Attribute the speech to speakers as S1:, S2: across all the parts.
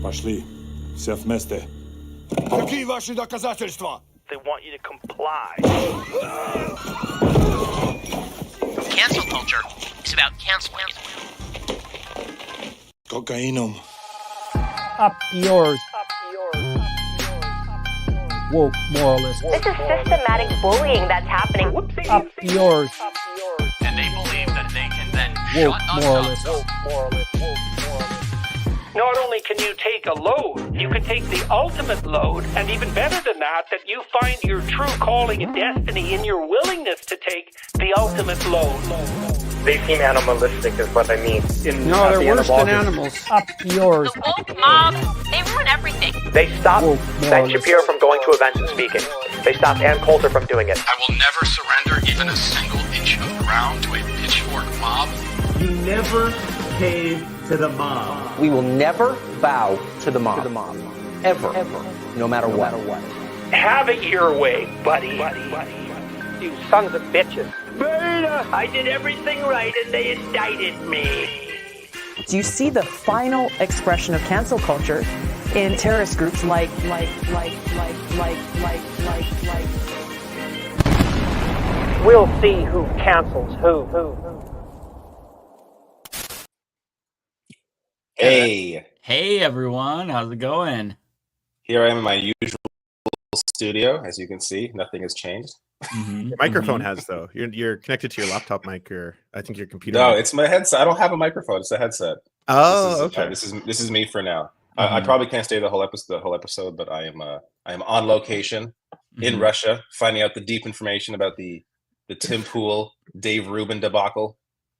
S1: Пошли. Все вместе. Какие ваши доказательства?
S2: They want you to comply.
S3: Cancel culture is about canceling.
S1: Cocainum.
S4: Up yours. Woke moralist.
S5: This is systematic bullying that's happening.
S4: Up yours.
S3: And they believe that they can then
S4: Woke
S3: shut us
S4: moralist.
S3: up.
S2: Not only can you take a load, you can take the ultimate load, and even better than that you find your true calling and destiny in your willingness to take the ultimate load.
S6: They seem animalistic is what I mean.
S4: No, they're worse than animals. Up yours.
S5: The woke mob, they ruin everything.
S6: They stopped
S4: Woke
S6: Ben
S4: moralist.
S6: Shapiro from going to events and speaking. They stopped Ann Coulter from doing it.
S7: I will never surrender even a single inch of ground to a pitchfork mob.
S8: You never cave to the mob.
S9: We will never bow to the mob. Ever. No matter what.
S2: Have it your way, buddy.
S6: You sons of bitches.
S2: I did everything right and they indicted me.
S10: Do you see the final expression of cancel culture in terrorist groups like?
S6: We'll see who cancels who.
S11: Hey everyone, how's it going?
S12: Here I am in my usual studio. As you can see, nothing has changed.
S13: Your microphone has, though. You're connected to your laptop mic, or I think your computer.
S12: No,
S13: mic.
S12: it's my headset. I don't have a microphone. It's a headset.
S13: Oh, okay.
S12: This is me for now. I probably can't stay the whole episode, but I am on location in Russia, finding out the deep information about the Tim Pool, Dave Rubin debacle.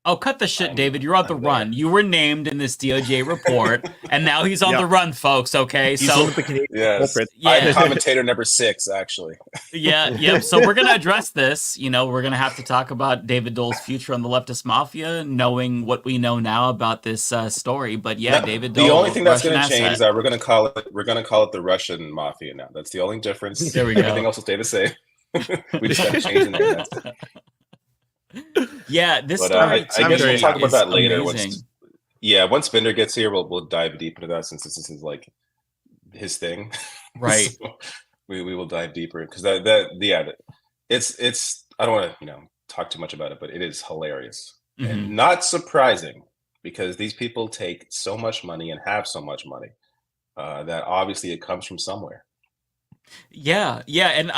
S11: Oh, cut the shit, David. You're on the run. You were named in this DOJ report, and now he's on the run, folks, okay?
S13: He's one of the Canadian culprits.
S12: I'm commentator number 6, actually.
S11: Yep. So we're going to address this. We're going to have to talk about David Dole's future on the Leftist Mafia, knowing what we know now about this story. But David Dole.
S12: The only thing that's going to change
S11: asset.
S12: is that we're going to call it the Russian Mafia now. That's the only difference.
S11: There we go.
S12: Everything else will stay the same. We just got to change the name. That's it.
S11: This
S12: But,
S11: story.
S12: I guess we'll talk about that later.
S11: Amazing.
S12: Once Bender gets here, we'll dive deep into that since this is like his thing,
S11: right?
S12: So we will dive deeper because it's I don't want to talk too much about it, but it is hilarious and not surprising because these people take so much money and have so much money that obviously it comes from somewhere.
S11: Yeah, and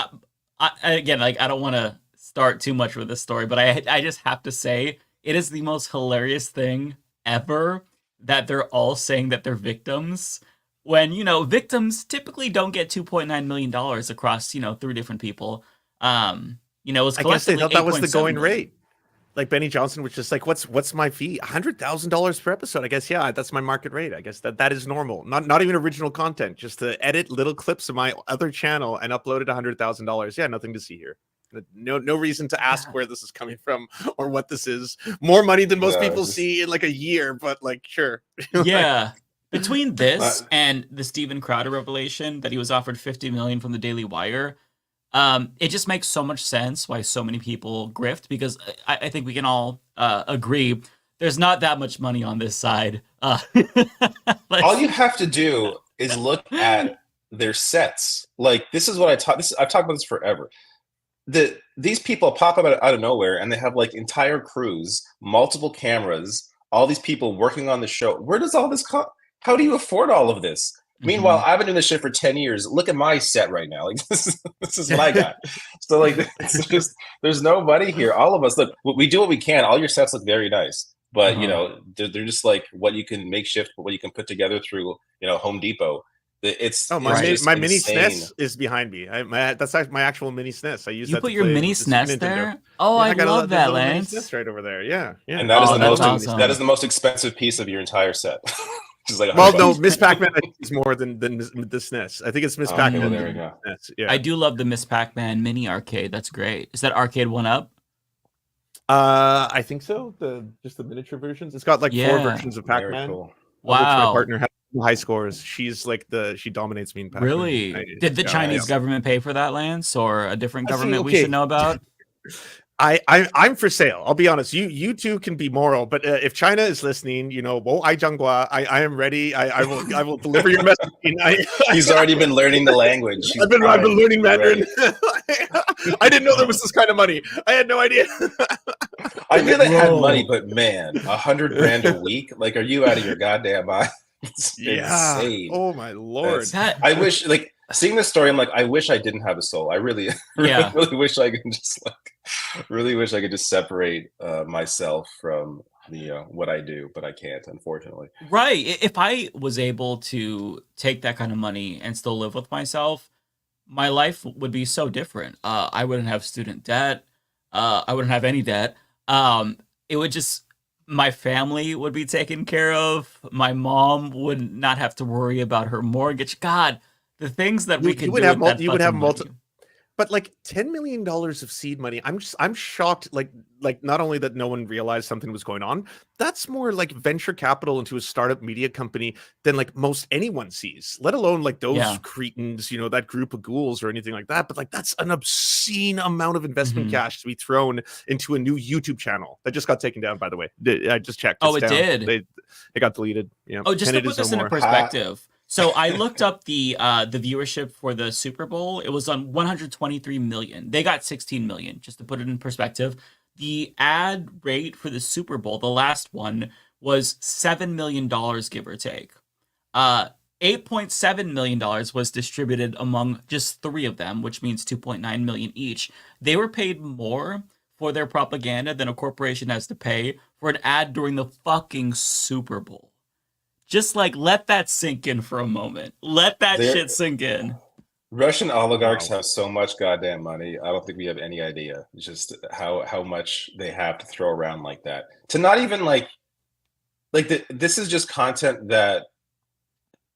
S11: I don't want to start too much with this story, but I just have to say it is the most hilarious thing ever that they're all saying that they're victims when victims typically don't get $2.9 million across 3 different people. It was
S13: I guess they thought that was the going
S11: million.
S13: rate. Like Benny Johnson was just like, what's my fee? $100,000 per episode. I guess that's my market rate. I guess that is normal. Not even original content, just to edit little clips of my other channel and upload it $100,000. Yeah, nothing to see here. No reason to ask where this is coming from or what this is. More money than most people see in like a year, but like sure.
S11: Yeah. Between this and the Steven Crowder revelation that he was offered $50 million from the Daily Wire, it just makes so much sense why so many people grift, because I think we can all agree there's not that much money on this side.
S12: All you have to do is look at their sets. Like this is what I've talked about this forever. These people pop up out of nowhere and they have like entire crews, multiple cameras, all these people working on the show. Where does all this come? How do you afford all of this? Meanwhile, I've been doing this shit for 10 years. Look at my set right now. Like this is what I got. So like it's just there's nobody here. All of us look, we do what we can. All your sets look very nice. But they're just like what you can makeshift, what you can put together through Home Depot.
S13: My mini SNES is behind me. That's my actual mini SNES. I use
S11: you
S13: that.
S11: Put your mini SNES there. Oh, I love that, Lance.
S13: SNES right over there. Yeah.
S12: And that is the most expensive piece of your entire set. Like
S13: no, Miss Pac-Man is more than the SNES. I think it's Miss Pac-Man.
S12: There we go.
S11: Yeah. I do love the Miss Pac-Man mini arcade. That's great. Is that arcade 1-up?
S13: I think so. Just the miniature versions. It's got like 4 versions of Pac-Man.
S12: Cool.
S13: Wow. My partner has high scores. She's like she dominates me in Pac-Man.
S11: Really? Did the Chinese government pay for that, Lance, or a different government we should know about?
S13: I'm for sale. I'll be honest. You two can be moral, but if China is listening, I am ready. I will deliver your message.
S12: He's already been learning the language.
S13: I've been learning Mandarin. I didn't know there was this kind of money. I had no idea.
S12: I knew they had money, but man, $100 grand a week? Like, are you out of your goddamn mind? It's insane.
S13: Oh my lord.
S12: I wish, like, seeing this story, I'm like, I wish I didn't have a soul. I really wish I could just separate myself from what I do, but I can't, unfortunately.
S11: Right. If I was able to take that kind of money and still live with myself, my life would be so different. I wouldn't have student debt. I wouldn't have any debt. It would just, my family would be taken care of. My mom would not have to worry about her mortgage. God, the things that we could do with that fucking money.
S13: But like $10 million of seed money, I'm shocked. Like not only that no one realized something was going on, that's more like venture capital into a startup media company than like most anyone sees. Let alone like those cretins, that group of ghouls or anything like that. But like that's an obscene amount of investment cash to be thrown into a new YouTube channel that just got taken down. By the way, I just checked.
S11: Oh, it did.
S13: It got deleted. Yeah.
S11: Oh, just to put this into perspective. So I looked up the viewership for the Super Bowl. It was on 123 million. They got 16 million, just to put it in perspective. The ad rate for the Super Bowl, the last one, was $7 million, give or take. $8.7 million was distributed among just 3 of them, which means 2.9 million each. They were paid more for their propaganda than a corporation has to pay for an ad during the fucking Super Bowl. Just like, let that sink in for a moment. Let that shit sink in.
S12: Russian oligarchs have so much goddamn money. I don't think we have any idea just how much they have to throw around like that. To not even this is just content that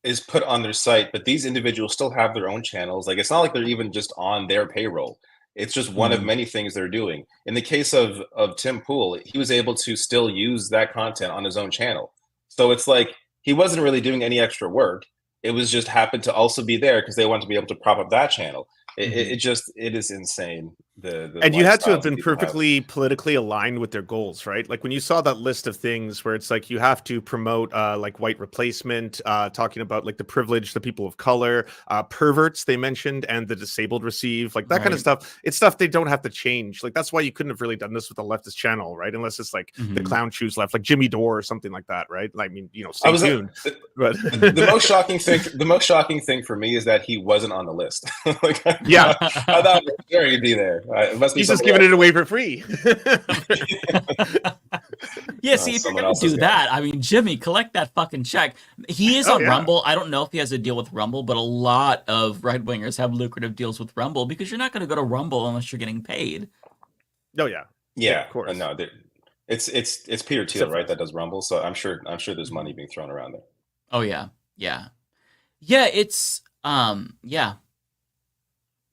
S12: is put on their site, but these individuals still have their own channels. Like, it's not like they're even just on their payroll. It's just one of many things they're doing. In the case of Tim Pool, he was able to still use that content on his own channel. So it's like, he wasn't really doing any extra work. It was just happened to also be there because they wanted to be able to prop up that channel. It is insane.
S13: And you had to have been perfectly politically aligned with their goals, right? Like when you saw that list of things where it's like you have to promote like white replacement, talking about like the privileged, the people of color, perverts they mentioned, and the disabled receive, like that kind of stuff. It's stuff they don't have to change. Like that's why you couldn't have really done this with a leftist channel, right? Unless it's like the clown shoes left, like Jimmy Dore or something like that, right? I mean, stay tuned. But
S12: the most shocking thing for me is that he wasn't on the list.
S13: Yeah,
S12: I thought sure he'd be there.
S13: He's just giving it away for free.
S11: Yeah, see, if you're gonna do that, I mean, Jimmy, collect that fucking check. He is on Rumble. I don't know if he has a deal with Rumble, but a lot of right-wingers have lucrative deals with Rumble because you're not going to go to Rumble unless you're getting paid.
S13: Oh
S12: yeah,
S13: of course.
S12: No, it's Peter Thiel, right? That does Rumble, so I'm sure there's money being thrown around there.
S11: Oh yeah. It's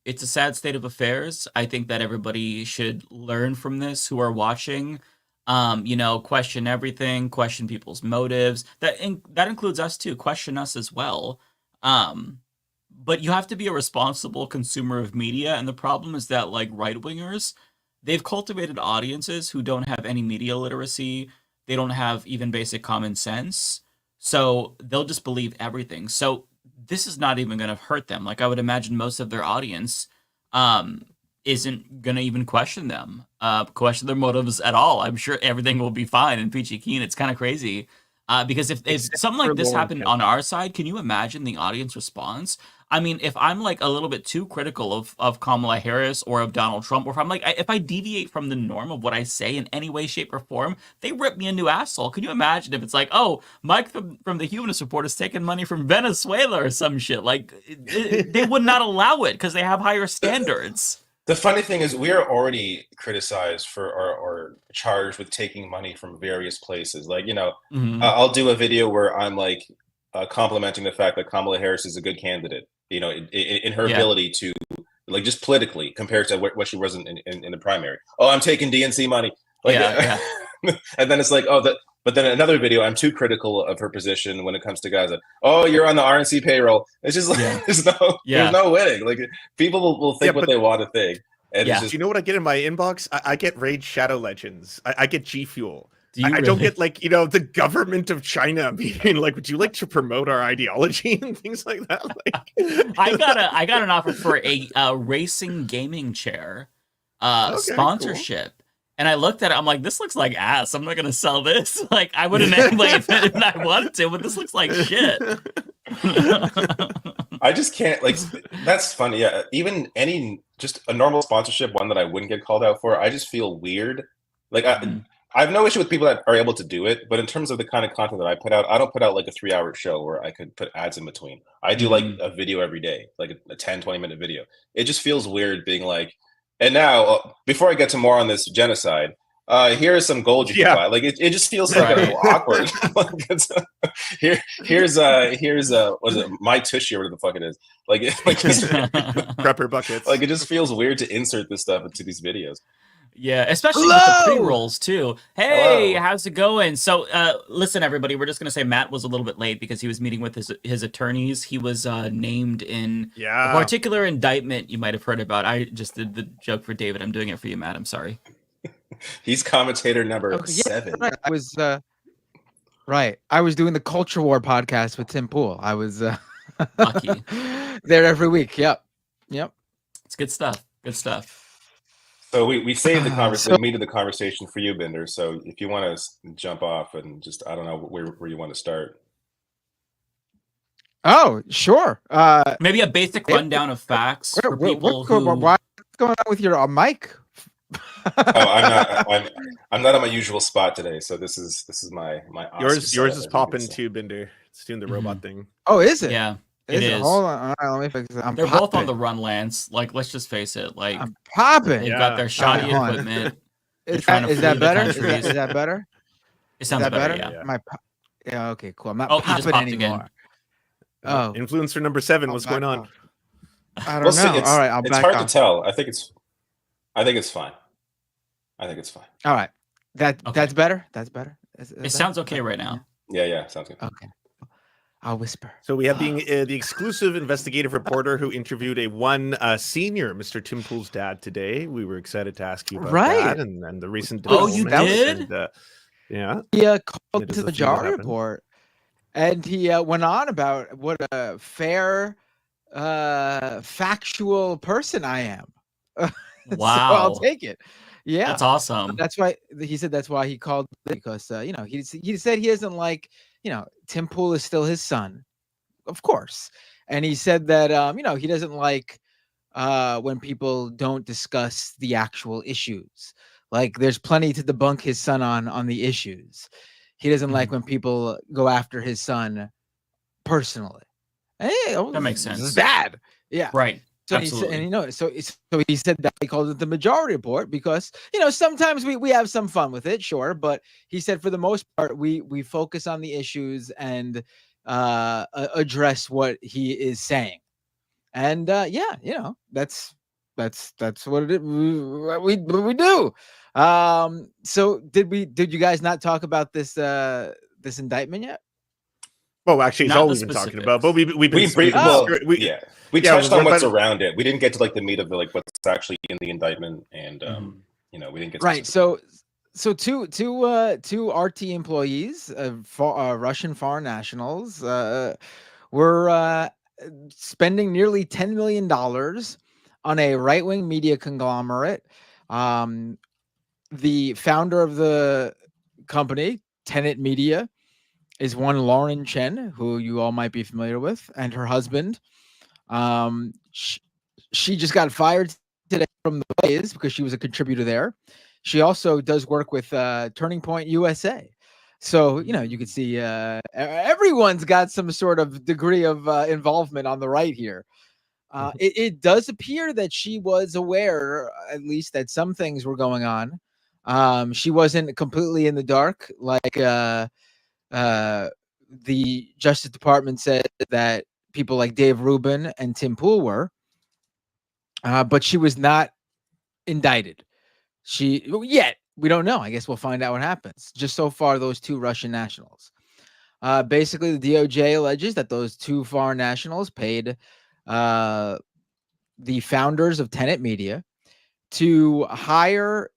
S11: It's a sad state of affairs. I think that everybody should learn from this who are watching. Question everything, question people's motives. That includes us too. Question us as well. But you have to be a responsible consumer of media. And the problem is that like right-wingers, they've cultivated audiences who don't have any media literacy. They don't have even basic common sense. So they'll just believe everything. So this is not even going to hurt them. Like I would imagine most of their audience isn't going to even question them, question their motives at all. I'm sure everything will be fine in Peachy Keen. It's kind of crazy. Because if something like this happened on our side, can you imagine the audience response? I mean, if I'm like a little bit too critical of Kamala Harris or of Donald Trump, or if I'm like, if I deviate from the norm of what I say in any way, shape, or form, they rip me a new asshole. Can you imagine if it's like, oh, Mike from the Humanist Report is taking money from Venezuela or some shit? Like, they would not allow it because they have higher standards.
S12: The funny thing is we are already criticized for or charged with taking money from various places. Like, I'll do a video where I'm like complimenting the fact that Kamala Harris is a good candidate, in her ability to, like, just politically compared to what she was in the primary. Oh, I'm taking DNC money. Like, and then it's like, but then another video, I'm too critical of her position when it comes to Gaza. Oh, you're on the RNC payroll. It's just like, there's no winning. Like, people will think what they want to think. And
S11: Yeah.
S12: it's just,
S13: You know what I get in my inbox? I get Raid Shadow Legends. I get G Fuel.
S11: Do you
S13: I don't
S11: really?
S13: get like, the government of China being like, would you like to promote our ideology and things like that? Like,
S11: I got an offer for a racing gaming chair sponsorship. Cool. And I looked at it, I'm like, this looks like ass. I'm not gonna sell this. Like, I would have anyway if I wanted to, but this looks like shit.
S12: I just can't, like, that's funny. Yeah, even just a normal sponsorship, one that I wouldn't get called out for, I just feel weird. Like, I have no issue with people that are able to do it, but in terms of the kind of content that I put out, I don't put out like a 3-hour show where I could put ads in between. I do like a video every day, like a 10-20 minute video. It just feels weird being like, and now, before I get to more on this genocide, here's some gold you can buy. Like it just feels like a little awkward. here's was it my tushy or whatever the fuck it is. Like
S13: prepper buckets.
S12: Like it just feels weird to insert this stuff into these videos.
S11: Yeah, especially with the pre-rolls too. Hey, how's it going? So, listen, everybody, we're just gonna say Matt was a little bit late because he was meeting with his attorneys. He was named in a particular indictment you might have heard about. I just did the joke for David. I'm doing it for you, Matt. I'm sorry.
S12: He's commentator number 7.
S14: Right. I was right. I was doing the Culture War podcast with Tim Pool. I was
S11: lucky
S14: there every week. Yep.
S11: It's good stuff. Good stuff.
S12: So we saved the meat of the conversation for you, Binder. So if you want to jump off and just, I don't know where you want to start.
S14: Oh, sure.
S11: Maybe a basic rundown of facts for people who...
S14: What's going on with your mic?
S12: I'm not on my usual spot today, so this is my
S13: yours is popping too, Binder. It's doing the robot thing.
S14: Oh, is it?
S11: Yeah. It is.
S14: Hold on. All right, let me fix it.
S11: They're both on the run, Lance. Like, let's just face it. Like,
S14: I'm popping.
S11: They've got their shoddy equipment.
S14: Is that better? Is that better?
S11: It sounds better. Yeah.
S14: Yeah. Okay. Cool. I'm not
S11: popping
S14: anymore.
S11: Again.
S14: Oh,
S13: influencer number 7. What's going on?
S14: I don't know. All right.
S12: It's hard to tell. I think it's fine.
S14: All right. That's better. That's better.
S11: It sounds okay right now.
S12: Yeah. Sounds good.
S14: Okay. I'll whisper.
S13: So we have the exclusive investigative reporter who interviewed a senior Mr. Tim Pool's dad today. We were excited to ask you about that and the recent
S11: developments. Oh, you did?
S13: And, yeah.
S14: He called to the Jar report, and he went on about what a fair, factual person I am.
S11: Wow.
S14: So I'll take it. Yeah,
S11: that's awesome.
S14: That's why he said that's why he called, because he said he doesn't like, Tim Pool is still his son, of course, and he said that he doesn't like when people don't discuss the actual issues. Like, there's plenty to debunk his son on the issues. He doesn't like when people go after his son personally. Hey,
S11: that makes sense.
S14: This is bad. Yeah,
S11: right.
S14: So he said that he called it the majority report because sometimes we have some fun with it, sure, but he said for the most part we focus on the issues and address what he is saying, and that's what it is. We do. So did you guys not talk about this indictment yet?
S13: Well, actually, it's all we've been talking about, but we
S12: touched on what's around it. We didn't get to like the meat of what's actually in the indictment, and we didn't get to
S14: right. So two RT employees, Russian foreign nationals, were spending nearly $10 million on a right-wing media conglomerate. The founder of the company, Tenant Media, is one Lauren Chen, who you all might be familiar with, and her husband. She just got fired today from the Blaze because she was a contributor there. She also does work with Turning Point USA. So, you can see everyone's got some sort of degree of involvement on the right here. It does appear that she was aware, at least, that some things were going on. She wasn't completely in the dark, like the Justice Department said that people like Dave Rubin and Tim Pool were, but she was not indicted. Yet. We don't know. I guess we'll find out what happens. Just so far, those two Russian nationals. Basically, the DOJ alleges that those two foreign nationals paid the founders of Tenant Media to hire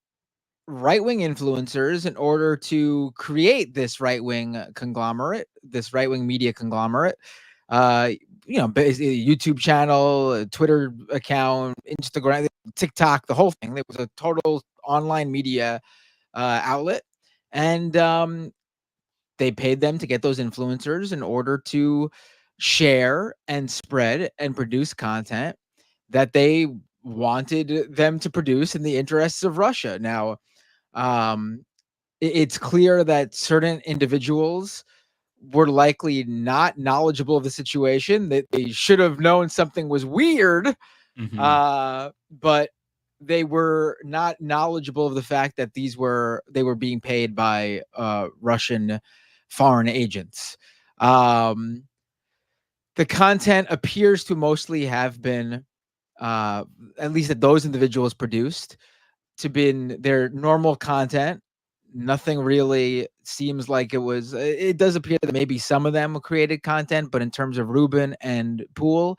S14: right-wing influencers in order to create this right-wing conglomerate, this right-wing media conglomerate. Basically YouTube channel, Twitter account, Instagram, TikTok, the whole thing. It was a total online media outlet. And they paid them to get those influencers in order to share and spread and produce content that they wanted them to produce in the interests of Russia. Now, it's clear that certain individuals were likely not knowledgeable of the situation, that they should have known something was weird, but they were not knowledgeable of the fact that they were being paid by Russian foreign agents. The content appears to mostly have been, at least that those individuals produced, to been their normal content. Nothing really seems like it was. It does appear that maybe some of them created content, but in terms of Rubin and Poole,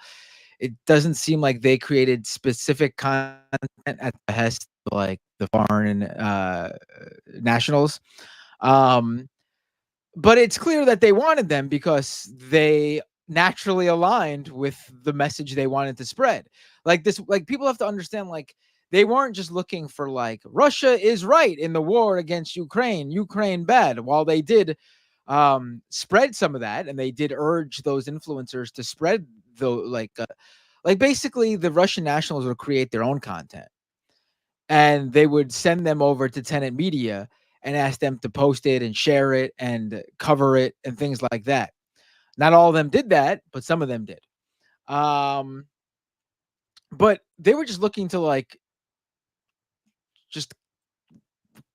S14: it doesn't seem like they created specific content at the behest of like the foreign nationals. But it's clear that they wanted them because they naturally aligned with the message they wanted to spread. Like this, like people have to understand, like they weren't just looking for like Russia is right in the war against Ukraine bad. While they did spread some of that, and they did urge those influencers to spread like basically the Russian nationals would create their own content, and they would send them over to Tenant Media and ask them to post it and share it and cover it and things like that. Not all of them did that, but some of them did. But they were just looking to like just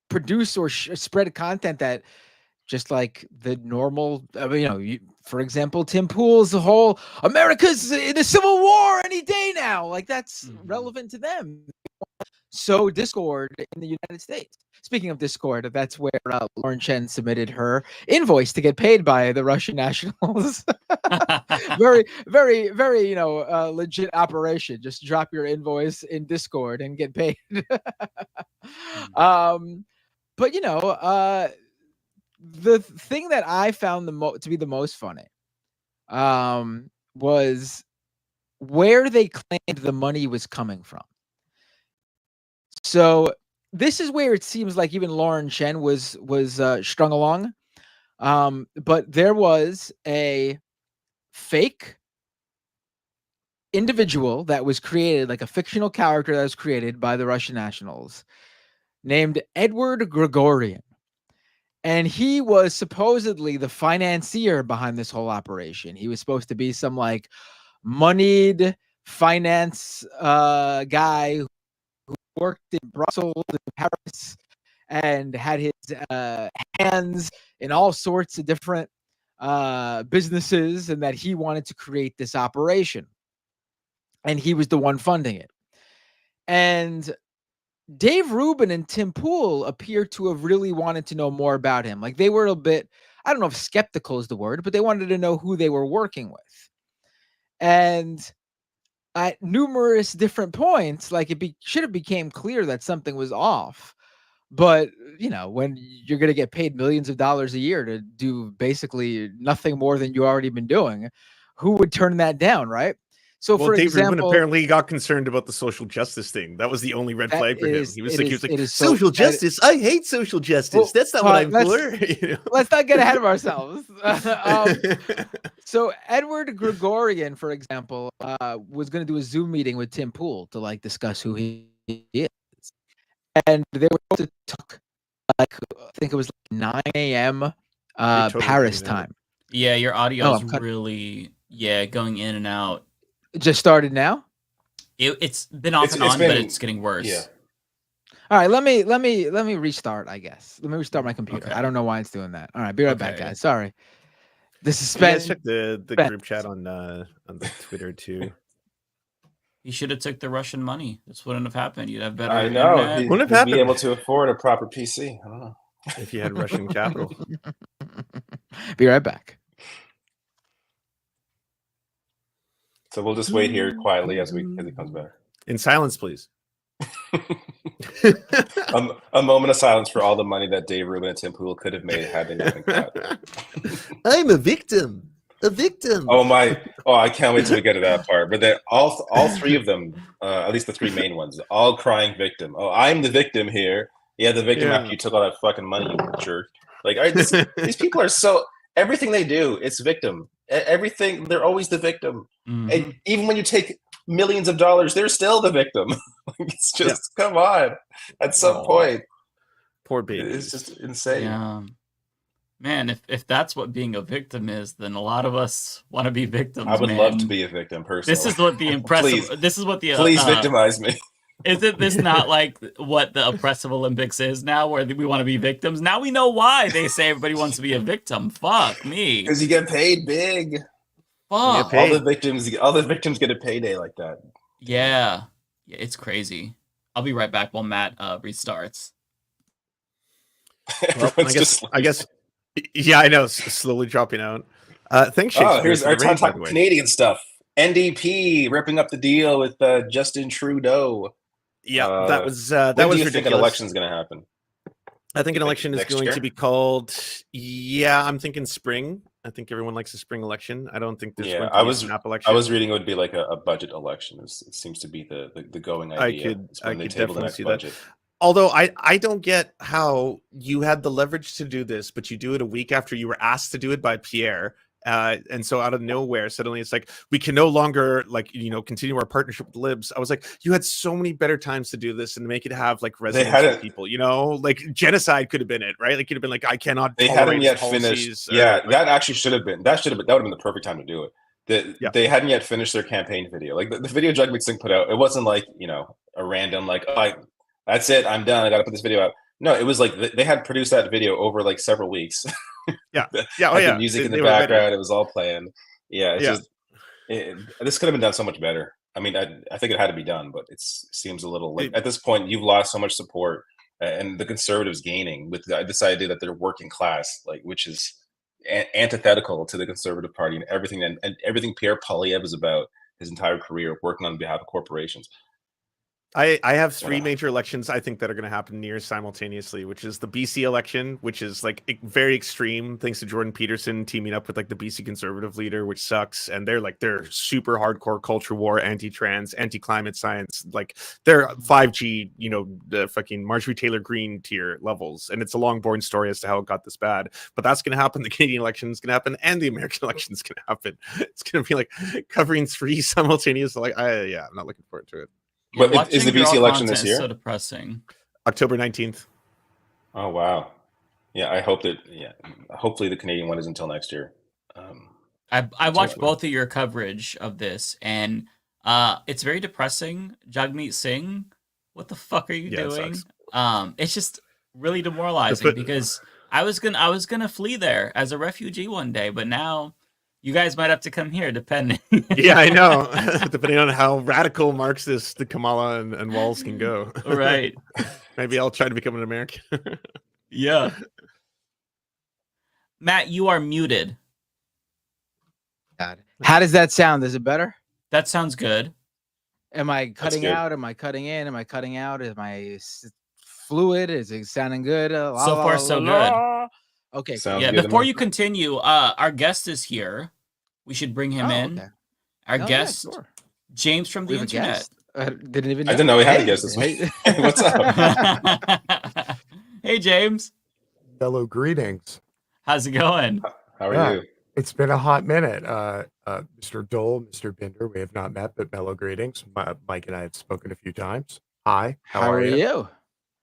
S14: produce or spread content that just like the normal, for example, Tim Poole's whole America's in a civil war any day now. Like that's relevant to them. So Discord in the United States. Speaking of Discord, that's where Lauren Chen submitted her invoice to get paid by the Russian nationals. Very, very, very, legit operation. Just drop your invoice in Discord and get paid. But the thing that I found to be the most funny was where they claimed the money was coming from. So this is where it seems like even Lauren Chen was strung along. But there was a fake individual that was created, like a fictional character that was created by the Russian nationals, named Edward Gregorian. And he was supposedly the financier behind this whole operation. He was supposed to be some like moneyed finance guy who worked in Brussels and Paris and had his hands in all sorts of different businesses, and that he wanted to create this operation. And he was the one funding it. And Dave Rubin and Tim Poole appear to have really wanted to know more about him. Like they were a bit, I don't know if skeptical is the word, but they wanted to know who they were working with. And at numerous different points, like it should have became clear that something was off. But, when you're going to get paid millions of dollars a year to do basically nothing more than you already been doing, who would turn that down, right? So, for
S13: Dave
S14: example,
S13: Rubin apparently got concerned about the social justice thing. That was the only red flag for him. He was like, social justice? I hate social justice. Well, that's not what I'm for.
S14: Let's not get ahead of ourselves. So Edward Gregorian, for example, was going to do a Zoom meeting with Tim Poole to like discuss who he is. And they were supposed to talk, like, I think it was like 9 a.m. Paris time.
S11: Yeah, your audio is really going in and out.
S14: It just started now?
S11: It's been off and on, but it's getting worse. Yeah.
S14: All right, let me restart, I guess. Let me restart my computer. Okay. I don't know why it's doing that. All right, be right back, guys. Sorry. The suspense.
S13: Check the group chat on the Twitter too.
S11: He should have took the Russian money. This wouldn't have happened. You'd have better.
S12: I know. Wouldn't have be able to afford a proper PC. I don't know.
S13: If you had Russian capital.
S14: Be right back.
S12: So we'll just wait here quietly as he comes back.
S13: In silence, please.
S12: A moment of silence for all the money that Dave Rubin and Tim Pool could have made had they not been caught.
S13: I'm a victim. A victim.
S12: Oh my! Oh, I can't wait till we get to that part. But then all three of them, at least the three main ones, all crying victim. Oh, I'm the victim here. Yeah, the victim after you took all that fucking money, you jerk. Like, these people are so everything they do, it's victim. Everything, they're always the victim. And even when you take millions of dollars, they're still the victim. It's just come on. At some point,
S13: poor baby.
S12: It's just insane.
S11: Yeah. Man, if that's what being a victim is, then a lot of us want to be victims.
S12: I would love to be a victim personally.
S11: This is what the impressive. This is what the.
S12: Please victimize me.
S11: Isn't this not like what the oppressive Olympics is now, where we want to be victims? Now we know why they say everybody wants to be a victim. Fuck me.
S12: Because you get paid big.
S11: Fuck.
S12: All the victims get a payday like that.
S11: Yeah, it's crazy. I'll be right back while Matt restarts.
S13: Well, I guess. Yeah, I know. Slowly dropping out. Thanks, Shakespeare.
S12: Oh, here's our time talking Canadian stuff. NDP ripping up the deal with Justin Trudeau.
S13: Yeah, that was
S12: when
S13: was
S12: do you
S13: ridiculous.
S12: think an election's going to happen?
S13: I think an election is
S12: next
S13: going
S12: year?
S13: to be called. Yeah, I'm thinking spring. I think everyone likes a spring election. I don't think there's going to be a snap election.
S12: I was reading it would be like a budget election. It seems to be the going idea.
S13: I could definitely see
S12: budget.
S13: that. Although I don't get how you had the leverage to do this, but you do it a week after you were asked to do it by Pierre. And so out of nowhere, suddenly it's like, we can no longer continue our partnership with Libs. I was like, you had so many better times to do this and make it have like resonance with people, like genocide could have been it, right? Like you'd have been like, I cannot.
S12: They hadn't yet finished. That would have been the perfect time to do it. They hadn't yet finished their campaign video. Like the video Jagmeet Singh put out, it wasn't like, a random like, that's it, I'm done, I got to put this video out. No, it was like they had produced that video over like several weeks. The music in the background, it was all planned. This could have been done so much better. I mean, I think it had to be done, but it seems a little like at this point you've lost so much support, and the conservatives gaining with this idea that they're working class, like which is antithetical to the Conservative Party and everything Pierre Poilievre is about his entire career, working on behalf of corporations.
S13: I have three major elections I think that are going to happen near simultaneously, which is the BC election, which is like very extreme thanks to Jordan Peterson teaming up with like the BC Conservative leader, which sucks. And they're super hardcore culture war, anti-trans, anti-climate science. Like they're 5G, the fucking Marjorie Taylor Greene tier levels. And it's a long, boring story as to how it got this bad. But that's going to happen. The Canadian election is going to happen, and the American election is going to happen. It's going to be like covering three simultaneous. Like, I'm not looking forward to it.
S12: But is the BC election this year?
S11: So depressing.
S13: October 19th.
S12: Oh wow, yeah. I hope that. Yeah, hopefully the Canadian one is until next year.
S11: I watched both of your coverage of this, and it's very depressing. Jagmeet Singh, what the fuck are you doing? It's just really demoralizing because I was gonna flee there as a refugee one day, but now. You guys might have to come here, depending.
S13: Yeah, I know. Depending on how radical Marxist Kamala and Walls can go.
S11: Right.
S13: Maybe I'll try to become an American.
S11: Yeah. Matt, you are muted.
S14: God. How does that sound? Is it better?
S11: That sounds good.
S14: Am I cutting out? Am I cutting in? Am I cutting out? Am I fluid? Is it sounding good?
S11: So far, so good.
S14: Okay.
S11: Before you continue, our guest is here. We should bring him in. Okay. Our guest, James from the internet.
S12: Didn't know we had a guest this week. What's up?
S11: Hey, James.
S15: Fellow greetings.
S11: How's it going?
S12: How are you?
S15: It's been a hot minute. Mr. Dole, Mr. Binder, we have not met, but mellow greetings. Mike and I have spoken a few times. Hi.
S14: How are you?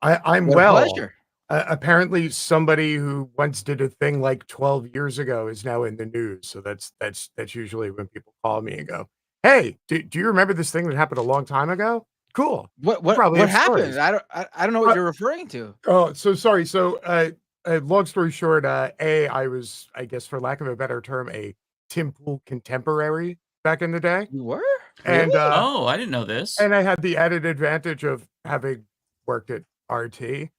S15: I'm
S14: what
S15: well.
S14: A pleasure.
S15: Apparently somebody who once did a thing like 12 years ago is now in the news. So that's usually when people call me and go, hey, do you remember this thing that happened a long time ago? Cool.
S14: What happened? I don't know what you're referring to.
S15: Oh, so sorry. So long story short, I was, I guess for lack of a better term, a Tim Pool contemporary back in the day.
S14: You were?
S15: And
S11: oh, I didn't know this.
S15: And I had the added advantage of having worked at RT.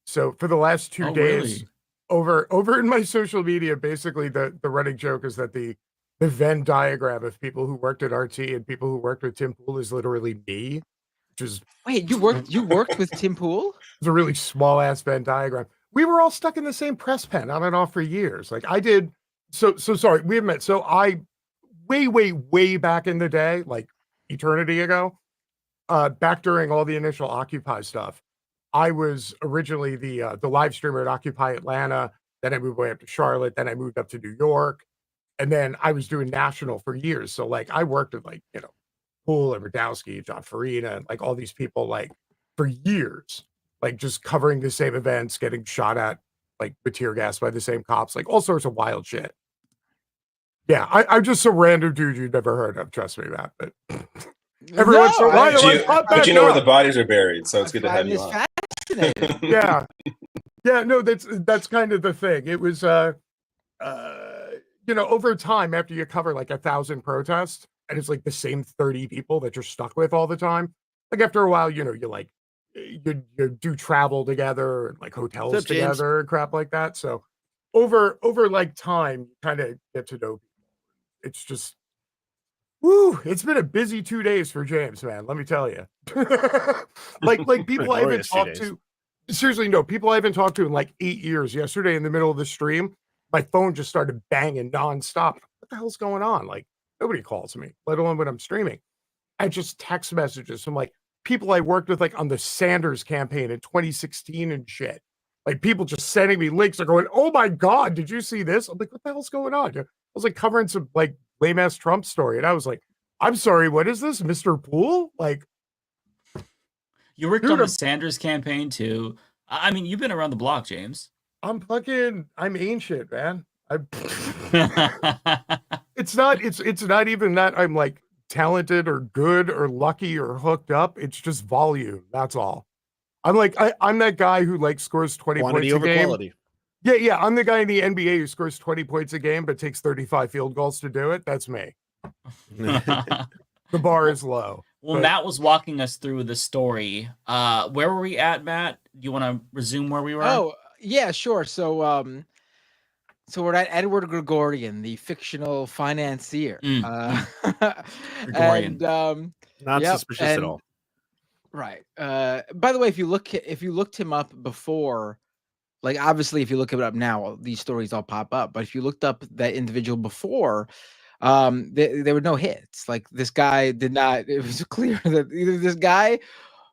S15: So for the last 2 days,
S11: really?
S15: over in my social media, basically the running joke is that the Venn diagram of people who worked at RT and people who worked with Tim Pool is literally me. which is
S14: Wait, you worked with Tim Pool?
S15: it's a really small ass Venn diagram. We were all stuck in the same press pen on and off for years. Like I did. So sorry, we have met. So I way back in the day, like eternity ago, back during all the initial Occupy stuff, I was originally the live streamer at Occupy Atlanta. Then I moved way up to Charlotte. Then I moved up to New York, and then I was doing national for years. So like I worked with like Poole and Radowski, John Farina, and like all these people like for years, like just covering the same events, getting shot at like with tear gas by the same cops, like all sorts of wild shit. Yeah, I'm just a random dude you've never heard of. Trust me, Matt. But every once in a while,
S12: but you know where the bodies are buried, so it's good to have you on.
S15: Yeah, no, that's kind of the thing. It was, over time, after you cover like 1,000 protests, and it's like the same 30 people that you're stuck with all the time. Like after a while, you like you do travel together and like hotels together and crap like that. So over like time, you kind of get to know people. It's just, woo, it's been a busy 2 days for James, man. Let me tell you. like people I haven't talked to. Seriously, no, people I haven't talked to in like 8 years. Yesterday in the middle of the stream, my phone just started banging nonstop. What the hell's going on? Like nobody calls me, let alone when I'm streaming. I just text messages from like people I worked with like on the Sanders campaign in 2016 and shit. Like people just sending me links are going, oh my God, did you see this? I'm like, what the hell's going on? I was like covering some like lame ass Trump story. And I was like, I'm sorry, what is this? Mr. Poole? Like
S11: you worked on the Sanders campaign too. I mean, you've been around the block, James.
S15: I'm ancient, man. It's not even that I'm like talented or good or lucky or hooked up. It's just volume. That's all. I'm like, I'm that guy who like scores 20
S13: Quantity
S15: points a
S13: over
S15: game.
S13: quality.
S15: Yeah. I'm the guy in the NBA who scores 20 points a game, but takes 35 field goals to do it. That's me. The bar is low.
S11: Well, Matt was walking us through the story. Where were we at, Matt? Do you want to resume where we were?
S14: Oh, yeah, sure. So we're at Edward Gregorian, the fictional financier.
S11: Gregorian.
S14: And
S13: not suspicious at all.
S14: Right. By the way, if you looked him up before, like obviously if you look it up now, these stories all pop up. But if you looked up that individual before, there were no hits. Like this guy did not. It was clear that either this guy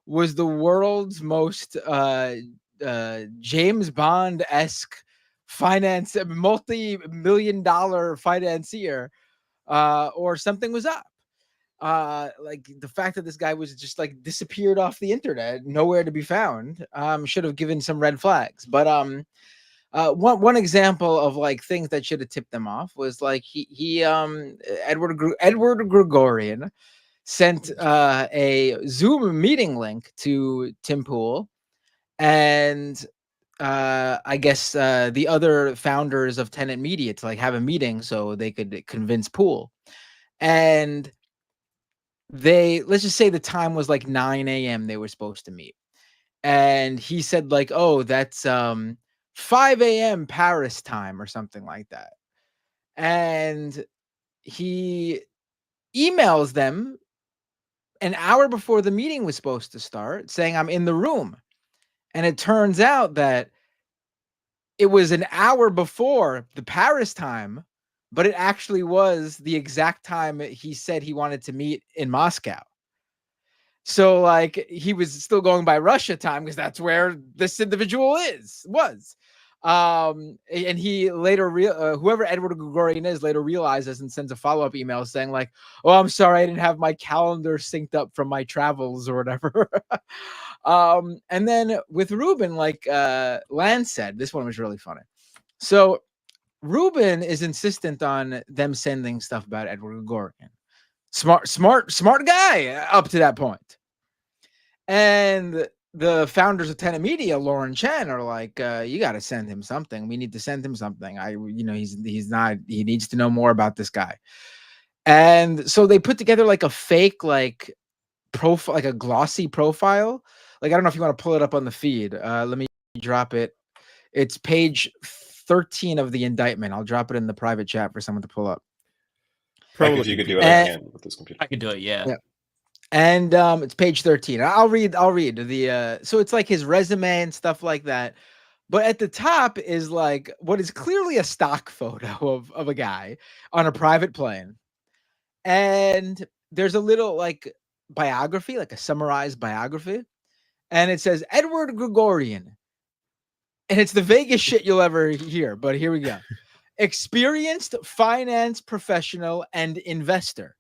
S14: was the world's most James Bond-esque multi-million-dollar financier, or something was up. Like the fact that this guy was just like disappeared off the internet, nowhere to be found, should have given some red flags. But one example of like things that should have tipped them off was like Edward Gregorian sent a Zoom meeting link to Tim Pool and I guess the other founders of Tenant Media to like have a meeting so they could convince Pool. And let's just say the time was like 9 a.m. they were supposed to meet. And he said like, oh, that's 5 a.m. Paris time or something like that. And he emails them an hour before the meeting was supposed to start saying, I'm in the room. And it turns out that it was an hour before the Paris time, but it actually was the exact time he said he wanted to meet in Moscow. So like he was still going by Russia time because that's where this individual was. And he later, whoever Edward Gregorian is, later realizes and sends a follow-up email saying like, oh, I'm sorry, I didn't have my calendar synced up from my travels or whatever. And then with Ruben, like Lance said, this one was really funny. So Ruben is insistent on them sending stuff about Edward Gregorian. Smart guy up to that point. And the founders of Tenant Media, Lauren Chen, are like, you got to send him something. We need to send him something. He needs to know more about this guy. And so they put together like a fake, like profile, like a glossy profile. Like, I don't know if you want to pull it up on the feed. Let me drop it. It's page 13 of the indictment. I'll drop it in the private chat for someone to pull up.
S12: If you could do it, I can with this computer.
S11: I could do it, yeah.
S14: And it's page 13. I'll read the so it's like his resume and stuff like that. But at the top is like what is clearly a stock photo of a guy on a private plane. And there's a little like biography, like a summarized biography. And it says Edward Gregorian. And it's the vaguest shit you'll ever hear, but here we go. Experienced finance professional and investor.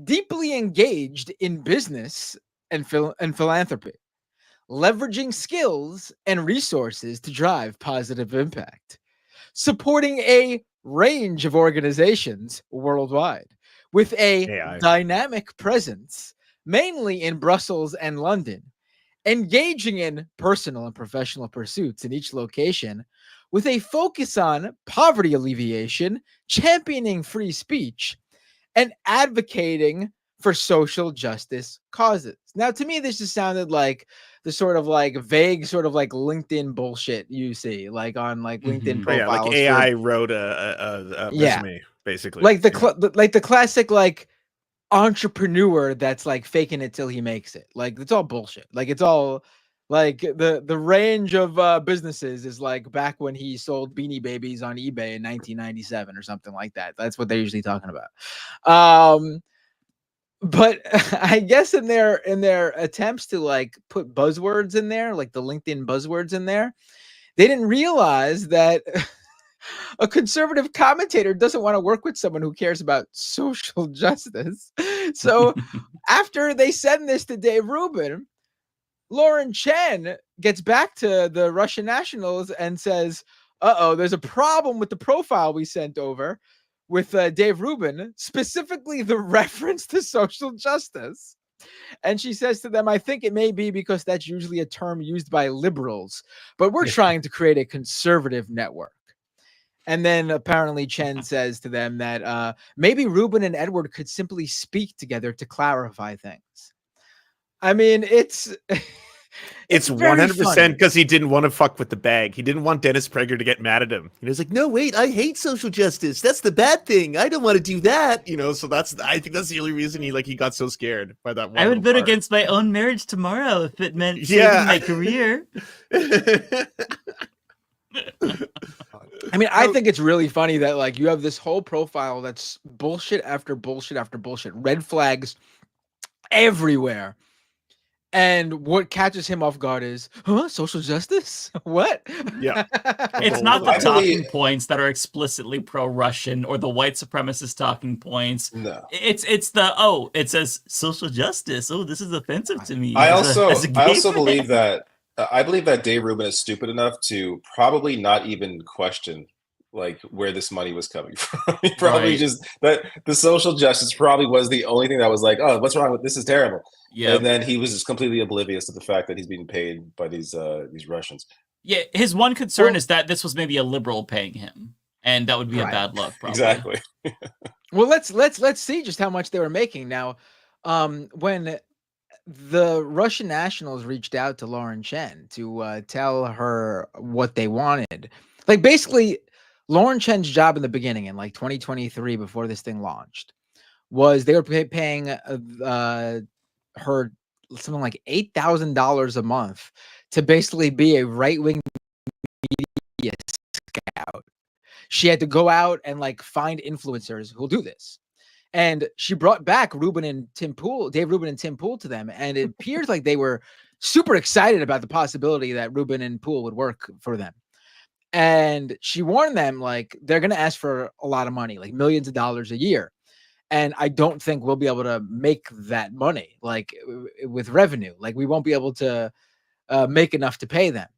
S14: Deeply engaged in business and philanthropy. Leveraging skills and resources to drive positive impact. Supporting a range of organizations worldwide with a dynamic presence, mainly in Brussels and London, engaging in personal and professional pursuits in each location with a focus on poverty alleviation, championing free speech, and advocating for social justice causes. Now, to me, this just sounded like the sort of like vague sort of like LinkedIn bullshit you see, like on like LinkedIn profiles.
S13: Like AI wrote a resume, basically.
S14: Like the classic like entrepreneur that's like faking it till he makes it. Like it's all bullshit. Like it's all like the range of businesses is like back when he sold Beanie Babies on eBay in 1997 or something like that. That's what they're usually talking about. But I guess in their attempts to like put buzzwords in there, like the LinkedIn buzzwords in there, they didn't realize that a conservative commentator doesn't want to work with someone who cares about social justice. So after they send this to Dave Rubin, Lauren Chen gets back to the Russian nationals and says, there's a problem with the profile we sent over with Dave Rubin, specifically the reference to social justice. And she says to them, I think it may be because that's usually a term used by liberals, but we're trying to create a conservative network. And then apparently Chen says to them that maybe Rubin and Edward could simply speak together to clarify things. I mean, it's
S13: 100% because he didn't want to fuck with the bag. He didn't want Dennis Prager to get mad at him. He was like, no, wait, I hate social justice. That's the bad thing. I don't want to do that. So I think that's the only reason he got so scared by that one.
S11: I would vote against my own marriage tomorrow if it meant saving my career.
S14: I mean, I think it's really funny that like you have this whole profile that's bullshit after bullshit after bullshit, red flags everywhere. And what catches him off guard is, social justice? What?
S13: Yeah.
S11: It's not the talking points that are explicitly pro-Russian or the white supremacist talking points.
S12: No.
S11: It says social justice. Oh, this is offensive to me.
S12: I also believe that I believe that Dave Rubin is stupid enough to probably not even question like where this money was coming from. He probably just that the social justice probably was the only thing that was like, oh, what's wrong with this? Is terrible. Yeah. And then he was just completely oblivious to the fact that he's being paid by these Russians.
S11: Yeah, his one concern is that this was maybe a liberal paying him, and that would be a bad look. Probably.
S12: Exactly.
S14: Well, let's see just how much they were making now. When the Russian nationals reached out to Lauren Chen to tell her what they wanted, like basically Lauren Chen's job in the beginning in like 2023 before this thing launched was they were paying her something like $8,000 a month to basically be a right-wing media scout. She had to go out and like find influencers who'll do this. And she brought back Dave Rubin and Tim Pool to them. And it appears like they were super excited about the possibility that Rubin and Pool would work for them. And she warned them, like, they're going to ask for a lot of money, like millions of dollars a year. And I don't think we'll be able to make that money, like with revenue. Like we won't be able to make enough to pay them.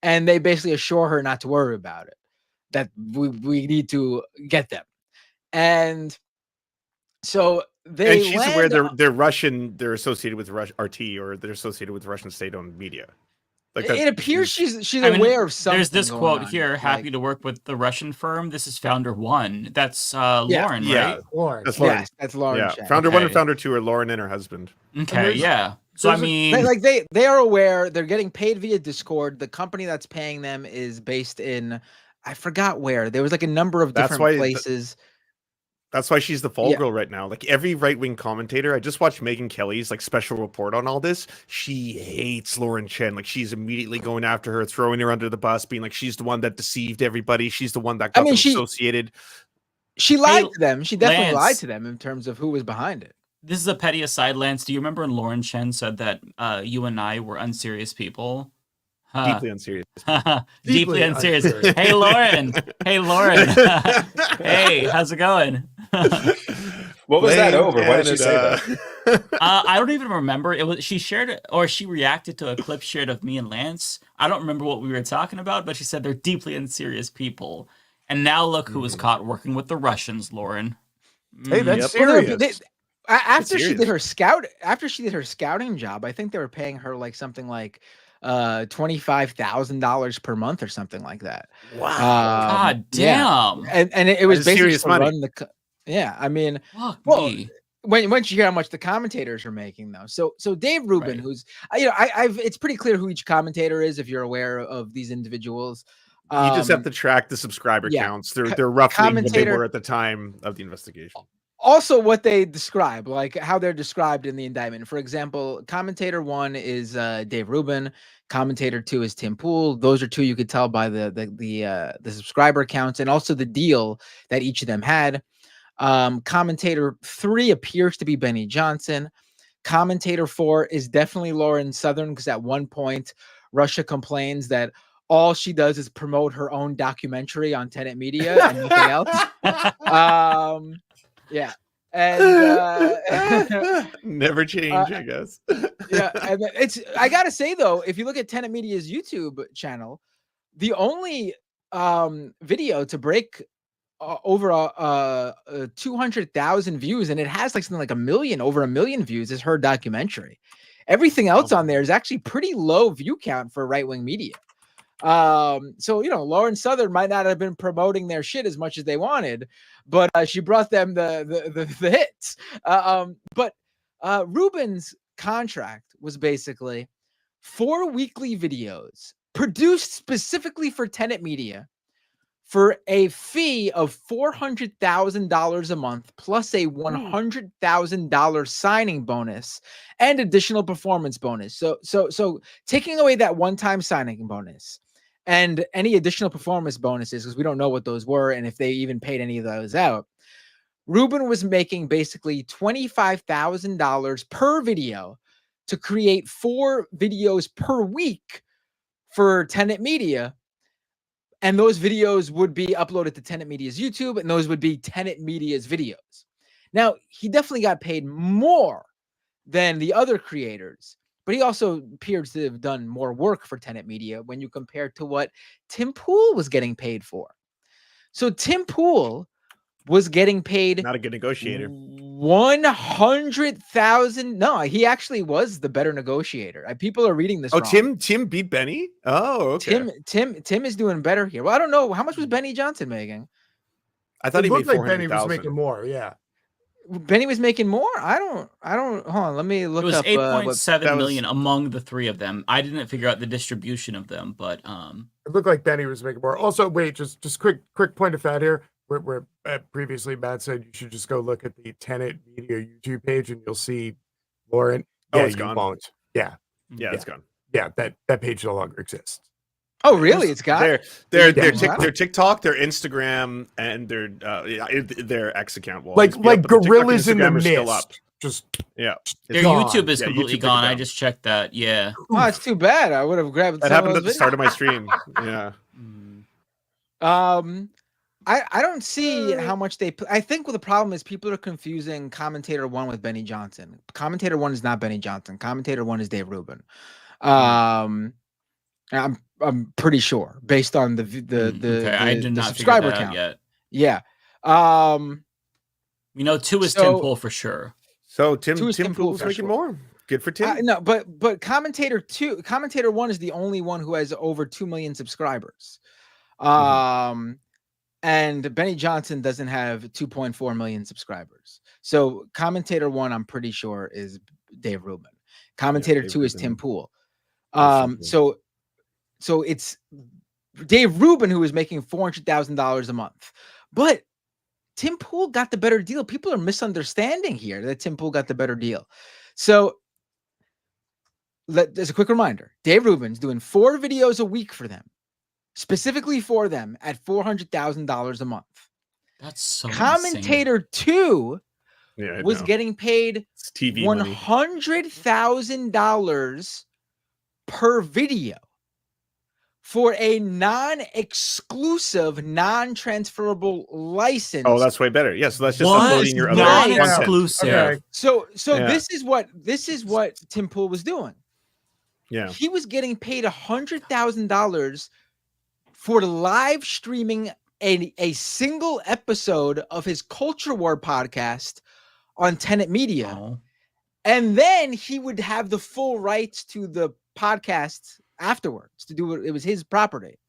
S14: And they basically assure her not to worry about it, that we need to get them. And so they
S13: she's aware they're Russian, they're associated with RT, or they're associated with Russian state-owned media. Like
S14: it appears she's aware of something.
S11: There's this quote here: "Happy to work with the Russian firm. This is founder one." That's Lauren, right?
S15: Lauren.
S13: That's Lauren.
S14: Yes, that's Lauren.
S13: Yeah. Founder one and founder two are Lauren and her husband.
S11: Okay, yeah. So I mean,
S14: like they are aware. They're getting paid via Discord. The company that's paying them is based in, I forgot where. There was like a number of different places.
S13: That's why she's the fall girl right now. Like every right-wing commentator, I just watched Megyn Kelly's like special report on all this. She hates Lauren Chen. Like she's immediately going after her, throwing her under the bus, being like she's the one that deceived everybody. She's the one that got them associated.
S14: She lied to them. She definitely lied to them in terms of who was behind it.
S11: This is a petty aside, Lance. Do you remember when Lauren Chen said that you and I were unserious people?
S13: Deeply unserious.
S11: Deeply unserious. Hey, Lauren. Hey, Lauren. Hey, how's it going?
S12: What was that over? Why did she say that?
S11: I don't even remember. It was she shared or she reacted to a clip shared of me and Lance. I don't remember what we were talking about, but she said they're deeply unserious people. And now look who was caught working with the Russians, Lauren.
S15: Hey, that's serious.
S14: After she did her scouting job, I think they were paying her like something like $25,000 per month or something like that.
S13: Wow.
S11: God damn.
S14: Yeah. And it was basically
S13: serious money.
S14: run the I mean,
S11: me.
S14: once you hear how much the commentators are making though. So Dave Rubin, who's I've it's pretty clear who each commentator is if you're aware of these individuals.
S13: You just have to track the subscriber counts. They're roughly what they were at the time of the investigation.
S14: Also, what they describe, like how they're described in the indictment. For example, commentator 1 is Dave Rubin. Commentator 2 is Tim Pool. Those are two you could tell by the subscriber counts and also the deal that each of them had. Commentator 3 appears to be Benny Johnson. Commentator 4 is definitely Lauren Southern because at one point Russia complains that all she does is promote her own documentary on Tenant Media and nothing else. Yeah. And
S13: never change, I guess.
S14: Yeah, and I gotta say though, if you look at Tenant Media's YouTube channel, the only video to break over 200,000 views, and it has like something like over a million views, is her documentary. Everything else on there is actually pretty low view count for right-wing media. So Lauren Southern might not have been promoting their shit as much as they wanted, but she brought them the hits. But Rubin's contract was basically 4 weekly videos produced specifically for Tenant Media for a fee of $400,000 a month plus a $100,000 signing bonus and additional performance bonus. So taking away that one-time signing bonus and any additional performance bonuses, because we don't know what those were and if they even paid any of those out, Rubin was making basically $25,000 per video to create 4 videos per week for Tenant Media. And those videos would be uploaded to Tenant Media's YouTube, and those would be Tenant Media's videos. Now, he definitely got paid more than the other creators, but he also appears to have done more work for Tenant Media when you compare to what Tim Pool was getting paid for. So Tim Pool was getting paid
S13: not a good negotiator.
S14: 100,000. No, he actually was the better negotiator. People are reading this.
S13: Oh,
S14: wrong.
S13: Tim beat Benny. Oh, okay.
S14: Tim is doing better here. Well, I don't know how much was Benny Johnson making.
S13: I thought
S15: it
S13: he
S15: looked
S13: made
S15: like Benny was
S13: 400,000.
S15: making more. Yeah,
S14: Benny was making more. I don't. Hold on. Let me look.
S11: It was
S14: up
S11: 8.7 million among the 3 of them. I didn't figure out the distribution of them, but
S15: it looked like Benny was making more. Also, wait, just quick point of fact here. Where previously Matt said you should just go look at the Tenant Media YouTube page and you'll see Lauren. Yeah,
S13: it's gone.
S15: Won't. Yeah,
S13: it's gone.
S15: Yeah, that page no longer exists.
S14: Oh, really? It's gone.
S13: Their TikTok, their Instagram, and their X account.
S15: Like gorillas in the mist. Just
S11: their YouTube is completely gone. I just checked that. Yeah.
S14: Oh, it's too bad. I would have grabbed.
S13: That happened at the start of my stream. Yeah.
S14: I don't see how much they. I think the problem is people are confusing Commentator 1 with Benny Johnson. Commentator 1 is not Benny Johnson. Commentator 1 is Dave Rubin. I'm pretty sure based on the
S11: I did not
S14: subscriber
S11: figure that
S14: count
S11: out yet.
S14: Yeah.
S11: 2 is Tim Pool for sure.
S13: So Tim Pool's making more. Good for Tim.
S14: No, but Commentator 1 is the only one who has over 2 million subscribers. And Benny Johnson doesn't have 2.4 million subscribers. So Commentator 1, I'm pretty sure, is Dave Rubin. Commentator 2 is Tim Pool. So it's Dave Rubin who is making $400,000 a month. But Tim Pool got the better deal. People are misunderstanding here that Tim Pool got the better deal. So as a quick reminder, Dave Rubin's doing 4 videos a week for them, specifically for them at $400,000 a month.
S11: That's so
S14: Commentator
S11: insane.
S14: 2
S13: Yeah,
S14: was getting paid
S13: it's TV money.
S14: $100,000 per video for a non-exclusive, non-transferable license.
S13: Oh, that's way better. Yeah, so that's just
S11: What?
S13: uploading your other
S11: Non-exclusive.
S13: content.
S14: So
S13: Yeah.
S14: this is what Tim Pool was doing.
S13: Yeah.
S14: He was getting paid $100,000 for live streaming a single episode of his Culture War podcast on Tenant Media.
S11: Oh.
S14: And then he would have the full rights to the podcast afterwards to do it was his property.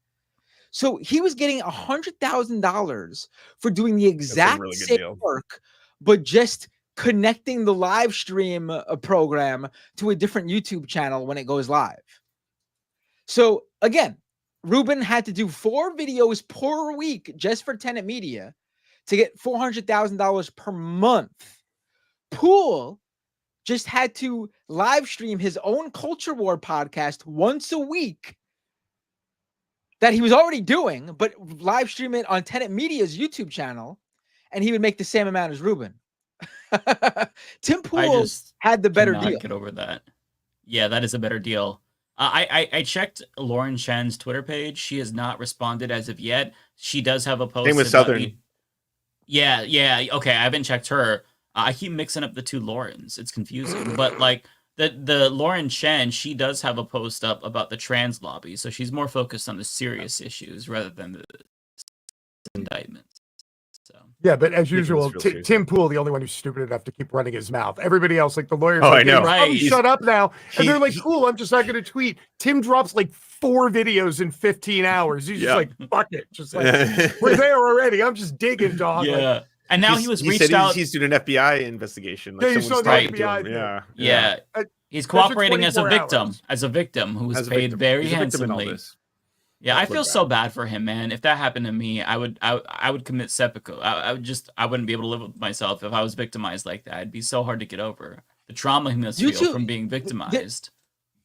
S14: So he was getting $100,000 for doing the exact
S13: really good
S14: same
S13: deal.
S14: work, but just connecting the live stream program to a different YouTube channel when it goes live. So again, Rubin had to do 4 videos per week just for Tenant Media to get $400,000 per month. Pool just had to live stream his own Culture War podcast once a week that he was already doing, but live stream it on Tenant Media's YouTube channel, and he would make the same amount as Rubin. Tim Pool had the better deal.
S11: Get over that. Yeah, that is a better deal. I checked Lauren Chen's Twitter page. She has not responded as of yet. She does have a post.
S13: Same with Southern.
S11: Yeah. Okay, I haven't checked her. I keep mixing up the two Laurens. It's confusing. But like the Lauren Chen, she does have a post up about the trans lobby. So she's more focused on the serious issues rather than the indictments. So
S15: yeah, but as usual, Tim Pool, the only one who's stupid enough to keep running his mouth. Everybody else, like the lawyers,
S13: I know.
S15: Right. Shut up now. And they're like, cool, I'm just not going to tweet. Tim drops like 4 videos in 15 hours. He's just like, fuck it. Just like, we're there already. I'm just digging, dog.
S11: Yeah.
S15: Like,
S11: and now he reached out.
S13: He's doing an FBI investigation.
S15: Like you saw the FBI.
S11: Yeah. He's cooperating as a victim who was paid very handsomely. Yeah, I feel so bad for him, man. If that happened to me, I would commit seppuku. I wouldn't be able to live with myself if I was victimized like that. It'd be so hard to get over the trauma he must feel from being victimized.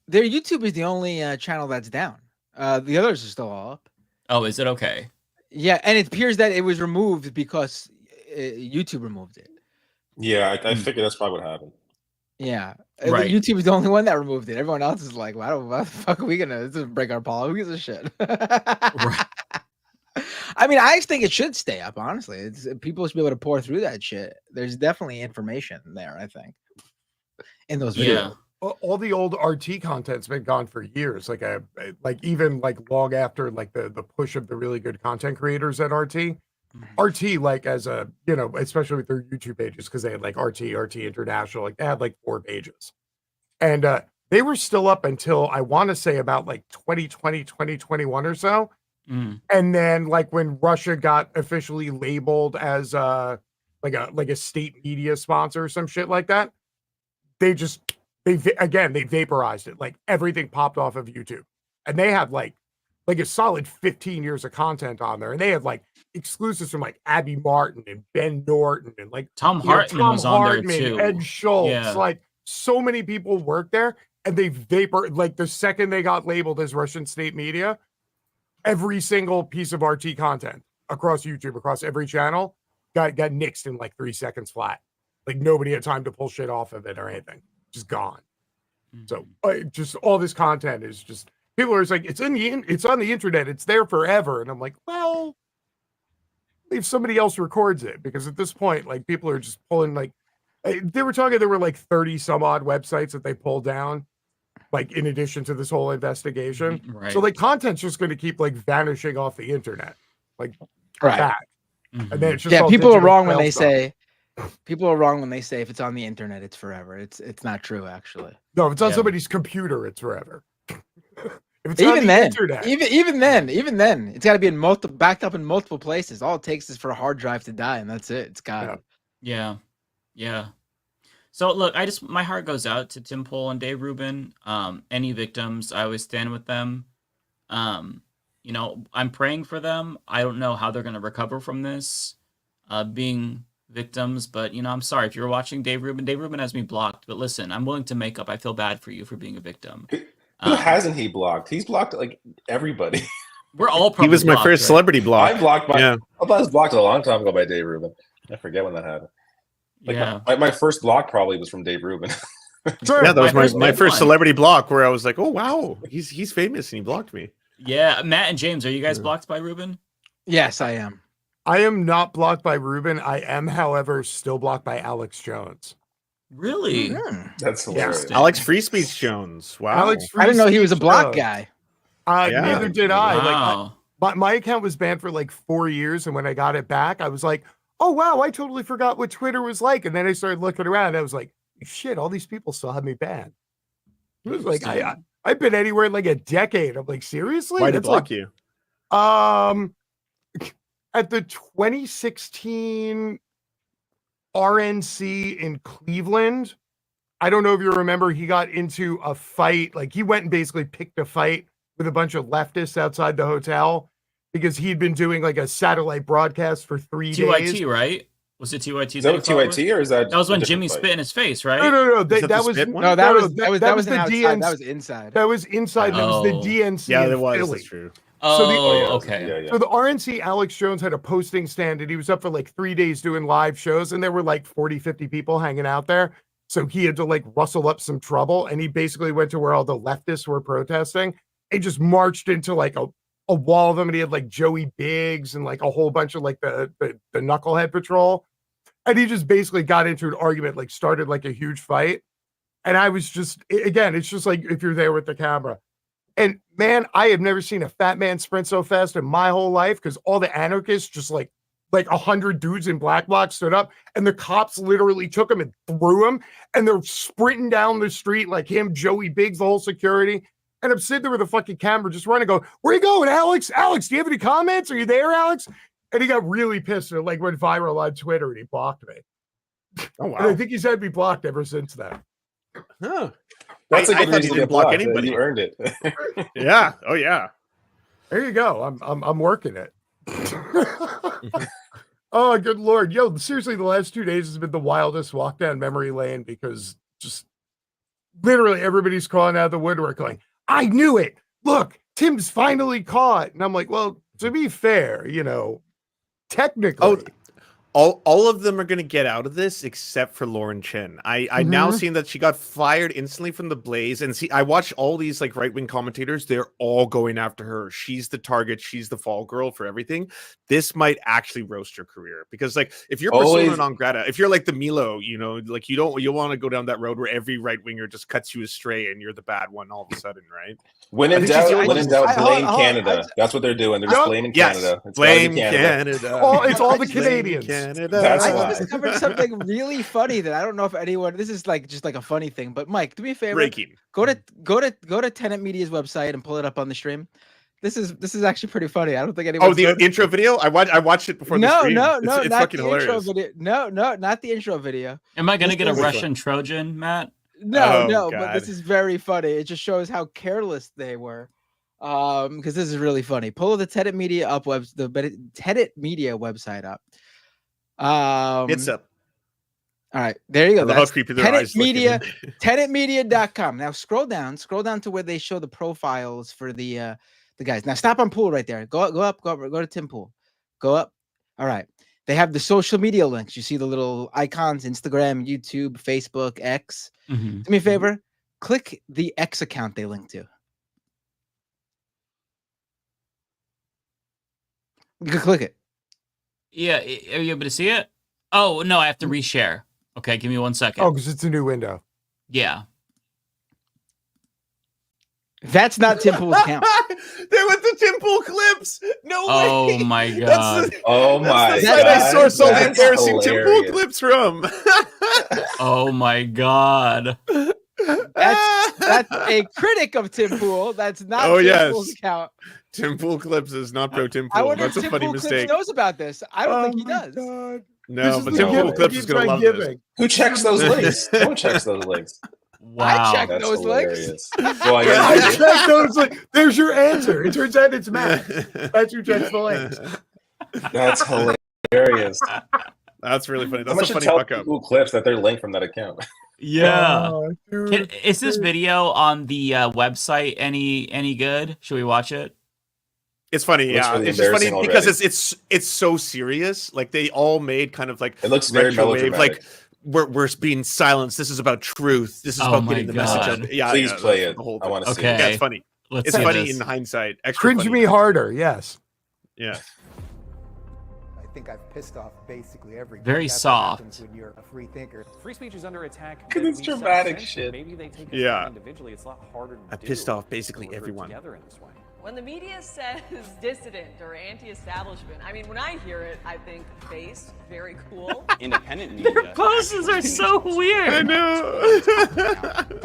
S14: Their YouTube is the only channel that's down. The others are still all up.
S11: Oh, is it okay?
S14: Yeah, and it appears that it was removed because YouTube removed it.
S12: Yeah, I figured that's probably what happened.
S14: Yeah,
S11: right.
S14: YouTube is the only one that removed it. Everyone else is like, why the fuck are we gonna break our policy? Who gives a shit?
S11: Right.
S14: I mean, I think it should stay up. Honestly, people should be able to pour through that shit. There's definitely information there. I think in those videos.
S15: Yeah. All the old RT content's been gone for years. Even long after the push of the really good content creators at RT. RT, as a, especially with their YouTube pages, because they had RT International, they had 4 pages. And they were still up until I want to say about 2020, 2021 or so. And then when Russia got officially labeled as a state media sponsor or some shit like that, they vaporized it. Everything popped off of YouTube. And they had a solid 15 years of content on there. And they had exclusives from Abby Martin and Ben Norton and
S11: Tom Hartman was on there too.
S15: Ed Schultz.
S11: Yeah.
S15: So many people work there, and they the second they got labeled as Russian state media, every single piece of RT content across YouTube, across every channel, got nixed in 3 seconds flat. Nobody had time to pull shit off of it or anything. Just gone. So just all this content is just people are just it's on the internet, it's there forever. And I'm like, well, if somebody else records it, because at this point, people are just pulling they were talking, there were 30 some odd websites that they pulled down, in addition to this whole investigation.
S11: Right.
S15: So content's just going to keep vanishing off the internet,
S14: right.
S15: That. And then it's just
S14: people are wrong when they say if it's on the internet, it's forever. It's not true, actually.
S15: No, if it's on somebody's computer, it's forever. If it's
S14: even
S15: on the
S14: then,
S15: internet.
S14: even then, it's got to be backed up in multiple places. All it takes is for a hard drive to die, and that's it. It's got
S11: Yeah. So look, my heart goes out to Tim Pool and Dave Rubin. Any victims, I always stand with them. I'm praying for them. I don't know how they're going to recover from this. being victims. But I'm sorry if you're watching Dave Rubin. Dave Rubin has me blocked. But listen, I'm willing to make up. I feel bad for you for being a victim.
S12: Who hasn't he blocked? He's blocked like everybody.
S11: We're all probably
S13: He was my
S11: blocked,
S13: first
S11: right?
S13: celebrity block.
S12: I blocked my.
S13: Yeah.
S12: I was blocked a long time ago by Dave Rubin. I forget when that happened. Like
S11: Yeah.
S12: my first block probably was from Dave Rubin.
S13: Yeah, that was my first
S11: one.
S13: celebrity block where I was like, oh wow, he's famous and he blocked me.
S11: Yeah, Matt and James, are you guys blocked by Rubin?
S14: Yes, I am.
S15: I am not blocked by Rubin. I am, however, still blocked by Alex Jones.
S11: Really?
S12: That's hilarious.
S13: Alex Free Speech Jones. Wow.
S15: Alex
S14: I didn't know he was a
S15: Free
S14: block
S15: Speech
S14: guy.
S13: Yeah.
S15: Neither did I.
S11: Wow.
S15: Like, my account was banned for like 4 years, and when I got it back, I was like, "Oh wow, I totally forgot what Twitter was like." And then I started looking around, and I was like, "Shit, all these people still have me banned." It was like I've been anywhere in like a decade. I'm like, seriously?
S13: Why did
S15: That's
S13: block
S15: like,
S13: you?
S15: At the 2016 RNC in Cleveland, I don't know if you remember, he got into a fight. Like he went and basically picked a fight with a bunch of leftists outside the hotel because he'd been doing like a satellite broadcast for 3 days.
S11: TYT, right? Was it TYT?
S12: Is that TYT or is that?
S11: That was when
S12: a different
S11: Jimmy
S12: fight?
S11: spit in his face, right?
S15: No.
S13: that
S15: That
S13: the
S15: was
S13: spit one?
S14: No, that was
S15: the
S14: an outside.
S15: DNC.
S14: That was inside.
S15: That was inside. That was the DNC.
S13: Yeah,
S15: in
S13: there was.
S15: Philly.
S13: That's true.
S11: Oh, okay.
S12: Yeah.
S15: So the RNC Alex Jones had a posting stand and he was up for like 3 days doing live shows and there were like 40, 50 people hanging out there. So he had to like rustle up some trouble and he basically went to where all the leftists were protesting and just marched into like a wall of them and he had like Joey Biggs and like a whole bunch of like the knucklehead patrol. And he just basically got into an argument, like started like a huge fight. And I was just, again, it's just like if you're there with the camera. And man, I have never seen a fat man sprint so fast in my whole life because all the anarchists just like 100 dudes in black blocs stood up and the cops literally took him and threw him and they're sprinting down the street like him, Joey Biggs, the whole security. And I'm sitting there with a fucking camera just running, go, where you going, Alex? Alex, do you have any comments? Are you there, Alex? And he got really pissed and like went viral on Twitter and he blocked me.
S13: Oh wow.
S15: And I think he's had me blocked ever since then.
S13: Huh.
S12: That's a
S13: I
S12: good
S13: thought
S12: reason
S13: he
S12: to
S13: didn't
S12: get
S13: block
S12: blocked.
S13: anybody.
S12: You earned it.
S13: Yeah. Oh yeah.
S15: There you go. I'm working it. Oh, good Lord. Yo, seriously, the last 2 days has been the wildest walk down memory lane because just literally everybody's crawling out of the woodwork going, I knew it. Look, Tim's finally caught. And I'm like, well, to be fair, technically.
S13: All of them are going to get out of this except for Lauren Chin. I now seen that she got fired instantly from the Blaze. And see, I watch all these like right-wing commentators. They're all going after her. She's the target. She's the fall girl for everything. This might actually roast your career because like if you're persona non grata, if you're like the Milo, like you want to go down that road where every right-winger just cuts you astray and you're the bad one all of a sudden, right?
S12: When in doubt, blame Canada. That's what they're doing. They're just blaming Canada. It's
S13: blame Canada.
S15: It's all the Canadians.
S12: That's
S14: I
S12: why.
S14: discovered something really funny that I don't know if anyone. This is like just like a funny thing, but Mike, do me a favor.
S13: Breaking.
S14: Go to Tenant Media's website and pull it up on the stream. This is actually pretty funny. I don't think anyone.
S13: Oh, the intro video. I watched it before.
S14: No,
S13: the stream.
S14: no,
S13: It's
S14: not
S13: fucking
S14: the
S13: hilarious.
S14: intro video. No, not the intro video.
S11: Am I gonna get a Russian Trojan, Matt?
S14: No, but
S13: God.
S14: this is very funny. It just shows how careless they were. Because this is really funny. Pull the Tenant Media up the Tenant Media website up.
S13: It's up.
S14: All right, there you go.
S13: That's
S14: Tenant Media, tenantmedia.com. Now scroll down to where they show the profiles for the guys. Now stop on Pool right there. Go up, go to Tim Pool. Go up. All right. They have the social media links. You see the little icons: Instagram, YouTube, Facebook, X. Do me a favor. Click the X account they link to. You can click it.
S11: Yeah, are you able to see it? Oh, no, I have to reshare. Okay, give me 1 second.
S15: Oh, because it's a new window.
S11: Yeah.
S14: That's not Tim Pool's account.
S13: There went the Tim Pool clips. No way.
S11: Oh my god.
S12: That's
S13: the site I source all the embarrassing Tim Pool clips from.
S11: Oh my god.
S14: That's a critic of Tim Pool. That's not Tim Pool's account.
S13: Tim Pool clips is not pro Tim
S14: I
S13: Pool.
S14: wonder
S13: That's
S14: if
S13: a
S14: Tim
S13: funny
S14: Pool
S13: mistake.
S14: Clips knows about this. I don't think he does.
S15: God.
S13: No, but Tim Pool clips is gonna love this.
S12: Who checks those links? No one checks those links.
S11: Wow.
S14: I checked those links.
S12: Well,
S15: I checked those links. There's your answer. It turns out it's Matt. That's who checks the links.
S12: That's hilarious. hilarious.
S13: That's really funny. That's
S12: Someone
S13: a
S12: should
S13: funny
S12: tell
S13: fuck up.
S12: Google Clips that they're linked from that account.
S11: Yeah. Is this video on the website any good? Should we watch it?
S13: It's funny,
S12: Looks
S13: yeah.
S12: really
S13: It's just funny
S12: embarrassing
S13: because
S12: already.
S13: it's so serious. Like they all made kind of like
S12: It looks very
S13: retro wave,
S12: melodramatic.
S13: like we're being silenced. This is about truth. This is
S11: Oh
S13: about
S11: my
S13: getting the message
S11: God.
S13: out. Yeah,
S12: Please
S13: yeah,
S12: play
S13: the
S12: it.
S13: whole
S12: I
S13: thing.
S12: want to see
S11: Okay.
S12: it.
S13: Yeah, it's funny.
S11: Let's
S13: It's
S11: see
S13: funny
S11: this.
S13: in hindsight. Extra
S15: Cringe
S13: funny.
S15: me harder, yes.
S13: Yeah.
S16: I think I've pissed off basically every.
S11: Very
S16: That's
S11: soft.
S16: what happens when you're a free thinker.
S17: Free speech is under attack.
S12: Look at this dramatic shit.
S17: Maybe they take it
S13: Yeah.
S17: individually. It's a lot harder to
S13: I
S17: do
S13: pissed off basically
S17: when we're
S13: everyone.
S17: together in this way.
S18: When the media says dissident or anti-establishment, I mean, when I hear it, I think based, very cool.
S17: Independent media.
S11: Your poses are so weird.
S13: I know.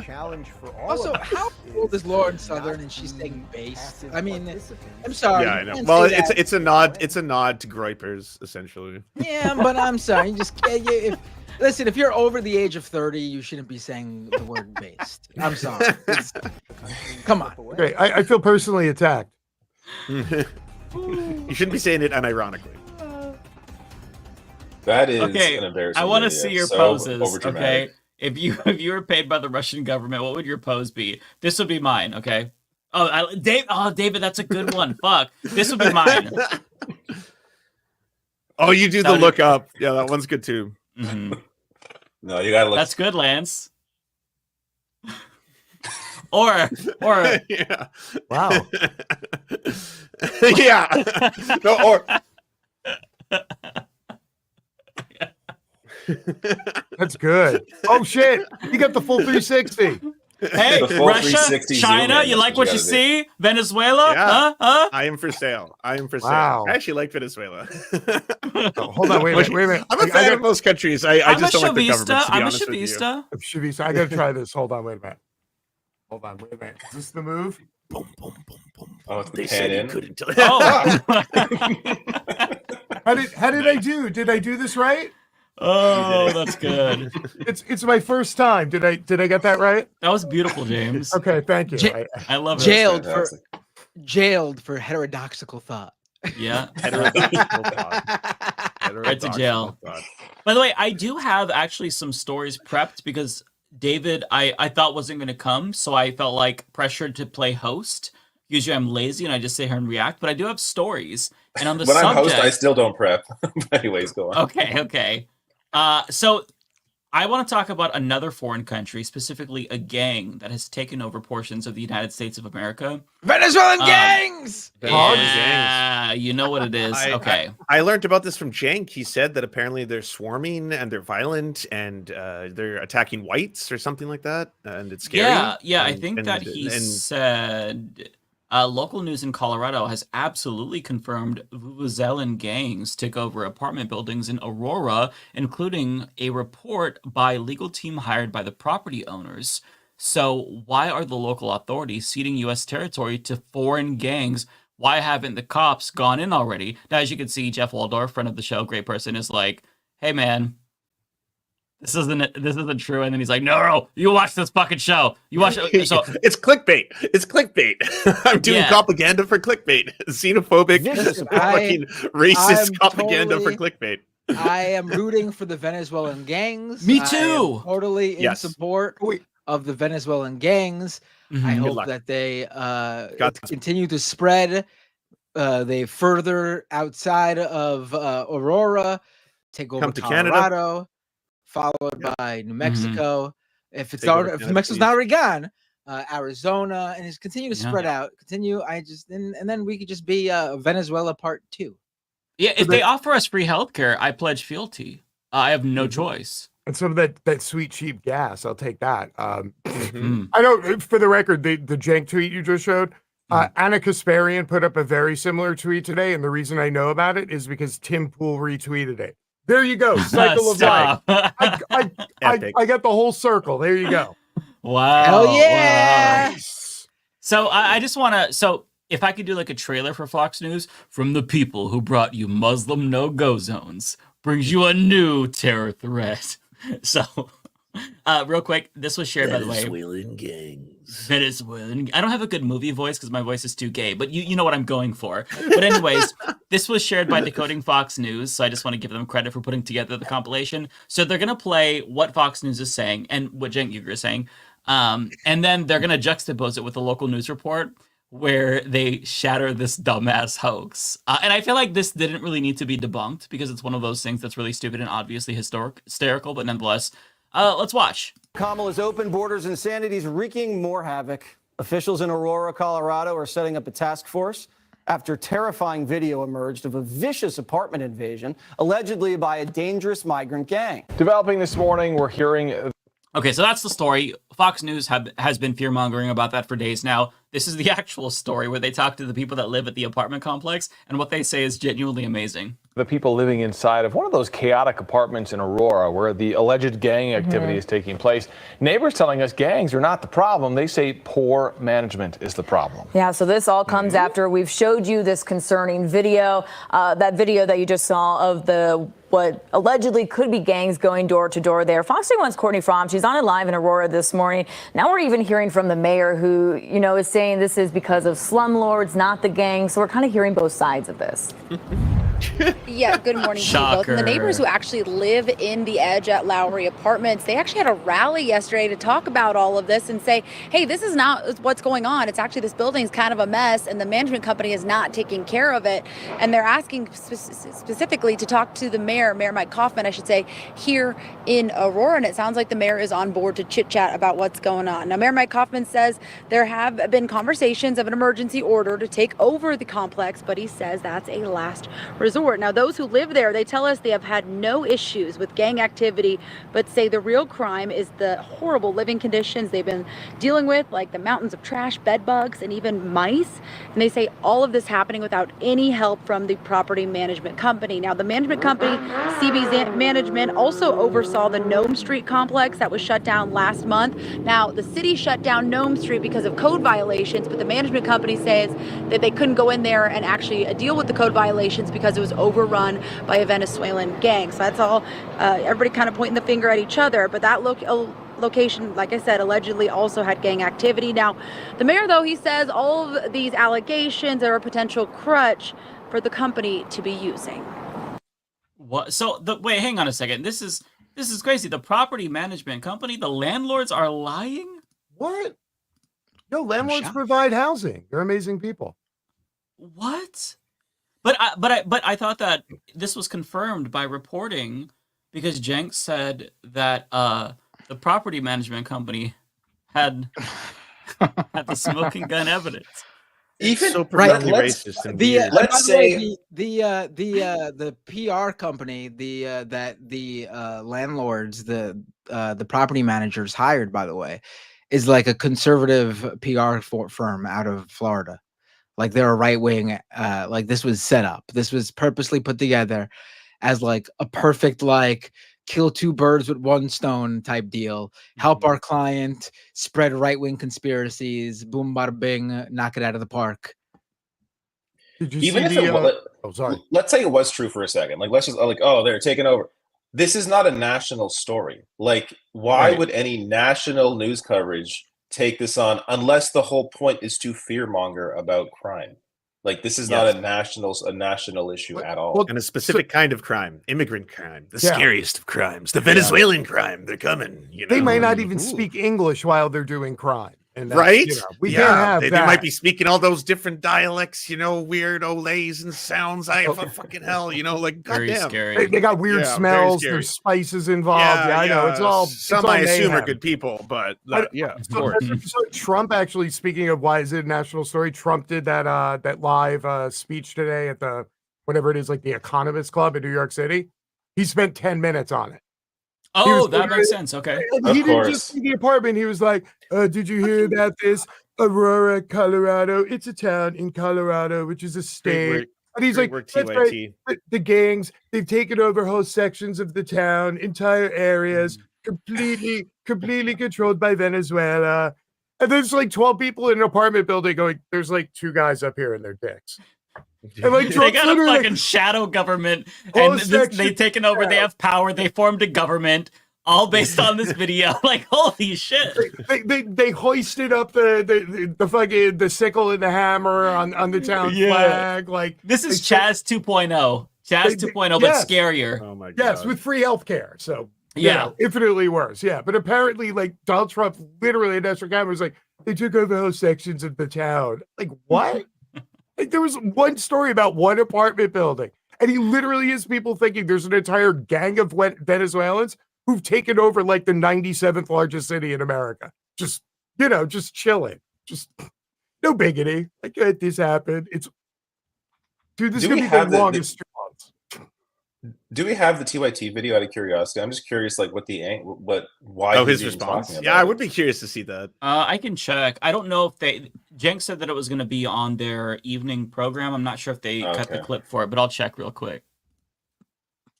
S16: Challenge for all.
S14: Also,
S16: of us
S14: how old is Lauren Southern and she's saying base?
S16: passive
S14: I mean,
S16: participants.
S14: I'm sorry.
S13: Yeah, I
S14: you
S13: know.
S14: can't
S13: Well,
S14: say
S13: it's
S14: that.
S13: it's a nod. It's a nod to Groypers, essentially.
S14: Yeah, but I'm sorry. You just can't. Listen, if you're over the age of 30, you shouldn't be saying the word based. I'm sorry. Come on.
S15: Okay, I feel personally attacked.
S13: You shouldn't be saying it unironically.
S12: That is
S11: Okay,
S12: an embarrassing
S11: I want to
S12: video.
S11: see your
S12: So
S11: poses.
S12: overdramatic.
S11: Okay, if you were paid by the Russian government, what would your pose be? This would be mine. Okay. David, that's a good one. Fuck, this would be mine.
S13: Oh, you do the look up. Yeah, that one's good too.
S11: Mm-hmm.
S12: No, you gotta look.
S11: That's good, Lance. or
S13: Yeah.
S15: Wow.
S13: Yeah. No, or
S15: That's good. Oh shit! You got the full 360.
S11: Hey,
S12: The full
S11: Russia,
S12: 360
S11: China,
S12: zoom in,
S11: you
S12: that's
S11: like
S12: what
S11: what
S12: you
S11: you
S12: gotta
S11: see? Venezuela?
S13: Yeah.
S11: Huh?
S13: I am for sale. I am for sale.
S15: Wow.
S13: I actually like Venezuela.
S15: Oh, hold on, wait a minute.
S13: I'm a fan of most countries. I
S11: I'm
S13: just
S11: a
S13: don't like the
S11: chavista.
S13: government. To be
S11: I'm a
S13: honest with you.
S11: chavista.
S15: Shavisa, I gotta try this. Hold on, wait a minute. Hold on, wait a minute. Is this the move?
S13: Boom, boom, boom, boom.
S12: Oh, it's the
S13: They
S12: pan
S13: said you
S12: in.
S13: couldn't tell.
S11: Oh.
S15: How did I do? Did I do this right?
S11: Oh, that's good.
S15: It's my first time. Did I get that right?
S11: That was beautiful, James.
S15: Okay, thank you.
S11: I love it.
S14: Jailed for heterodoxical thought.
S11: Yeah.
S13: Heterodoxical thought.
S11: Right to jail.
S13: Thought.
S11: By the way, I do have actually some stories prepped because David, I thought wasn't going to come, so I felt like pressured to play host. Usually I'm lazy and I just sit here and react, but I do have stories. And on the
S12: When
S11: subject,
S12: I'm host, I still don't prep. But anyways, go on.
S11: Okay. So I want to talk about another foreign country, specifically a gang that has taken over portions of the United States of America.
S14: Venezuelan gangs!
S11: Yeah, you know what it is. Okay.
S13: I learned about this from Jank. He said that apparently they're swarming and they're violent and they're attacking whites or something like that. And it's scary.
S11: Yeah. I think that he said local news in Colorado has absolutely confirmed Venezuelan gangs took over apartment buildings in Aurora, including a report by legal team hired by the property owners. So why are the local authorities ceding U.S. territory to foreign gangs? Why haven't the cops gone in already? Now, as you can see, Jeff Waldorf, friend of the show, great person, is like, hey, man, this isn't true. And then he's like, no, you watch this fucking show. You watch it. So
S13: it's clickbait. It's clickbait. I'm doing propaganda for clickbait. Xenophobic, fucking racist propaganda for clickbait.
S14: I am rooting for the Venezuelan gangs.
S11: Me too.
S14: I am totally in support of the Venezuelan gangs. I hope that they continue to spread. They further outside of Aurora, take over Colorado, followed by New Mexico. If New Mexico's not already gone, Arizona, and it's continue to spread out. And then we could just be Venezuela Part 2.
S11: Yeah, if they offer us free healthcare, I pledge fealty. I have no choice.
S15: And some of that sweet cheap gas, I'll take that. I know, for the record, the jank tweet you just showed, Anna Kasparian put up a very similar tweet today, and the reason I know about it is because Tim Pool retweeted it. There you go, cycle of life. I got the whole circle. There you go.
S11: Wow.
S14: Hell yeah.
S11: Wow. So I just want to, so if I could do like a trailer for Fox News, from the people who brought you Muslim no-go zones, brings you a new terror threat. So real quick, this was shared, by the way.
S13: Venezuelan gang.
S11: Venezuelan. I don't have a good movie voice because my voice is too gay, but you know what I'm going for. But anyways, this was shared by Decoding Fox News, so I just want to give them credit for putting together the compilation. So they're going to play what Fox News is saying and what Cenk Uygur is saying, and then they're going to juxtapose it with a local news report where they shatter this dumbass hoax. And I feel like this didn't really need to be debunked because it's one of those things that's really stupid and obviously hysterical, but nonetheless, let's watch.
S19: Kamala's open borders insanity is wreaking more havoc. Officials in Aurora, Colorado are setting up a task force after terrifying video emerged of a vicious apartment invasion, allegedly by a dangerous migrant gang.
S20: Developing this morning, we're hearing...
S11: Okay, so that's the story. Fox News has been fear-mongering about that for days now. This is the actual story where they talk to the people that live at the apartment complex, and what they say is genuinely amazing.
S20: The people living inside of one of those chaotic apartments in Aurora where the alleged gang activity is taking place. Neighbors telling us gangs are not the problem. They say poor management is the problem.
S21: Yeah, so this all comes after we've showed you this concerning video, that video that you just saw of what allegedly could be gangs going door to door there. Fox 31's Courtney Fromm, she's on it live in Aurora this morning. Now we're even hearing from the mayor who, is saying this is because of slumlords, not the gang. So we're kind of hearing both sides of this.
S22: Yeah, good morning to you both. And the neighbors who actually live in the Edge at Lowry Apartments, they actually had a rally yesterday to talk about all of this and say, hey, this is not what's going on. It's actually this building is kind of a mess and the management company is not taking care of it. And they're asking specifically to talk to the mayor, Mayor Mike Kaufman, I should say, here in Aurora. And it sounds like the mayor is on board to chit chat about what's going on. Now, Mayor Mike Kaufman says there have been conversations of an emergency order to take over the complex, but he says that's a last resort. Now, those who live there, they tell us they have had no issues with gang activity, but say the real crime is the horrible living conditions they've been dealing with, like the mountains of trash, bed bugs, and even mice. And they say all of this happening without any help from the property management company. Now, the management company, CB's management, also oversaw the Nome Street complex that was shut down last month. Now, the city shut down Nome Street because of code violations, but the management company says that they couldn't go in there and actually deal with the code violations because it was overrun by a Venezuelan gang. So that's all, everybody kind of pointing the finger at each other. But that location, like I said, allegedly also had gang activity. Now, the mayor, though, he says all of these allegations are a potential crutch for the company to be using.
S11: What? So, wait, hang on a second. This is crazy. The property management company, the landlords are lying?
S15: What? No, landlords provide housing. They're amazing people.
S11: What? But I thought that this was confirmed by reporting because Cenk said that the property management company had the smoking gun evidence.
S12: Even
S13: so
S12: right,
S13: racist. And
S14: let's say the PR company, the landlords, the property managers hired, by the way, is like a conservative PR firm out of Florida. Like they're a right wing, like this was set up. This was purposely put together as like a perfect, like kill two birds with one stone type deal. Help our client spread right wing conspiracies. Boom, bada bing, knock it out of the park.
S12: Even if let's say it was true for a second. Like let's just they're taking over. This is not a national story. Like why would any national news coverage take this on unless the whole point is to fearmonger about crime? Like this is not a national issue at all.
S13: And a specific kind of crime, immigrant crime, the scariest of crimes, the Venezuelan crime. They're coming.
S15: They may not even speak English while they're doing crime. And
S13: right?
S15: We can't have
S13: they
S15: that.
S13: might be speaking all those different dialects, weird olays and sounds. Fucking hell, like goddamn.
S11: Scary.
S15: They got weird smells. There's spices involved. I know it's all.
S13: Some I assume are good people, but
S15: So Trump actually, speaking of why is it a national story? Trump did that live speech today at the whatever it is, like the Economist Club in New York City. He spent 10 minutes on it.
S11: Oh, that makes sense. Okay.
S15: He didn't just see the apartment. He was like, did you hear about this? Aurora, Colorado. It's a town in Colorado, which is a state. And he's like, that's right. The gangs, they've taken over whole sections of the town, entire areas, completely controlled by Venezuela. And there's like 12 people in an apartment building going, there's like 2 guys up here in their dicks.
S11: And like they got a fucking shadow government, and they've taken over. They have power. They formed a government all based on this video. Like, holy shit!
S15: They hoisted up the fucking the sickle and the hammer on the town flag. Like,
S11: this is Chaz 2.0. Chaz 2.0, but scarier.
S13: Oh my god!
S15: Yes, with free healthcare. So
S11: yeah,
S15: infinitely worse. Yeah, but apparently, like Donald Trump, literally, National Cabinet was like, they took over whole sections of the town. Like what? Like, there was one story about one apartment building, and he literally has people thinking there's an entire gang of Venezuelans who've taken over like the 97th largest city in America. Just, just chilling. Just no biggity. Like, this happened. Dude, this is going to be the longest 2 months.
S12: Do we have the TYT video out of curiosity? I'm just curious, like, why?
S13: Oh, his response. Yeah, I would be curious to see that.
S11: I can check. I don't know if Jenks said that it was going to be on their evening program. I'm not sure if they cut the clip for it, but I'll check real quick.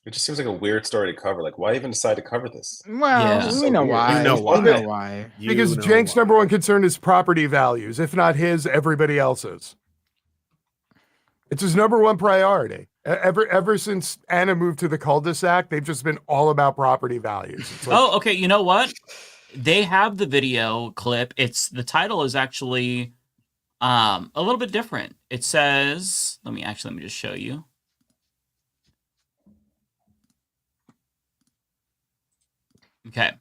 S12: It just seems like a weird story to cover. Like, why even decide to cover this?
S14: Well, we know why.
S13: You know why.
S15: Because Jenks' number one concern is property values. If not his, everybody else's. It's his number one priority. Ever since Anna moved to the cul-de-sac, they've just been all about property values. Like,
S11: okay. You know what? They have the video clip. The title is actually a little bit different. It says, let me just show you. Okay.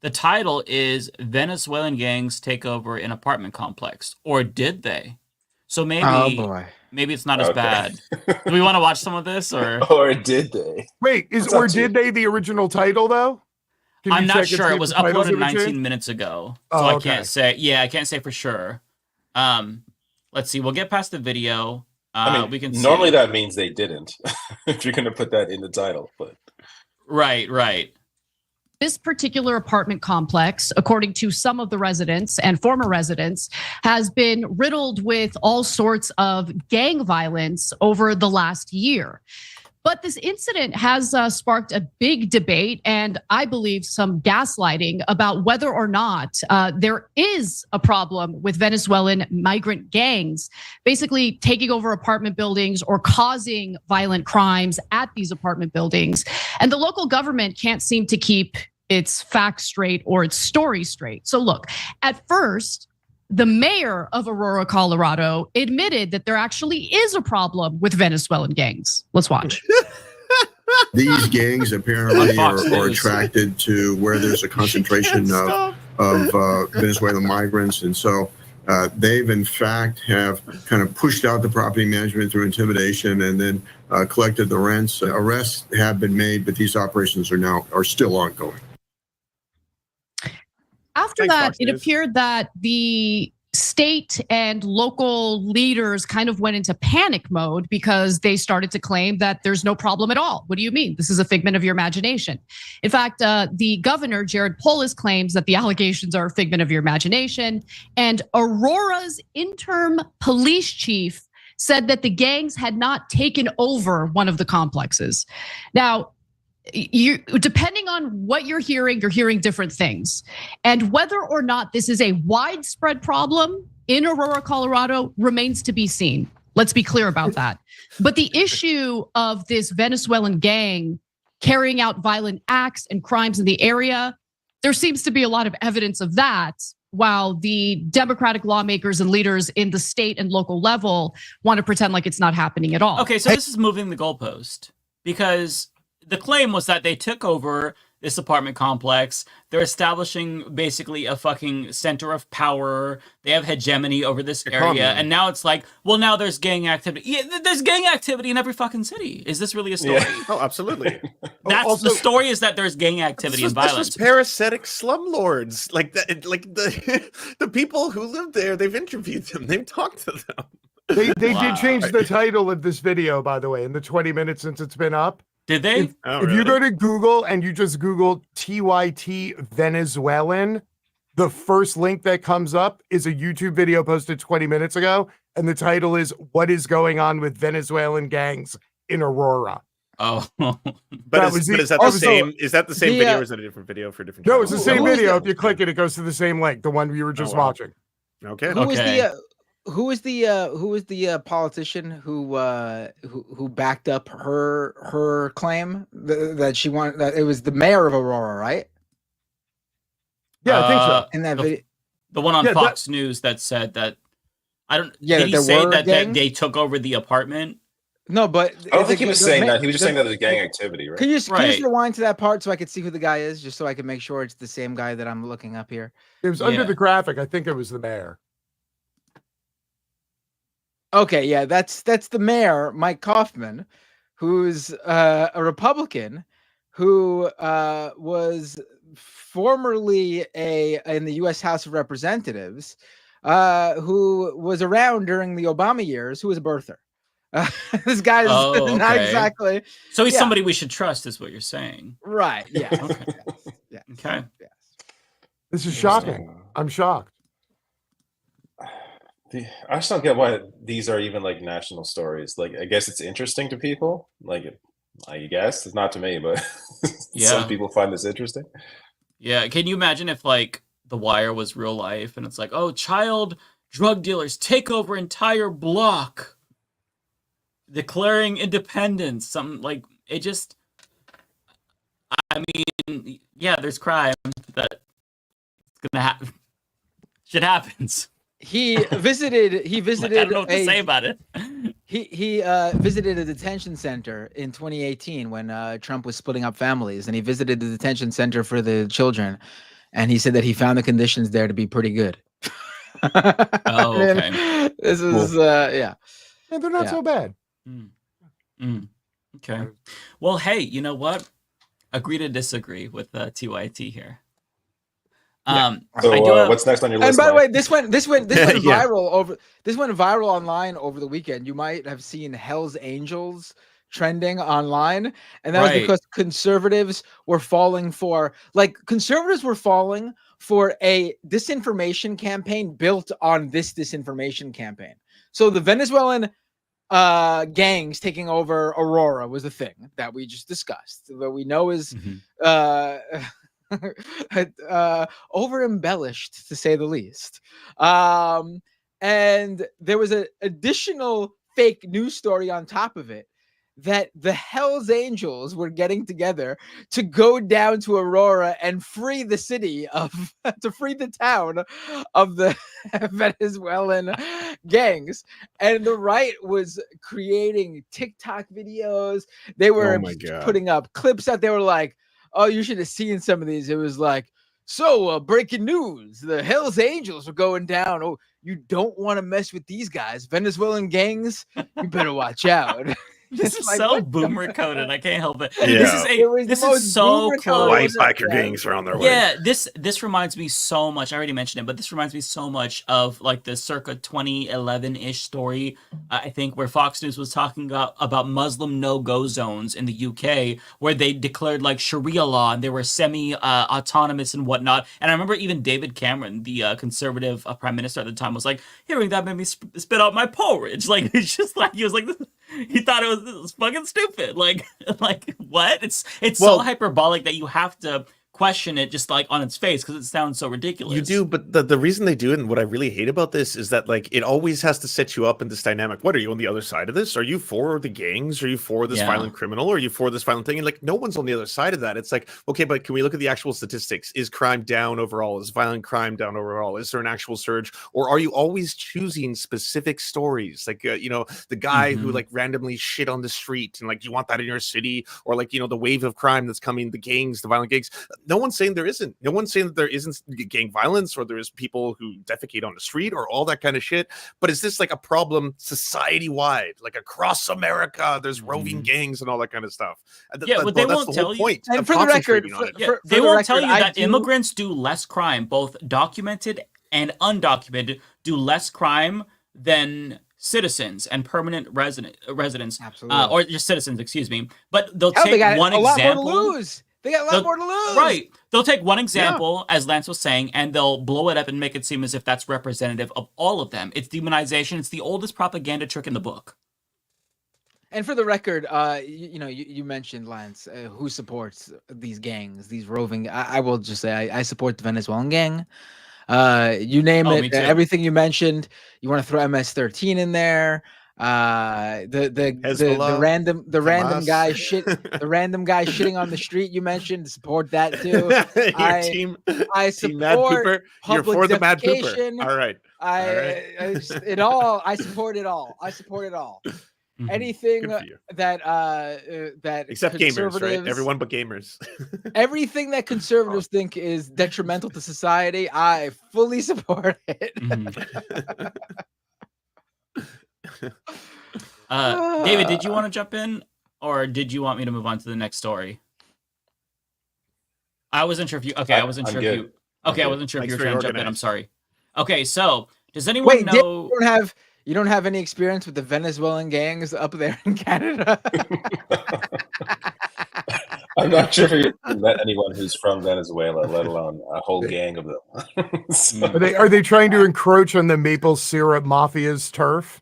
S11: The title is Venezuelan Gangs Take Over an Apartment Complex. Or did they? So maybe it's not as bad. Do we want to watch some of this,
S12: or did they?
S15: Wait, did they the original title though?
S11: I'm not sure. It was uploaded 19 minutes ago, so I can't say. Yeah, I can't say for sure. Let's see. We'll get past the video. We can.
S12: Normally, that means they didn't. If you're going to put that in the title, but
S11: right.
S1: This particular apartment complex, according to some of the residents and former residents, has been riddled with all sorts of gang violence over the last year. But this incident has sparked a big debate and I believe some gaslighting about whether or not there is a problem with Venezuelan migrant gangs basically taking over apartment buildings or causing violent crimes at these apartment buildings. And the local government can't seem to keep its facts straight or its story straight. So look, at first, the mayor of Aurora, Colorado admitted that there actually is a problem with Venezuelan gangs. Let's watch.
S3: These gangs apparently are attracted to where there's a concentration of Venezuelan migrants. And so they've in fact have kind of pushed out the property management through intimidation and then collected the rents. Arrests have been made, but these operations are still ongoing.
S1: After that, it appeared that the state and local leaders kind of went into panic mode because they started to claim that there's no problem at all. What do you mean? This is a figment of your imagination. In fact, the governor, Jared Polis, claims that the allegations are a figment of your imagination. And Aurora's interim police chief said that the gangs had not taken over one of the complexes. Now, depending on what you're hearing different things. And whether or not this is a widespread problem in Aurora, Colorado remains to be seen. Let's be clear about that. But the issue of this Venezuelan gang carrying out violent acts and crimes in the area, there seems to be a lot of evidence of that, while the Democratic lawmakers and leaders in the state and local level want to pretend like it's not happening at all.
S11: Okay, so this is moving the goalpost because the claim was that they took over this apartment complex. They're establishing basically a fucking center of power. They have hegemony over this area. And now it's like, well, now there's gang activity. Yeah, there's gang activity in every fucking city. Is this really a story?
S13: Yeah. Oh, absolutely.
S11: That's the story, is that there's gang activity and violence.
S13: This was parasitic slumlords. Like the people who live there, they've interviewed them. They've talked to them.
S15: They did change the title of this video, by the way, in the 20 minutes since it's been up.
S11: Did they?
S15: If you go to Google and you just Google TYT Venezuelan, the first link that comes up is a YouTube video posted 20 minutes ago. And the title is "What is Going On with Venezuelan Gangs in Aurora?"
S11: Oh,
S13: but is that the same? Is that the same video or is it a different video for different?
S15: No, it's the same video. If you click it, it goes to the same link, the one we were just watching.
S13: Okay.
S14: who was the politician who backed up her claim that she wanted that it was the mayor of Aurora, right?
S15: Yeah, I think so.
S14: In that video,
S11: the one on Fox News that said that
S14: Yeah,
S11: did he
S14: there
S11: say
S14: were
S11: that
S14: gangs?
S11: they took over the apartment?
S14: No, but
S12: I don't think he was saying that. He was just saying that there's gang activity, right?
S14: Can you just rewind to that part so I could see who the guy is, just so I can make sure it's the same guy that I'm looking up here?
S15: It was under the graphic. I think it was the mayor.
S14: Okay, yeah, that's the mayor, Mike Kaufman, who's a Republican who was formerly in the U.S. House of Representatives, who was around during the Obama years, who was a birther. This guy's not exactly.
S11: So he's somebody we should trust, is what you're saying,
S14: right? Yeah.
S11: Okay.
S14: Yes.
S11: Okay.
S14: Yes.
S15: This is shocking. I'm shocked.
S12: I just don't get why these are even like national stories. Like, I guess it's interesting to people. Like, I guess it's not to me, but some people find this interesting.
S11: Yeah. Can you imagine if like The Wire was real life and it's like, oh, child drug dealers take over entire block, declaring independence? Something like it just. I mean, yeah, there's crime that it's gonna happen. Shit happens.
S14: He visited.
S11: Like, I don't know what to say about it.
S14: He visited a detention center in 2018 when Trump was splitting up families, and he visited the detention center for the children, and he said that he found the conditions there to be pretty good.
S11: Oh, okay.
S14: This is yeah.
S15: And they're not so bad.
S11: Okay. Well, hey, you know what? Agree to disagree with TYT here.
S12: So what's next on your list?
S14: And by the way, this went viral This went viral online over the weekend. You might have seen Hell's Angels trending online, and that was because conservatives were falling for a disinformation campaign built on this disinformation campaign. So the Venezuelan gangs taking over Aurora was the thing that we just discussed. What we know is over embellished, to say the least. And there was an additional fake news story on top of it that the Hells Angels were getting together to go down to Aurora and free the city to free the town of the Venezuelan gangs. And the right was creating TikTok videos. They were putting up clips out. They were like, oh, you should have seen some of these. It was like, breaking news. The Hells Angels are going down. Oh, you don't want to mess with these guys. Venezuelan gangs, you better watch out.
S11: This is like, so boomer coded. I can't help it.
S13: Yeah.
S11: This is so close.
S13: White biker gangs are on their way.
S11: Yeah, this reminds me so much. I already mentioned it, but this reminds me so much of like the circa 2011-ish story. I think where Fox News was talking about Muslim no-go zones in the UK, where they declared like Sharia law and they were semi-autonomous and whatnot. And I remember even David Cameron, the conservative prime minister at the time, was like, hearing that made me spit out my porridge. Like it's just like he was like, he thought it was fucking stupid. Like what? It's so hyperbolic that you have to question it just like on its face because it sounds so ridiculous.
S13: You do, but the reason they do it, and what I really hate about this, is that like it always has to set you up in this dynamic. What, are you on the other side of this? Are you for the gangs? Are you for this violent criminal? Are you for this violent thing? And like no one's on the other side of that. It's like, okay, but can we look at the actual statistics? Is crime down overall? Is violent crime down overall? Is there an actual surge? Or are you always choosing specific stories? Like the guy who like randomly shit on the street, and like you want that in your city, or like the wave of crime that's coming, the gangs, the violent gangs. No one's saying there isn't. No one's saying that there isn't gang violence, or there is people who defecate on the street, or all that kind of shit. But is this like a problem society-wide, like across America? There's roving gangs and all that kind of stuff.
S11: But they won't tell you.
S14: And for the record,
S11: they won't tell you that immigrants do less crime, both documented and undocumented, do less crime than citizens and permanent residents, or just citizens, excuse me. But they'll take one example.
S14: They got a lot more to lose.
S11: Right. They'll take one example, as Lance was saying, and they'll blow it up and make it seem as if that's representative of all of them. It's demonization. It's the oldest propaganda trick in the book.
S14: And for the record, you mentioned, Lance, who supports these gangs, these roving. I will just say I support the Venezuelan gang. You name
S11: me
S14: it,
S11: too.
S14: everything you mentioned. You want to throw MS-13 in there. The random guy shitting on the street you mentioned, support that too. I
S13: team Mad
S14: support
S13: Pooper. You're for the Mad Pooper.
S14: public
S13: All right.
S14: I support it all. Anything that
S13: Except gamers, right?
S14: conservatives-
S13: Everyone but gamers.
S14: everything that conservatives think is detrimental to society, I fully support it.
S11: David, did you want to jump in, or did you want me to move on to the next story? I wasn't sure if you. Okay, I wasn't sure if you. Okay, I wasn't sure if you were trying to jump in. I'm sorry. Okay, so does anyone know?
S14: You don't have any experience with the Venezuelan gangs up there in Canada?
S12: I'm not sure if you've met anyone who's from Venezuela, let alone a whole gang of them. So-
S15: Are they trying to encroach on the maple syrup mafia's turf?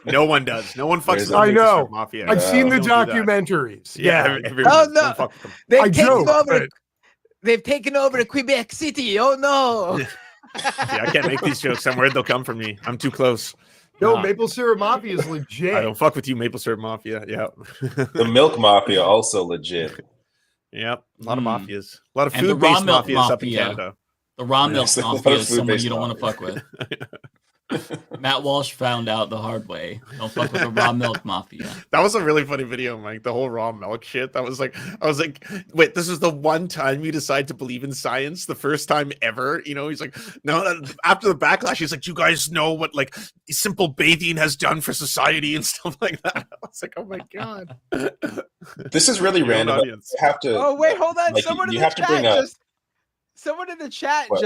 S13: No one does. No one fucks with the
S15: I
S13: maple
S15: know.
S13: syrup mafia.
S15: I've seen the
S13: Don't do that.
S15: documentaries.
S13: Yeah.
S14: Oh no!
S15: I joke, but-
S14: They've taken over Quebec City. Oh no!
S13: I can't make these jokes. I'm worried they'll come for me. I'm too close.
S15: No, maple syrup mafia is legit.
S13: I don't fuck with you, maple syrup mafia. Yeah.
S12: The milk mafia also legit.
S13: Yep. A lot of mafias. A lot of
S11: And the raw
S13: food-based
S11: milk
S13: mafias up in
S11: mafia.
S13: Canada.
S11: The raw milk
S12: Yes, a lot
S11: mafia
S12: of
S11: is someone
S12: food-based
S11: you don't want to
S12: mafia.
S11: fuck with. Matt Walsh found out the hard way. Don't fuck with the raw milk mafia.
S13: That was a really funny video, Mike. The whole raw milk shit. That was like, I was like, wait, this is the one time you decide to believe in science, the first time ever. You know, he's like, no. After the backlash, he's like, you guys know what like simple bathing has done for society and stuff like that. I was like, oh my god.
S12: This is really random. You have to.
S14: Oh wait, hold on.
S12: like,
S14: Someone in
S12: you
S14: the
S12: have to
S14: chat
S12: bring up.
S14: someone in the chat
S12: What?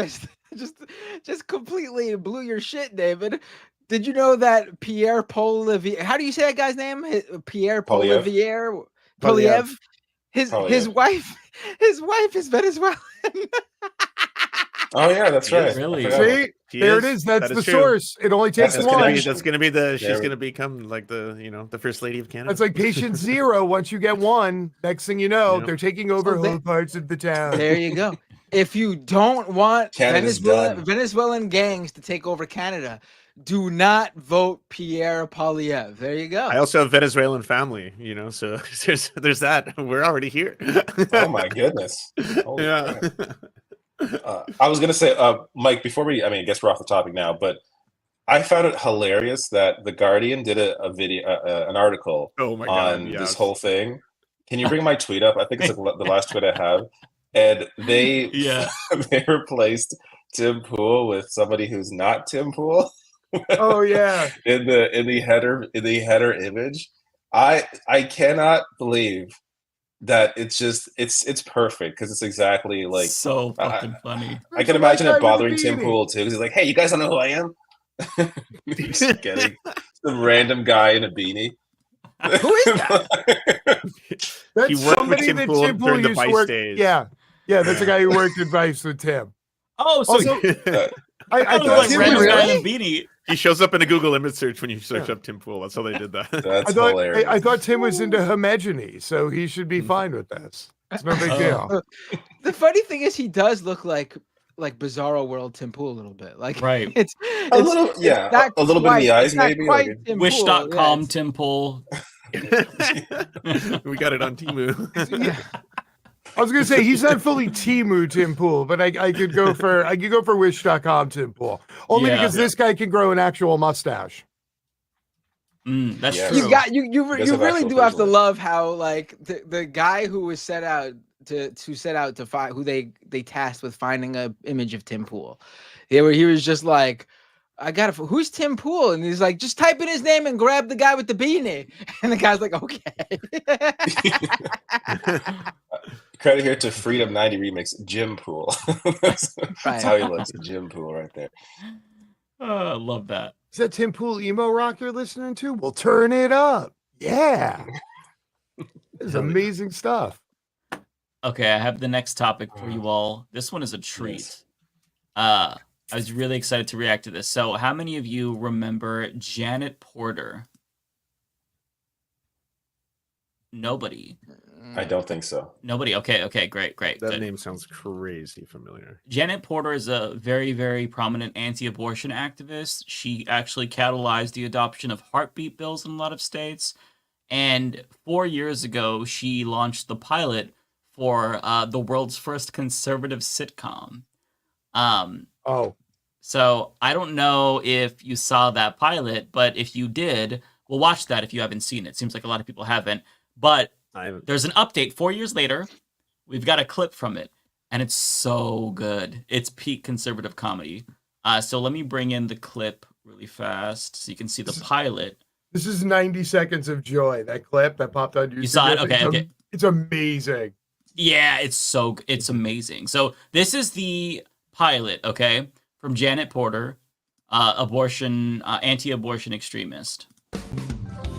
S14: just completely blew your shit, David. Did you know that Pierre Polivier? How do you say that guy's name? Pierre
S12: Polyev.
S14: Polivier.
S12: Polyev.
S14: His
S12: Polyev.
S14: wife is Venezuelan.
S12: Oh yeah, that's right.
S11: Really?
S12: I forgot.
S15: See, there it is. That's
S13: That
S15: the
S13: true.
S15: source. It only takes
S12: That's
S15: one.
S13: That's gonna be the.
S12: There
S13: She's
S12: we-
S13: gonna become like the first lady of Canada.
S15: That's like patient zero. Once you get one, next thing you know,
S13: Yeah.
S15: they're taking over
S14: So they-
S15: whole parts of the town.
S14: There you go. If you don't want
S12: Canada's done.
S14: Venezuelan gangs to take over Canada, do not vote Pierre Polyev. There you go.
S13: I also have Venezuelan family, you know, so there's that. We're already here.
S12: Oh my goodness. Holy
S13: Yeah.
S12: crap. I was gonna say, Mike. Before we, I guess we're off the topic now, but I found it hilarious that the Guardian did a video, an article
S13: Oh my God,
S12: on
S13: yes.
S12: this whole thing. Can you bring my tweet up? I think it's like the last tweet I have, and they
S11: Yeah.
S12: they replaced Tim Pool with somebody who's not Tim Pool.
S15: Oh yeah.
S12: in the header image. I cannot believe that it's perfect because it's exactly like
S11: So fucking funny.
S12: I can imagine it bothering Tim Pool too because he's like, hey, you guys don't know who I am? He's getting some random guy in a beanie.
S14: Who is that?
S15: That's
S13: He worked with
S15: somebody
S13: Tim
S15: that
S13: Pool
S15: Tim Pool
S13: during the
S15: used to
S13: Vice
S15: work.
S13: days.
S15: Yeah, that's a guy who worked at Vice with Tim.
S11: Oh, so
S15: Also, I
S11: I was
S15: thought
S11: like
S15: Tim
S11: random
S15: was
S11: guy
S15: really-
S11: in a beanie.
S13: He shows up in a Google image search when you search up Tim Pool. That's how they did that.
S12: That's
S15: I thought
S12: hilarious.
S15: I thought Tim was into homogeny, so he should be fine with this. It's no big deal.
S14: The funny thing is, he does look like Bizarro World Tim Pool a little bit. Like
S11: Right.
S14: It's
S12: A little, yeah,
S14: not
S12: a little bit in the
S14: quite-
S12: eyes,
S14: it's not
S12: maybe,
S14: quite
S12: like-
S14: Tim Pool,
S11: Wish.com
S14: yeah, it's-
S11: Tim Pool.
S13: We got it on Temu.
S15: I was gonna say he's not fully Timu Tim Pool, but I could go for Wish.com Tim Pool. Only
S11: Yeah.
S15: because this guy can grow an actual mustache.
S11: That's
S12: Yeah.
S11: true.
S14: You got you
S12: Does have
S14: really
S12: actual
S14: do have to
S12: facial hair.
S14: love how like the guy who was set out to find who they tasked with finding a image of Tim Pool. He was just like, I got who's Tim Pool? And he's like, just type in his name and grab the guy with the beanie. And the guy's like, okay.
S12: Credit here to Freedom 90 Remix, Jim Pool. That's how he looks, Jim Pool right there.
S11: Oh, I love that.
S15: Is that Tim Pool emo rock you're listening to? Well, turn it up. Yeah. This is amazing stuff.
S11: Okay, I have the next topic for you all. This one is a treat. I was really excited to react to this. So, how many of you remember Janet Porter? Nobody.
S12: I don't think so.
S11: Nobody? Okay, great.
S13: That
S11: good.
S13: name sounds crazy familiar.
S11: Janet Porter is a very, very prominent anti-abortion activist. She actually catalyzed the adoption of heartbeat bills in a lot of states. And 4 years ago, she launched the pilot for the world's first conservative sitcom. So I don't know if you saw that pilot, but if you did, well, watch that if you haven't seen it. Seems like a lot of people haven't. But there's an update 4 years later. We've got a clip from it, and it's so good. It's peak conservative comedy. So let me bring in the clip really fast so you can see the pilot.
S15: This is 90 seconds of joy. That clip that popped on YouTube.
S11: You saw it? Okay.
S15: It's amazing.
S11: Yeah, it's amazing. So this is the pilot, okay, from Janet Porter, anti-abortion extremist.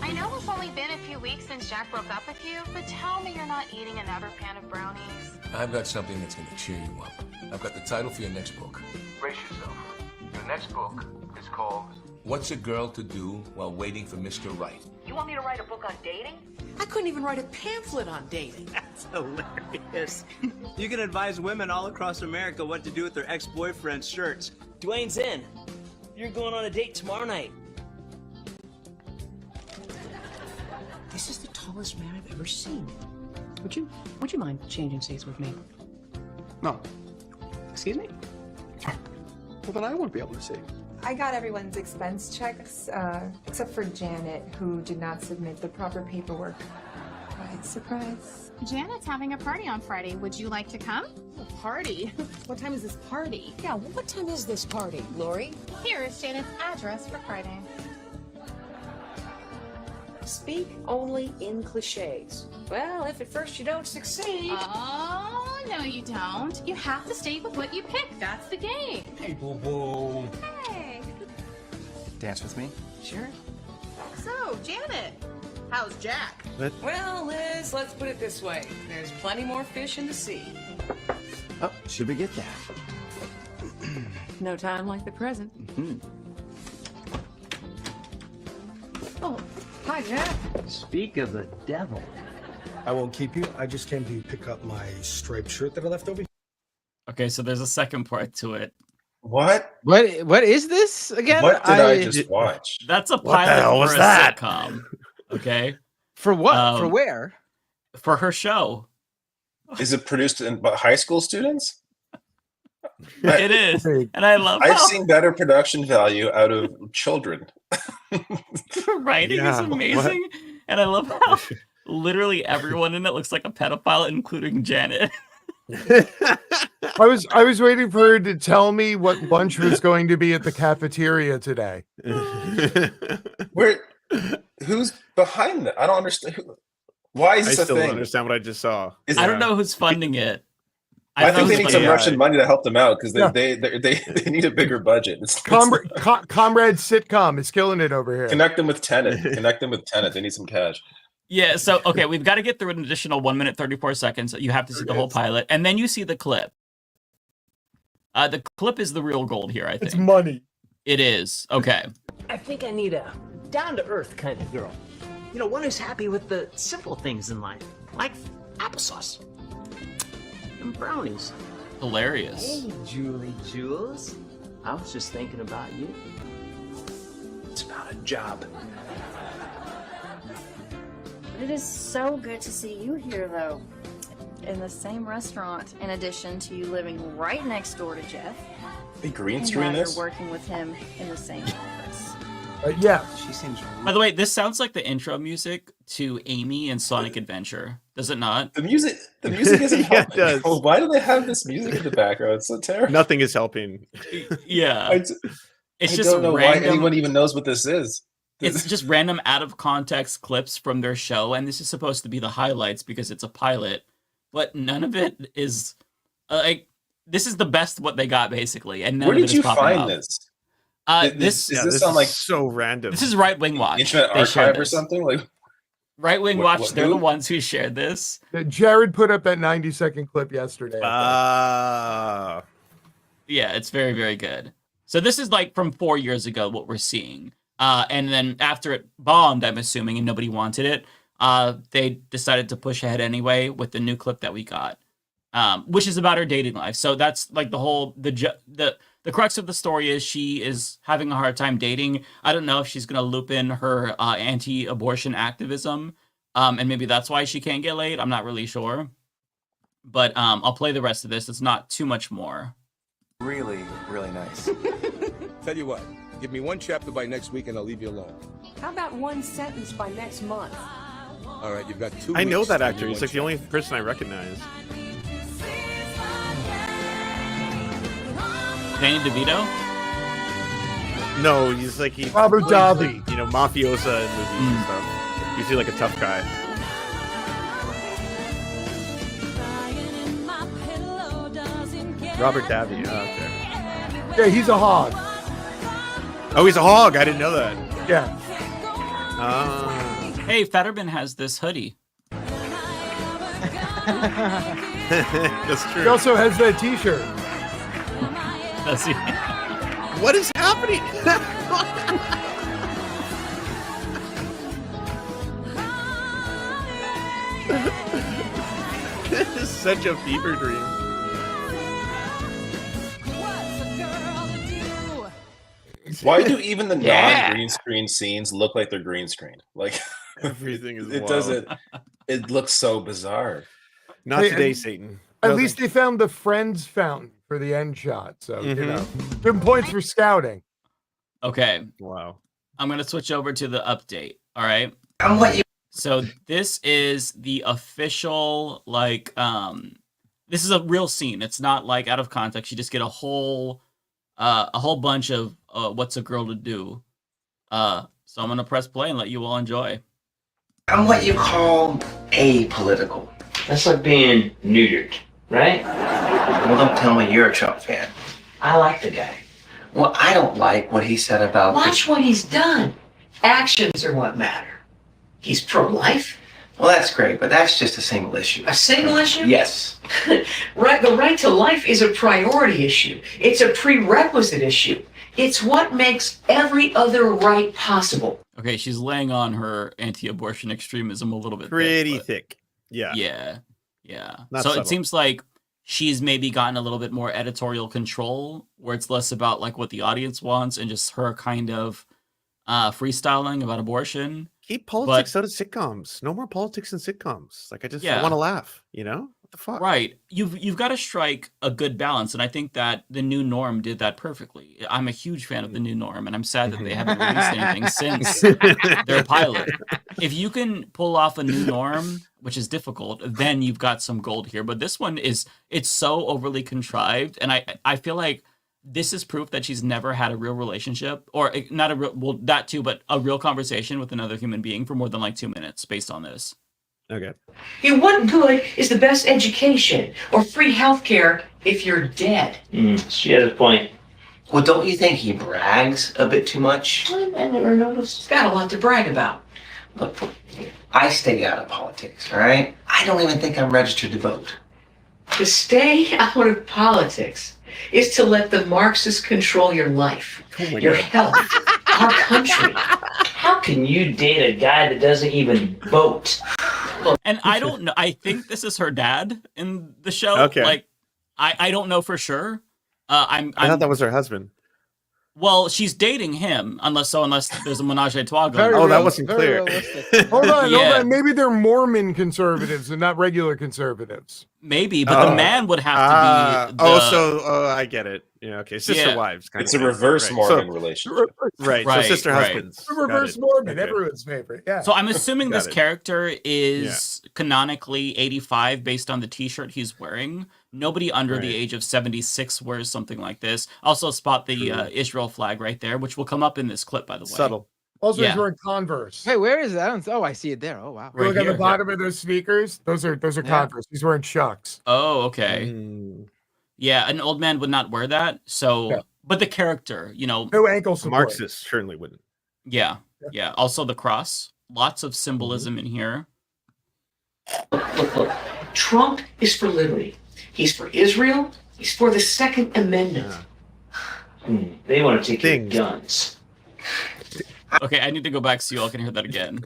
S4: I know it's only been a few weeks since Jack broke up with you, but tell me you're not eating another pan of brownies.
S5: I've got something that's going to cheer you up. I've got the title for your next book.
S23: Brace yourself. Your next book is called
S5: What's a Girl to Do While Waiting for Mr. Right?
S4: You want me to write a book on dating?
S24: I couldn't even write a pamphlet on dating.
S25: That's hilarious. You can advise women all across America what to do with their ex-boyfriend's shirts. Dwayne's in. You're going on a date tomorrow night. This is the tallest man I've ever seen. Would you mind changing seats with me?
S26: No.
S25: Excuse me?
S26: Well, then I won't be able to see.
S27: I got everyone's expense checks, except for Janet, who did not submit the proper paperwork. Surprise.
S4: Janet's having a party on Friday. Would you like to come?
S24: A party? What time is this party? Yeah, what time is this party, Lori?
S4: Here is Janet's address for Friday.
S24: Speak only in cliches. Well, if at first you don't succeed.
S4: Oh, no you don't. You have to stay with what you pick. That's the game.
S24: Hey, boo-boo.
S4: Hey.
S26: Dance with me?
S24: Sure.
S18: So, Janet, how's Jack?
S24: Well, Liz, let's put it this way. There's plenty more fish in the sea.
S26: Oh, should we get that?
S24: No time like the present. Oh, hi, Jack.
S26: Speak of the devil. I won't keep you. I just came to pick up my striped shirt that I left over here.
S11: Okay, so there's a second part to it.
S12: What?
S14: What is this again?
S12: What did I just watch?
S11: That's a
S14: What the
S11: pilot
S14: hell
S11: for
S14: was
S11: a
S14: that?
S11: sitcom. Okay.
S14: For what? For where?
S11: For her show.
S12: Is it produced by high school students?
S11: It is, and I love.
S12: I've
S11: how
S12: seen better production value out of children.
S11: the writing is
S12: Yeah,
S11: amazing, and I love how literally everyone in it looks like a pedophile, including Janet.
S15: I was waiting for her to tell me what lunch was going to be at the cafeteria today.
S12: Who's behind that? I don't understand. Why is
S13: I
S12: this a
S13: still
S12: thing?
S13: don't understand what I just saw.
S11: I don't know who's funding it.
S12: I think they need some
S11: funding it.
S12: Russian money to help them out because
S15: Yeah.
S12: they need a bigger budget.
S15: Comrade Sitcom is killing it over here.
S12: Connect them with Tenant. Connect them with Tenant. They need some cash.
S11: Yeah, so okay, we've got to get through an additional 1 minute 34 seconds. You have to see the whole pilot, and then you see the clip. The clip is the real gold here, I think.
S15: It's money.
S11: It is. Okay.
S25: I think I need a down-to-earth kind of girl. You know, one who's happy with the simple things in life, like applesauce and brownies.
S11: Hilarious.
S25: Hey, Julie Jules. I was just thinking about you. It's about a job.
S21: It is so good to see you here, though. In the same restaurant, in addition to you living right next door to Jeff.
S12: They green
S21: And
S12: screen
S21: now you're
S12: this?
S21: working with him in the same office.
S15: Yeah.
S25: She seems.
S11: By the way, this sounds like the intro music to Amy and Sonic Adventure. Does it not?
S12: The music isn't
S13: Yeah,
S12: helping.
S13: it does.
S12: Well, why do they have this music in the background? It's so terrible.
S13: Nothing is helping.
S11: Yeah.
S12: It's
S11: just
S12: don't know
S11: random.
S12: why anyone even knows what this is.
S11: It's just random out of context clips from their show, and this is supposed to be the highlights because it's a pilot, but none of it is like this is the best what they got basically, and none
S12: Where
S11: of
S12: did
S11: it is
S12: you
S11: popping
S12: find
S11: up.
S12: this?
S11: This
S12: Does this sound like
S13: so random?
S11: This is Rightwing Watch.
S12: Internet
S11: They shared
S12: Archive or
S11: this.
S12: something? Like
S11: Rightwing
S12: What-
S11: Watch, they're
S12: who?
S11: the ones who shared this.
S15: Jared put up that 90-second clip yesterday.
S11: Yeah, it's very, very good. So this is like from 4 years ago, what we're seeing. And then after it bombed, I'm assuming, and nobody wanted it, they decided to push ahead anyway with the new clip that we got, which is about her dating life. So that's like the crux of the story is she is having a hard time dating. I don't know if she's gonna loop in her anti-abortion activism, and maybe that's why she can't get laid. I'm not really sure, but I'll play the rest of this. It's not too much more.
S23: Really, really nice.
S5: Tell you what, give me one chapter by next week and I'll leave you alone.
S24: How about one sentence by next month?
S5: All right, you've got 2
S13: I know
S5: weeks
S13: that
S5: to
S13: actor.
S5: do
S13: He's
S5: one
S13: like the only
S5: chapter.
S13: person I recognize.
S11: Danny DeVito?
S13: No, he's like
S15: Robert Davi.
S13: You know, mafiosa in movies and stuff. Usually like a tough guy. Robert Davi. Oh, okay.
S15: Yeah, he's a hog.
S13: Oh, he's a hog. I didn't know that.
S15: Yeah.
S11: Hey, Fetterman has this hoodie.
S13: That's true.
S15: He also has that T-shirt.
S11: Does he?
S13: What is happening? This is such a fever dream.
S12: Why do even the non-green screen scenes look like they're green screened? Like
S13: everything is.
S12: It
S13: wild.
S12: doesn't. It looks so bizarre.
S13: Not today, Satan.
S15: At least they found the Friends fountain for the end shot. So, you know, good points for scouting.
S11: Okay.
S13: Wow.
S11: I'm gonna switch over to the update. All right. So this is the official, like, this is a real scene. It's not like out of context. You just get a whole bunch of what's a girl to do. So I'm gonna press play and let you all enjoy.
S2: I'm what you call apolitical. That's like being neutered, right? Well, don't tell me you're a Trump fan. I like the guy. Well, I don't like what he said about... Watch what he's done. Actions are what matter. He's pro-life. Well, that's great, but that's just a single issue. A single issue? Yes. Right, the right to life is a priority issue. It's a prerequisite issue. It's what makes every other right possible.
S11: Okay, she's laying on her anti-abortion extremism a little bit.
S13: Pretty
S11: thick.
S13: thick. Yeah.
S11: Yeah.
S13: Not
S11: So
S13: subtle.
S11: it seems like she's maybe gotten a little bit more editorial control, where it's less about like what the audience wants and just her kind of freestyling about abortion.
S13: Keep politics out of sitcoms. No more politics in sitcoms. Like I want to laugh. You know what the fuck?
S11: Right. You've got to strike a good balance, and I think that the new norm did that perfectly. I'm a huge fan of the new norm, and I'm sad that they haven't released anything since their pilot. If you can pull off a new norm, which is difficult, then you've got some gold here. But this one it's so overly contrived, and I feel like this is proof that she's never had a real relationship, or not a real, well, that too, but a real conversation with another human being for more than like 2 minutes based on this.
S13: Okay.
S2: In what good is the best education or free healthcare if you're dead? She has a point. Well, don't you think he brags a bit too much? I never noticed. He's got a lot to brag about. Look, I stay out of politics, all right? I don't even think I'm registered to vote. To stay out of politics is to let the Marxists control your life, your health, our country. How can you date a guy that doesn't even vote?
S11: And I don't know. I think this is her dad in the show.
S13: Okay.
S11: Like, I don't know for sure.
S13: I thought that was her husband.
S11: Well, she's dating him, unless there's a menage a trois going.
S13: Oh, that wasn't clear.
S15: Hold on. Maybe they're Mormon conservatives and not regular conservatives.
S11: Maybe, but the man would have to be.
S13: I get it. Yeah, okay. Sister wives. Kind
S12: It's
S13: of
S12: a reverse Mormon relationship.
S13: Right. So sister husbands.
S15: Reverse Mormon, everyone's favorite. Yeah.
S11: So I'm assuming this
S13: it.
S11: character is canonically 85 based on the T-shirt he's wearing. Nobody under the age of 76 wears something like this. Also spot the Israel flag right there, which will come up in this clip, by the way.
S13: Subtle.
S15: Also, he's wearing Converse.
S14: Hey, where is that? I see it there. Oh, wow.
S15: Look at the bottom of those sneakers. Those are Converse. He's wearing Chucks.
S11: Oh, okay. Yeah, an old man would not wear that. So, but the character,
S15: no ankle support.
S13: Marxists certainly wouldn't.
S11: Yeah. Also the cross. Lots of symbolism in here.
S2: Look. Trump is for liberty. He's for Israel. He's for the Second Amendment. They want to take your guns.
S11: Okay, I need to go back so you all can hear that again.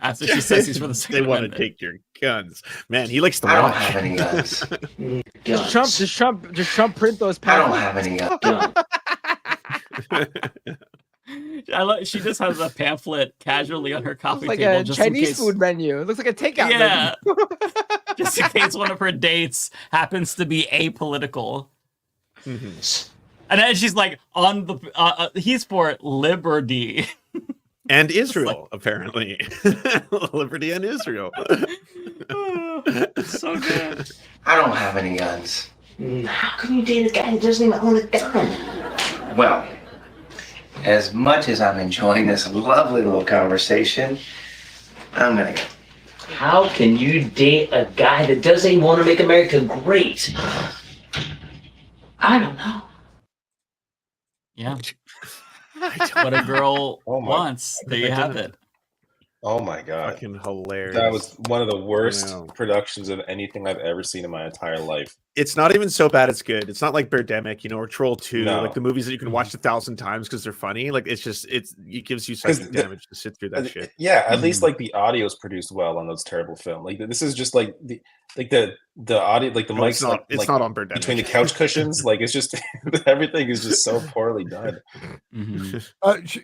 S11: After she says he's for the Second
S13: They want to
S11: Amendment.
S13: take your guns. Man, he likes to
S2: I don't
S13: watch.
S2: have any guns.
S14: Does Trump print those pamphlets?
S2: I don't have any guns.
S11: She just has a pamphlet casually on her coffee
S14: It's like
S11: table,
S14: a
S11: just in
S14: Chinese
S11: case.
S14: food menu. It looks like a takeout
S11: Yeah,
S14: menu.
S11: just in case one of her dates happens to be apolitical. And then she's like, on the he's for liberty.
S13: And Israel, apparently. Liberty and Israel.
S11: So good.
S2: I don't have any guns. How can you date a guy who doesn't even own a gun? Well, as much as I'm enjoying this lovely little conversation, I'm gonna go.
S25: How can you date a guy that doesn't even want to make America great? I don't know.
S11: Yeah. What a girl wants. There you have it.
S12: Oh my god.
S13: Fucking hilarious.
S12: That was one of the worst productions of anything I've ever seen in my entire life.
S13: It's not even so bad it's good. It's not like Birdemic, or Troll 2,
S12: No.
S13: like the movies that you can watch 1,000 times because they're funny. Like it gives you psychic damage to sit through that shit.
S12: Yeah, at least like the audio is produced well on those terrible films. Like this is just like the audio, like the
S13: No, it's
S12: mics,
S13: not- it's not on Birdemic.
S12: between the couch cushions. Like it's just everything is just so poorly done.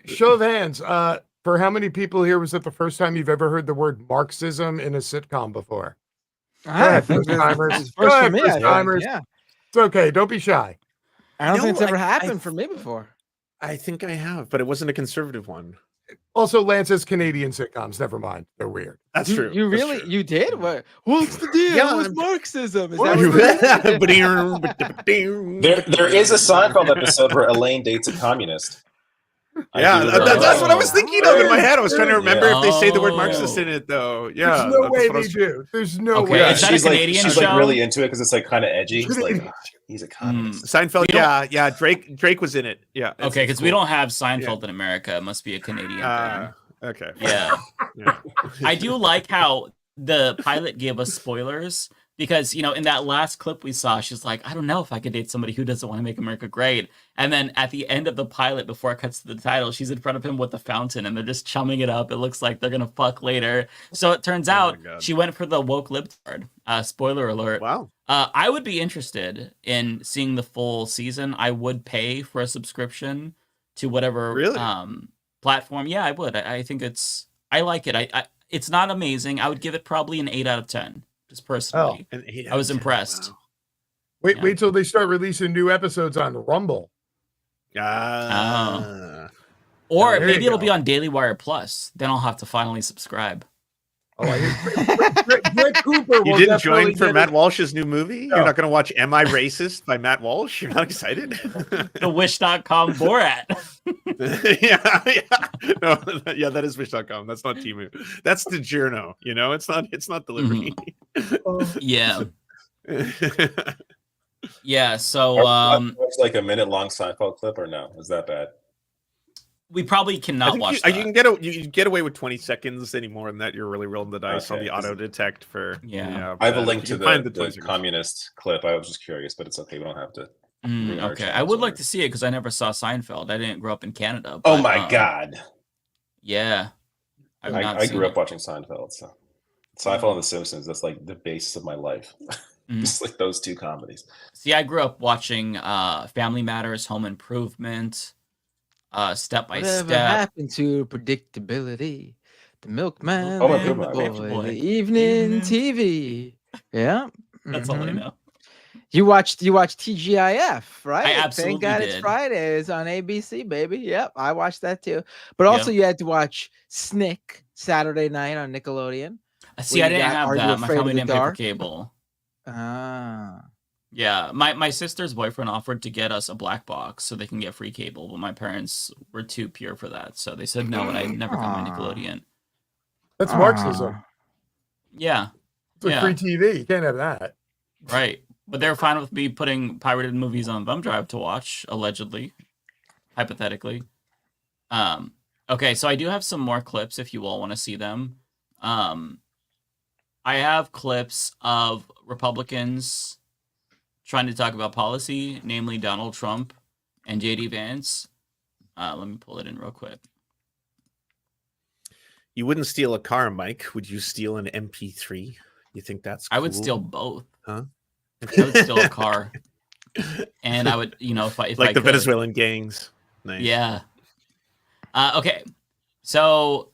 S15: Show of hands. For how many people here was it the first time you've ever heard the word Marxism in a sitcom before? Go ahead, first timers.
S14: First for me, I think,
S15: timers.
S14: yeah.
S15: It's okay. Don't be shy.
S14: I don't think it's ever
S13: I-
S14: happened for me before.
S13: I think I have, but it wasn't a conservative one.
S15: Also, Lance says Canadian sitcoms. Never mind. They're weird.
S13: That's true.
S14: You
S13: That's
S14: really
S13: true.
S14: you did? What's the deal?
S13: Yeah,
S14: What's Marxism? Is
S13: What?
S14: that
S12: There is a Seinfeld episode where Elaine dates a communist.
S13: Yeah, that's what I was thinking of in my head. I was trying to remember if they say the word
S11: Oh.
S13: Marxist in it, though. Yeah,
S15: There's no
S13: that's
S15: way
S13: what I
S15: they
S13: was-
S15: do. There's no
S11: Okay,
S15: way.
S11: is that a Canadian
S12: she's
S11: show?
S12: like really into it because it's like kind of edgy. It's like he's a communist.
S13: Seinfeld,
S11: We don't-
S13: yeah. Drake was in it. Yeah.
S11: Okay, because we don't have Seinfeld in America. It must be a Canadian thing.
S13: Okay.
S11: Yeah.
S13: Yeah.
S11: I do like how the pilot gave us spoilers because, in that last clip we saw, she's like, I don't know if I could date somebody who doesn't want to make America great. And then at the end of the pilot, before it cuts to the title, she's in front of him with the fountain and they're just chumming it up. It looks like they're going to fuck later. So it turns out she went for the woke libtard. Spoiler alert.
S13: Wow.
S11: I would be interested in seeing the full season. I would pay for a subscription to whatever platform. Yeah, I would. I think I like it. It's not amazing. I would give it probably an 8 out of 10. Just personally, I was impressed.
S15: Wait
S11: Yeah.
S15: till they start releasing new episodes on Rumble.
S11: Or
S15: There
S11: maybe
S15: you
S11: it'll
S15: go.
S11: be on Daily Wire Plus. Then I'll have to finally subscribe.
S15: Greg Cooper
S13: You
S15: will
S13: didn't
S15: definitely
S13: join for
S15: get
S13: Matt
S15: it.
S13: Walsh's new movie?
S15: No.
S13: You're not going to watch Am I Racist by Matt Walsh? You're not excited?
S11: The Wish.com Borat.
S13: No, yeah, that is Wish.com. That's not Temu. That's DiGiorno. It's not delivery.
S11: Yeah. Yeah. So
S12: Watch like a minute long Seinfeld clip or no? Is that bad?
S11: we probably
S13: I
S11: cannot
S13: think
S11: watch
S13: you
S11: that.
S13: can get away with 20 seconds anymore than that. You're really rolling the dice on
S12: Okay,
S13: the
S12: 'cause-
S13: auto detect for.
S11: Yeah.
S12: I have a
S13: but
S12: link
S13: you
S12: to
S13: can find
S12: the
S13: 20 seconds.
S12: communist clip. I was just curious, but it's okay. We don't have to. read our
S11: Okay. I
S12: channels
S11: would
S12: over.
S11: like to see it because I never saw Seinfeld. I didn't grow up in Canada.
S12: Oh
S11: but,
S12: my god!
S11: Yeah. I've not
S12: I
S11: seen
S12: grew
S11: it.
S12: up watching Seinfeld. So Seinfeld and The Simpsons. That's like the basis of my life. Just like those two comedies.
S11: See, I grew up watching Family Matters, Home Improvement, Step by
S14: Whatever
S11: Step.
S14: happened to predictability? The milkman,
S12: Oh, my
S14: and the
S12: goodness.
S14: boy, the evening TV. Yeah,
S11: That's all I
S14: mhm.
S11: know.
S14: You watched TGIF, right?
S11: absolutely
S14: Thank God it's
S11: did.
S14: Fridays on ABC, baby. Yep, I watched that too. But also, you had to watch Snick Saturday night on Nickelodeon.
S11: See,
S14: where
S11: I
S14: you
S11: didn't
S14: got
S11: have
S14: Are You
S11: that. My
S14: Afraid of
S11: family
S14: the
S11: didn't pay for
S14: Dark?
S11: cable.
S14: Ah.
S11: Yeah, my sister's boyfriend offered to get us a black box so they can get free cable, but my parents were too pure for that, so they said no, and I never got my Nickelodeon.
S15: That's Marxism.
S11: Yeah,
S15: It's like
S11: yeah,
S15: free TV. You can't have that.
S11: right. But they were fine with me putting pirated movies on thumb drive to watch, allegedly, hypothetically. Okay, so I do have some more clips if you all want to see them. I have clips of Republicans trying to talk about policy, namely Donald Trump and JD Vance. Let me pull it in real quick.
S13: You wouldn't steal a car, Mike. Would you steal an MP3? You think that's cool?
S11: I would steal both.
S13: Huh?
S11: I would steal a car. And I would, if I
S13: like the
S11: could.
S13: Venezuelan gangs. Nice.
S11: Yeah. Okay. So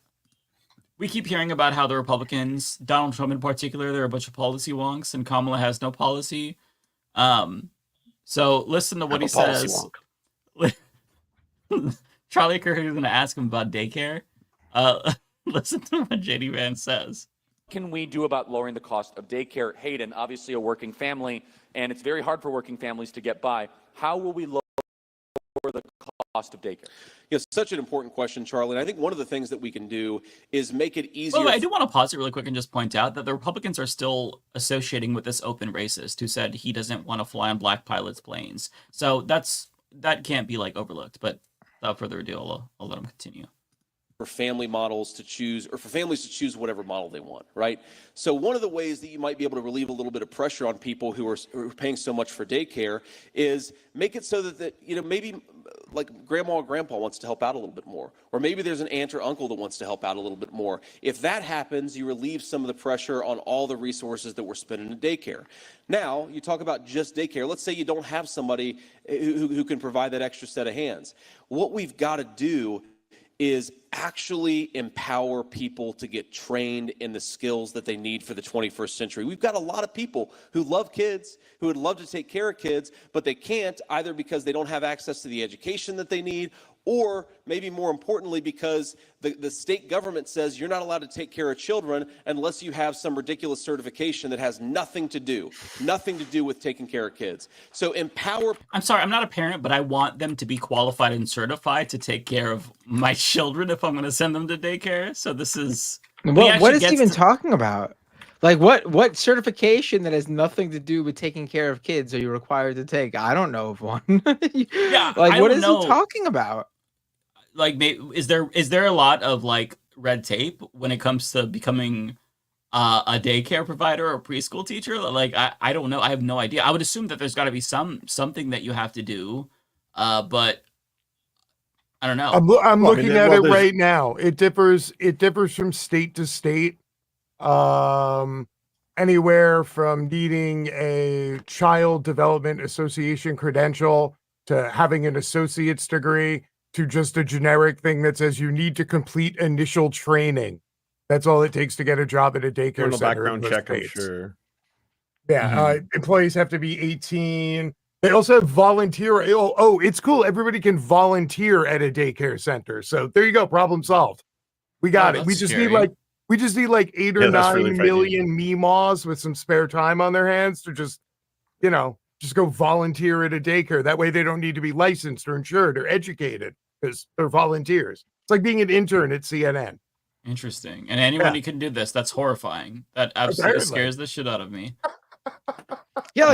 S11: we keep hearing about how the Republicans, Donald Trump in particular, they're a bunch of policy wonks, and Kamala has no policy. So listen to what he says. Charlie Kirk is going to ask him about daycare. Listen to what JD Vance says.
S6: What can we do about lowering the cost of daycare? Hayden, obviously a working family, and it's very hard for working families to get by. How will we lower the cost of daycare?
S7: Yes, such an important question, Charlie. And I think one of the things that we can do is make it easier.
S11: Well, I do want to pause it really quick and just point out that the Republicans are still associating with this open racist who said he doesn't want to fly on black pilots' planes. So that can't be overlooked. But without further ado, I'll let him continue.
S7: For family models to choose, or for families to choose whatever model they want, right? So one of the ways that you might be able to relieve a little bit of pressure on people who are paying so much for daycare is make it so that maybe like grandma or grandpa wants to help out a little bit more, or maybe there's an aunt or uncle that wants to help out a little bit more. If that happens, you relieve some of the pressure on all the resources that we're spending in daycare. Now, you talk about just daycare. Let's say you don't have somebody who can provide that extra set of hands. What we've got to do is actually empower people to get trained in the skills that they need for the 21st century. We've got a lot of people who love kids, who would love to take care of kids, but they can't, either because they don't have access to the education that they need, or maybe more importantly, because the state government says you're not allowed to take care of children unless you have some ridiculous certification that has nothing to do with taking care of kids. So empower.
S11: I'm sorry, I'm not a parent, but I want them to be qualified and certified to take care of my children if I'm going to send them to daycare. So this is
S14: what is he even talking about? Like what certification that has nothing to do with taking care of kids are you required to take? I don't know of one.
S11: Yeah,
S14: like what is he talking about?
S11: Like, is there a lot of red tape when it comes to becoming a daycare provider or preschool teacher? Like, I don't know. I have no idea. I would assume that there's got to be something that you have to do, but I don't know.
S15: I'm looking at it right now. It differs from state to state. Anywhere from needing a child development association credential to having an associate's degree to just a generic thing that says you need to complete initial training. That's all it takes to get a job at a daycare center.
S13: Background check, I'm sure.
S15: Yeah, employees have to be 18. They also have volunteer. Oh, it's cool. Everybody can volunteer at a daycare center. So there you go. Problem solved. We got it. We just need 8 or 9 million meemaws with some spare time on their hands to just go volunteer at a daycare. That way they don't need to be licensed or insured or educated because they're volunteers. It's like being an intern at CNN.
S11: Interesting. And anyone who can do this, that's horrifying. That absolutely scares the shit out of me.
S14: Yeah,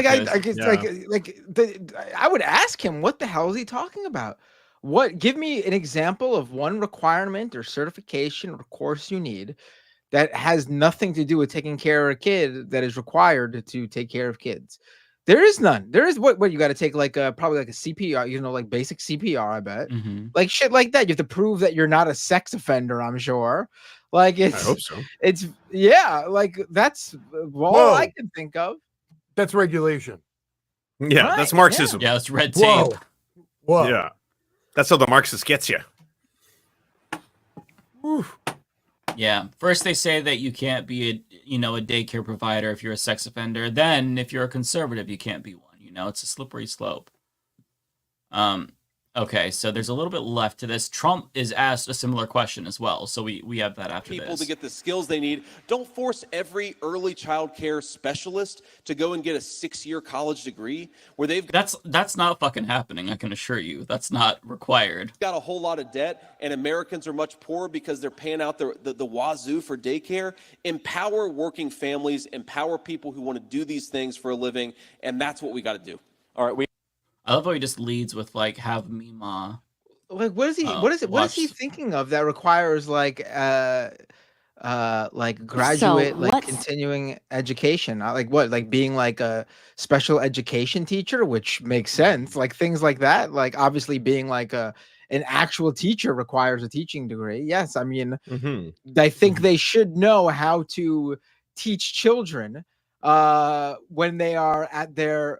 S14: I would ask him, what the hell is he talking about? Give me an example of one requirement or certification or course you need that has nothing to do with taking care of a kid that is required to take care of kids. There is none. There is what you got to take probably a CPR, like basic CPR, I bet. Like shit like that. You have to prove that you're not a sex offender, I'm sure. I hope so. That's all I can think of.
S15: That's regulation.
S13: Yeah,
S14: right,
S13: that's Marxism.
S11: Yeah, it's red tape.
S15: Whoa.
S13: Yeah. That's how the Marxist gets you.
S11: Yeah. First they say that you can't be a daycare provider if you're a sex offender. Then if you're a conservative, you can't be one. It's a slippery slope. Okay, so there's a little bit left to this. Trump is asked a similar question as well. So we have that after
S7: people
S11: this.
S7: To get the skills they need. Don't force every early child care specialist to go and get a 6-year college degree where they've
S11: That's not fucking happening, I can assure you. That's not required.
S7: got a whole lot of debt, and Americans are much poorer because they're paying out the wazoo for daycare. Empower working families, empower people who want to do these things for a living, and that's what we got to do.
S6: All right,
S11: I love how he just leads with have me ma.
S14: What is he thinking of that requires graduate continuing education? Being a special education teacher, which makes sense. Things like that. Obviously being a an actual teacher requires a teaching degree. Yes, I mean,
S13: Mm-hmm.
S14: I think they should know how to teach children when they are at their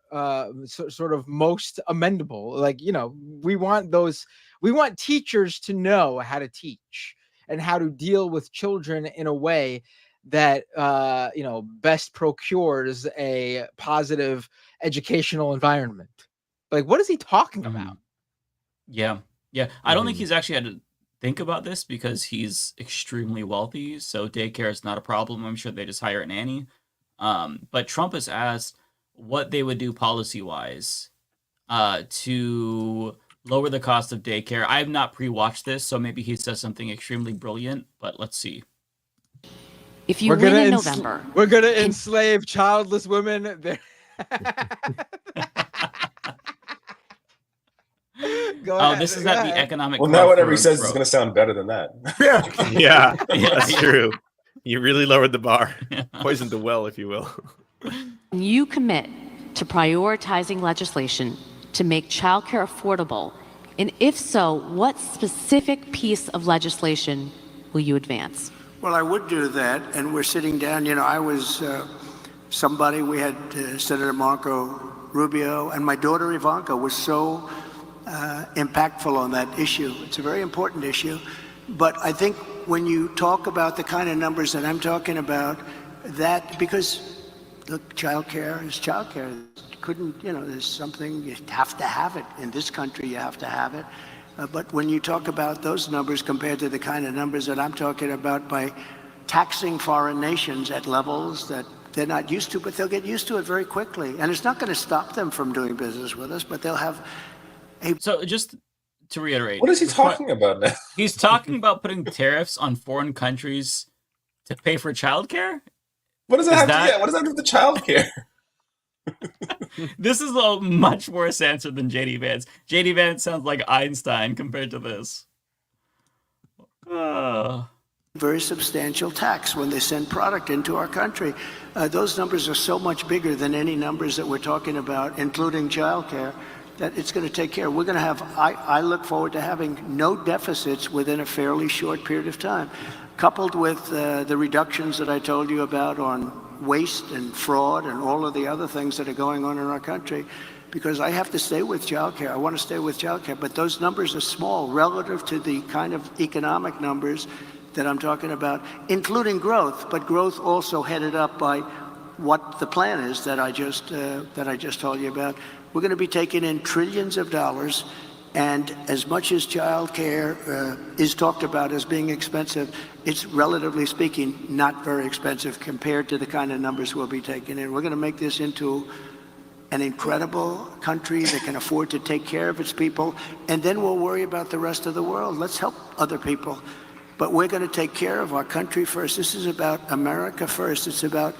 S14: sort of most amendable. Like, you know, we want teachers to know how to teach and how to deal with children in a way that you know, best procures a positive educational environment. Like, what is he talking about?
S11: Yeah. I don't think he's actually had to think about this because he's extremely wealthy, so daycare is not a problem. I'm sure they just hire a nanny. But Trump has asked what they would do policy-wise to lower the cost of daycare. I have not pre-watched this, so maybe he says something extremely brilliant, but let's see.
S14: If you win in November, we're gonna enslave childless women.
S11: This is at the economic.
S12: Well, now whatever he says is going to sound better than that.
S13: Yeah, that's true. You really lowered the bar, poisoned the well, if you will.
S8: You commit to prioritizing legislation to make childcare affordable, and if so, what specific piece of legislation will you advance?
S9: Well, I would do that, and we're sitting down. You know, I was somebody, we had Senator Marco Rubio, and my daughter Ivanka was so impactful on that issue. It's a very important issue. But I think when you talk about the kind of numbers that I'm talking about, that, because look, childcare is childcare. Couldn't, you know, there's something, you have to have it. In this country, you have to have it. But when you talk about those numbers compared to the kind of numbers that I'm talking about by taxing foreign nations at levels that they're not used to, but they'll get used to it very quickly. And it's not going to stop them from doing business with us, but they'll have a...
S11: So just to reiterate.
S12: What is he talking about now?
S11: He's talking about putting tariffs on foreign countries to pay for childcare?
S12: What does that have to do with the childcare?
S11: This is a much worse answer than JD Vance. JD Vance sounds like Einstein compared to this.
S9: Very substantial tax when they send product into our country. Those numbers are so much bigger than any numbers that we're talking about, including childcare, that it's going to take care. We're going to have, I look forward to having no deficits within a fairly short period of time, coupled with the reductions that I told you about on waste and fraud and all of the other things that are going on in our country, because I have to stay with childcare. I want to stay with childcare, but those numbers are small relative to the kind of economic numbers that I'm talking about, including growth, but growth also headed up by what the plan is that I just told you about. We're going to be taking in trillions of dollars, and as much as childcare is talked about as being expensive, it's relatively speaking not very expensive compared to the kind of numbers we'll be taking in. We're going to make this into an incredible country that can afford to take care of its people, and then we'll worry about the rest of the world. Let's help other people. But we're going to take care of our country first. This is about America first. It's about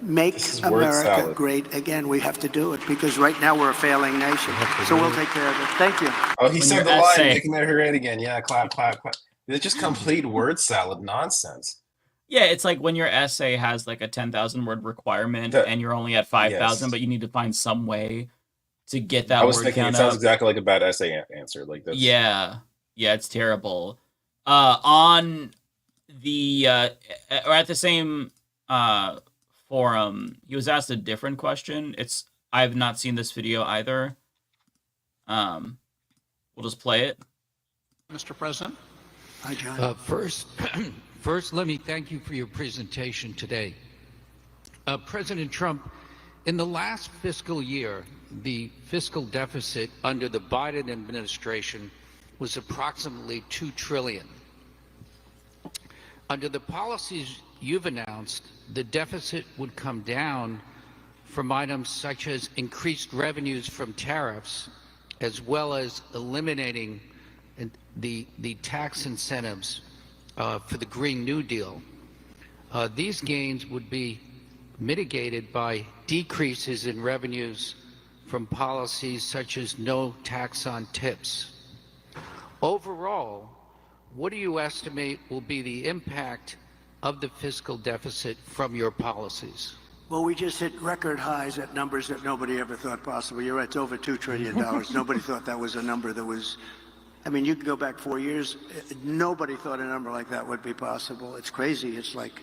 S9: make America great again. We have to do it because right now we're a failing nation. So we'll take care of it. Thank you.
S12: Oh, he said the line, making America great again. Yeah, clap, clap, clap. It's just complete word salad nonsense.
S11: Yeah, it's like when your essay has like a 10,000 word requirement and you're only at 5,000, but you need to find some way to get that word count up.
S12: I was thinking it sounds exactly like a bad essay answer. Like that's...
S11: Yeah, it's terrible. On the or at the same forum, he was asked a different question. I have not seen this video either. We'll just play it.
S10: Mr. President.
S9: Hi, John.
S10: First, let me thank you for your presentation today. President Trump, in the last fiscal year, the fiscal deficit under the Biden administration was approximately $2 trillion. Under the policies you've announced, the deficit would come down from items such as increased revenues from tariffs, as well as eliminating the tax incentives for the Green New Deal. These gains would be mitigated by decreases in revenues from policies such as no tax on tips. Overall, what do you estimate will be the impact of the fiscal deficit from your policies?
S9: Well, we just hit record highs at numbers that nobody ever thought possible. You're right, it's over $2 trillion. Nobody thought that was a number that was I mean, you can go back 4 years. Nobody thought a number like that would be possible. It's crazy. It's like,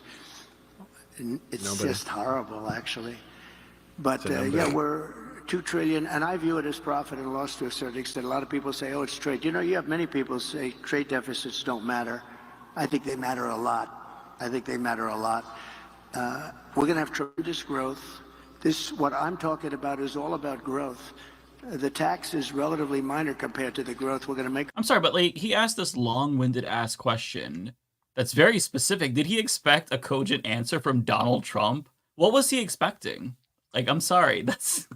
S9: it's just horrible, actually. But yeah, we're 2 trillion, and I view it as profit and loss to a certain extent. A lot of people say, oh, it's trade. You know, you have many people say trade deficits don't matter. I think they matter a lot. I think they matter a lot. We're going to have tremendous growth. What I'm talking about is all about growth. The tax is relatively minor compared to the growth we're going to make.
S11: I'm sorry, but like he asked this long-winded ass question that's very specific. Did he expect a cogent answer from Donald Trump? What was he expecting? Like, I'm sorry, that's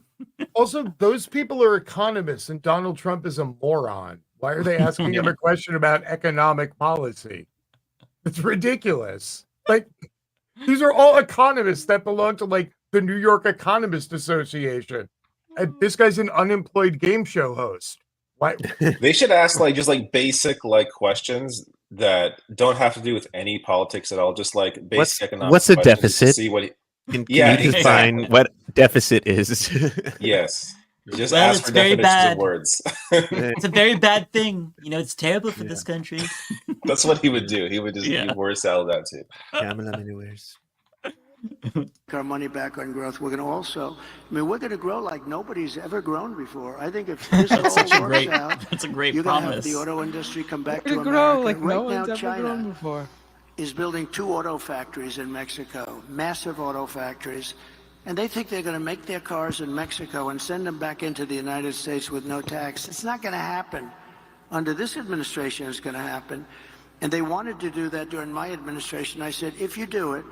S15: Also, those people are economists, and Donald Trump is a moron. Why are they asking him a question about economic policy? It's ridiculous. Like, these are all economists that belong to like the New York Economist Association. And this guy's an unemployed game show host. Why?
S12: They should ask like just like basic like questions that don't have to do with any politics at all. Just like basic economic.
S13: What's a
S12: questions just to
S13: deficit?
S12: See what?
S13: Can
S12: Yeah,
S13: you define what deficit is?
S12: Yes. Just
S11: Well,
S12: ask
S11: it's
S12: for
S11: very
S12: definitions
S11: bad.
S12: of words.
S11: It's a very bad thing. You know, it's terrible for this country.
S12: That's what he would do. He would just word salad that too.
S9: Our money back on growth. We're going to also, I mean, we're going to grow like nobody's ever grown before. I think if this
S11: That's such a
S9: all
S11: great-
S9: works out,
S11: that's a great
S9: you're going to have
S11: promise.
S9: the auto industry come back
S14: We're
S9: to
S14: gonna grow
S9: America.
S14: like
S9: Right
S14: no
S9: now,
S14: one's ever
S9: China
S14: grown before.
S9: is building 2 auto factories in Mexico, massive auto factories, and they think they're going to make their cars in Mexico and send them back into the United States with no tax. It's not going to happen. Under this administration, it's going to happen. And they wanted to do that during my administration. I said, if you do it,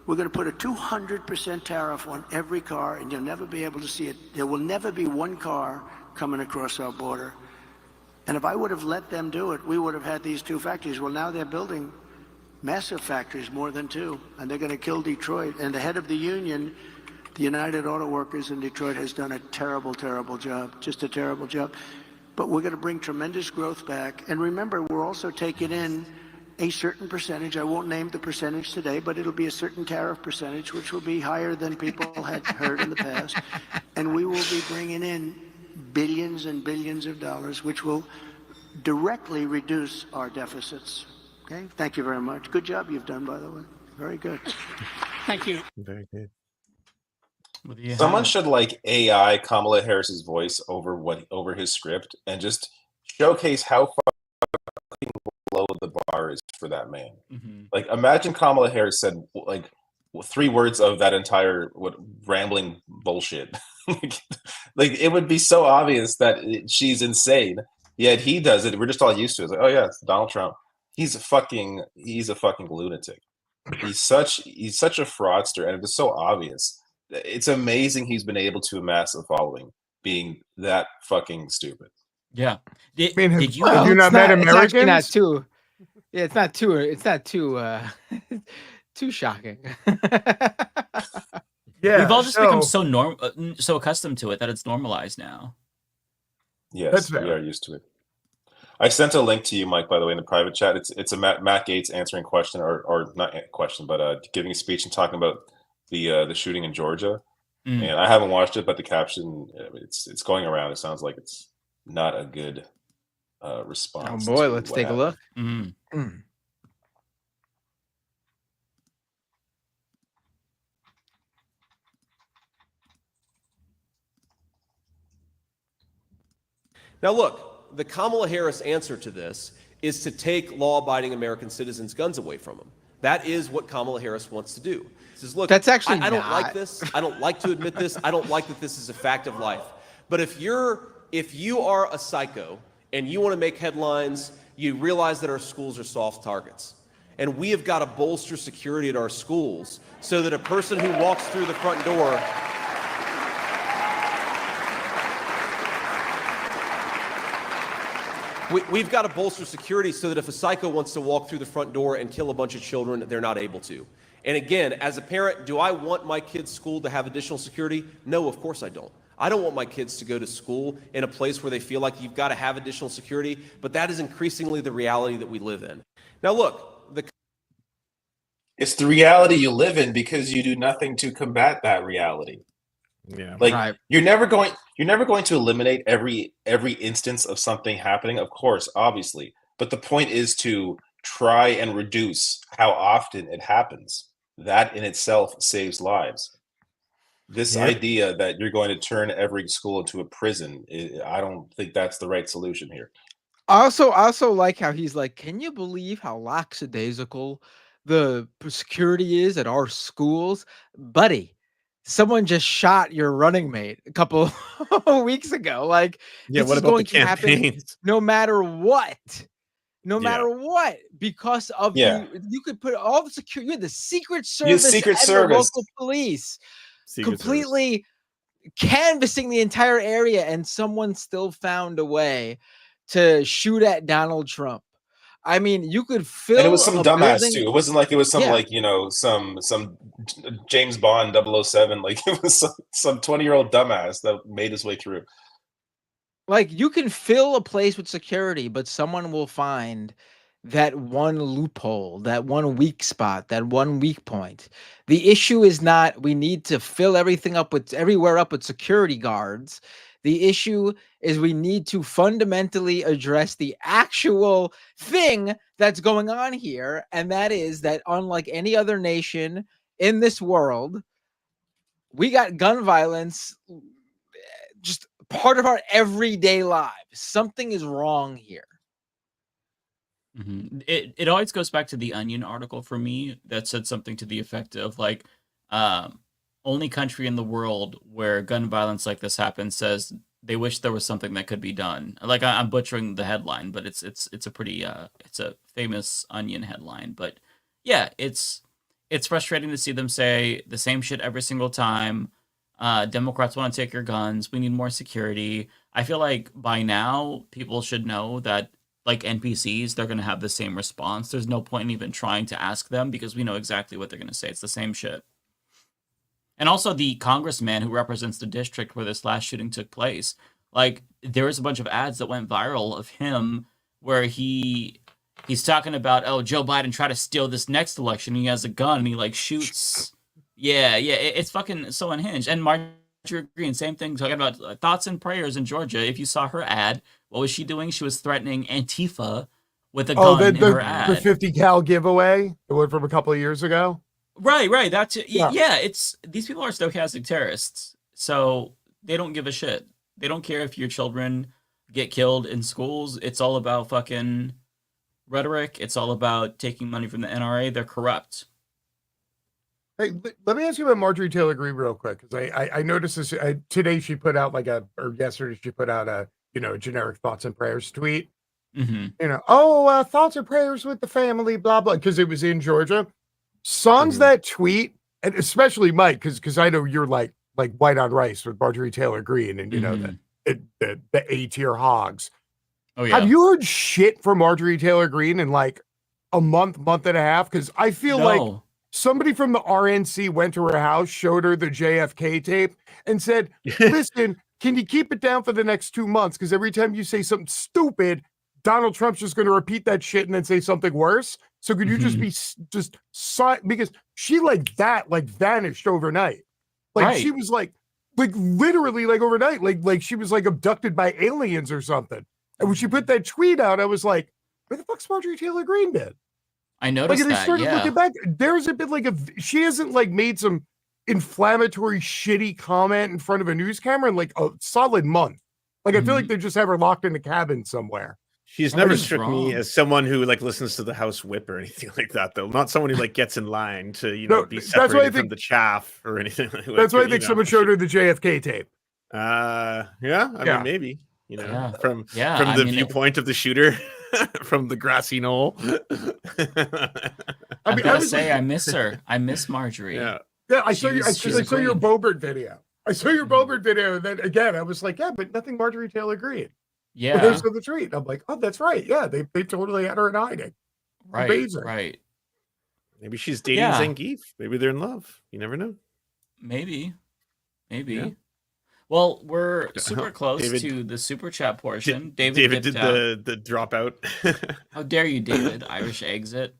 S9: we're going to put a 200% tariff on every car, and you'll never be able to see it. There will never be one car coming across our border. And if I would have let them do it, we would have had these 2 factories. Well, now they're building massive factories, more than 2, and they're going to kill Detroit. And the head of the union, the United Auto Workers in Detroit, has done a terrible, terrible job, just a terrible job. But we're going to bring tremendous growth back. And remember, we're also taking in a certain percentage. I won't name the percentage today, but it'll be a certain tariff percentage, which will be higher than people had heard in the past. And we will be bringing in billions and billions of dollars, which will directly reduce our deficits. Okay, thank you very much. Good job you've done, by the way. Very good.
S14: Thank you.
S13: Very good.
S12: Someone should like AI Kamala Harris's voice over his script and just showcase how fucking low the bar is for that man. Like, imagine Kamala Harris said like 3 words of that entire rambling bullshit. Like it would be so obvious that she's insane. Yet he does it. We're just all used to it. It's like, oh yeah, it's Donald Trump. He's a fucking lunatic. He's such a fraudster, and it's so obvious. It's amazing he's been able to amass a following being that fucking stupid.
S11: Yeah.
S15: I mean,
S11: did you
S15: have you not met
S14: It's actually not
S15: Americans?
S14: too. Yeah, it's not too. It's not too. Too shocking.
S15: Yeah,
S11: We've all just become so accustomed to it that it's normalized now.
S12: Yes, we are used to it. I sent a link to you, Mike, by the way, in the private chat. It's a Matt Gaetz answering question, or not a question, but giving a speech and talking about the shooting in Georgia. And I haven't watched it, but the caption it's going around. It sounds like it's not a good response.
S14: Oh boy, let's take a look.
S7: Now, look, the Kamala Harris answer to this is to take law-abiding American citizens' guns away from them. That is what Kamala Harris wants to do. She says, look,
S14: That's actually
S7: I don't
S14: not.
S7: like this. I don't like to admit this. I don't like that this is a fact of life. But if you are a psycho and you want to make headlines, you realize that our schools are soft targets. And we have got to bolster security at our schools so that a person who walks through the front door we've got to bolster security so that if a psycho wants to walk through the front door and kill a bunch of children, they're not able to. And again, as a parent, do I want my kids' school to have additional security? No, of course I don't. I don't want my kids to go to school in a place where they feel like you've got to have additional security, but that is increasingly the reality that we live in. Now look,
S12: it's the reality you live in because you do nothing to combat that reality.
S13: Yeah.
S12: Like you're never going to eliminate every instance of something happening, of course, obviously. But the point is to try and reduce how often it happens. That in itself saves lives. This idea that you're going to turn every school into a prison, I don't think that's the right solution here.
S14: I also like how he's like, can you believe how lackadaisical the security is at our schools? Buddy, someone just shot your running mate a couple weeks ago. Like,
S13: Yeah,
S14: this
S13: what
S14: is
S13: about the
S14: going to happen
S13: campaigns?
S14: no matter what. No
S13: Yeah.
S14: matter what, because of
S12: Yeah.
S14: you could put all the security, you had the Secret
S12: You had
S14: Service
S12: Secret
S14: and
S12: Service.
S14: the local police
S13: Secret Service.
S14: completely canvassing the entire area, and someone still found a way to shoot at Donald Trump. I mean, you could fill
S12: And it was some
S14: a
S12: dumbass
S14: building.
S12: too. It wasn't like it was some
S14: Yeah.
S12: like, some James Bond 007. Like it was some 20-year-old dumbass that made his way through.
S14: Like, you can fill a place with security, but someone will find that one loophole, that one weak spot, that one weak point. The issue is not we need to fill everything up with everywhere up with security guards. The issue is we need to fundamentally address the actual thing that's going on here, and that is that unlike any other nation in this world, we got gun violence just part of our everyday lives. Something is wrong here.
S11: It always goes back to the Onion article for me that said something to the effect of like, only country in the world where gun violence like this happens says they wish there was something that could be done. Like I'm butchering the headline, but it's a pretty it's a famous Onion headline. But yeah, it's frustrating to see them say the same shit every single time. Democrats want to take your guns. We need more security. I feel like by now people should know that like NPCs, they're going to have the same response. There's no point in even trying to ask them because we know exactly what they're going to say. It's the same shit. And also the congressman who represents the district where this last shooting took place, like there was a bunch of ads that went viral of him where he's talking about, oh, Joe Biden tried to steal this next election. He has a gun and he like shoots. Yeah, it's fucking so unhinged. And Marjorie Greene, same thing, talking about thoughts and prayers in Georgia. If you saw her ad, what was she doing? She was threatening Antifa with a gun in her ad.
S15: The 50 cal giveaway, the one from a couple of years ago.
S11: Right. That's yeah. It's these people are stochastic terrorists, so they don't give a shit. They don't care if your children get killed in schools. It's all about fucking rhetoric. It's all about taking money from the NRA. They're corrupt.
S15: Hey, let me ask you about Marjorie Taylor Greene real quick, because I noticed this today. She put out or yesterday she put out a generic thoughts and prayers tweet.
S11: Mm-hmm.
S15: Thoughts and prayers with the family, blah blah, because it was in Georgia. Sans that tweet, and especially Mike, because I know you're like white on rice with Marjorie Taylor Greene, and the A tier hogs.
S11: Oh yeah.
S15: Have you heard shit from Marjorie Taylor Greene in like a month and a half? Because I feel like somebody from the RNC went to her house, showed her the JFK tape, and said, listen, can you keep it down for the next 2 months? Because every time you say something stupid, Donald Trump's just going to repeat that shit and then say something worse. So could you just be because she vanished overnight. She was like literally overnight, like she was like abducted by aliens or something. And when she put that tweet out, I was like, where the fuck's Marjorie Taylor Greene been?
S11: I noticed
S15: that. Looking back, there's a bit she hasn't made some inflammatory, shitty comment in front of a news camera in like a solid month. I feel like they just have her locked in a cabin somewhere.
S13: She's never struck me as someone who listens to the House Whip or anything like that, though. Not someone who gets in line to be separated from the chaff or anything.
S15: That's why I think someone showed her the JFK tape.
S13: I mean, maybe from the viewpoint of the shooter. From the grassy knoll.
S11: I gotta say, I miss her. I miss Marjorie.
S15: Yeah. I saw your Boebert video. I saw your Boebert video, and then again, I was like, yeah, but nothing Marjorie Taylor Greene.
S11: Yeah.
S15: There's the tweet. I'm like, oh, that's right. Yeah, they totally had her in hiding.
S11: Right.
S15: Amazing.
S11: Right.
S13: Maybe she's dating Zangief. Maybe they're in love. You never know.
S11: Maybe.
S13: Yeah.
S11: Well, we're super close to the super chat portion. David
S13: did the dropout.
S11: How dare you, David? Irish exit.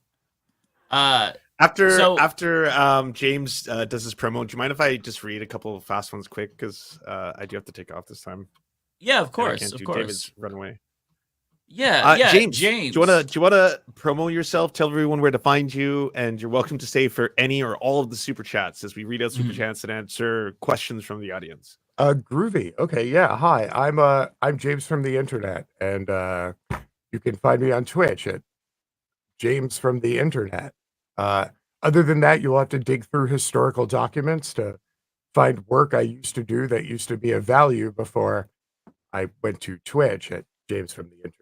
S13: I After James does his promo, do you mind if I just read a couple of fast ones quick? Because I do have to take off this time.
S11: Yeah, of
S13: And I
S11: course,
S13: can't
S11: of
S13: do
S11: course.
S13: David's runaway.
S11: Yeah,
S13: James,
S11: James.
S13: do you wanna promo yourself? Tell everyone where to find you, and you're welcome to stay for any or all of the super chats as we read out super chats and answer questions from the audience.
S15: Groovy. Okay, yeah. Hi, I'm James from the internet, and you can find me on Twitch at James from the internet. Other than that, you'll have to dig through historical documents to find work I used to do that used to be of value before I went to Twitch at James from the internet.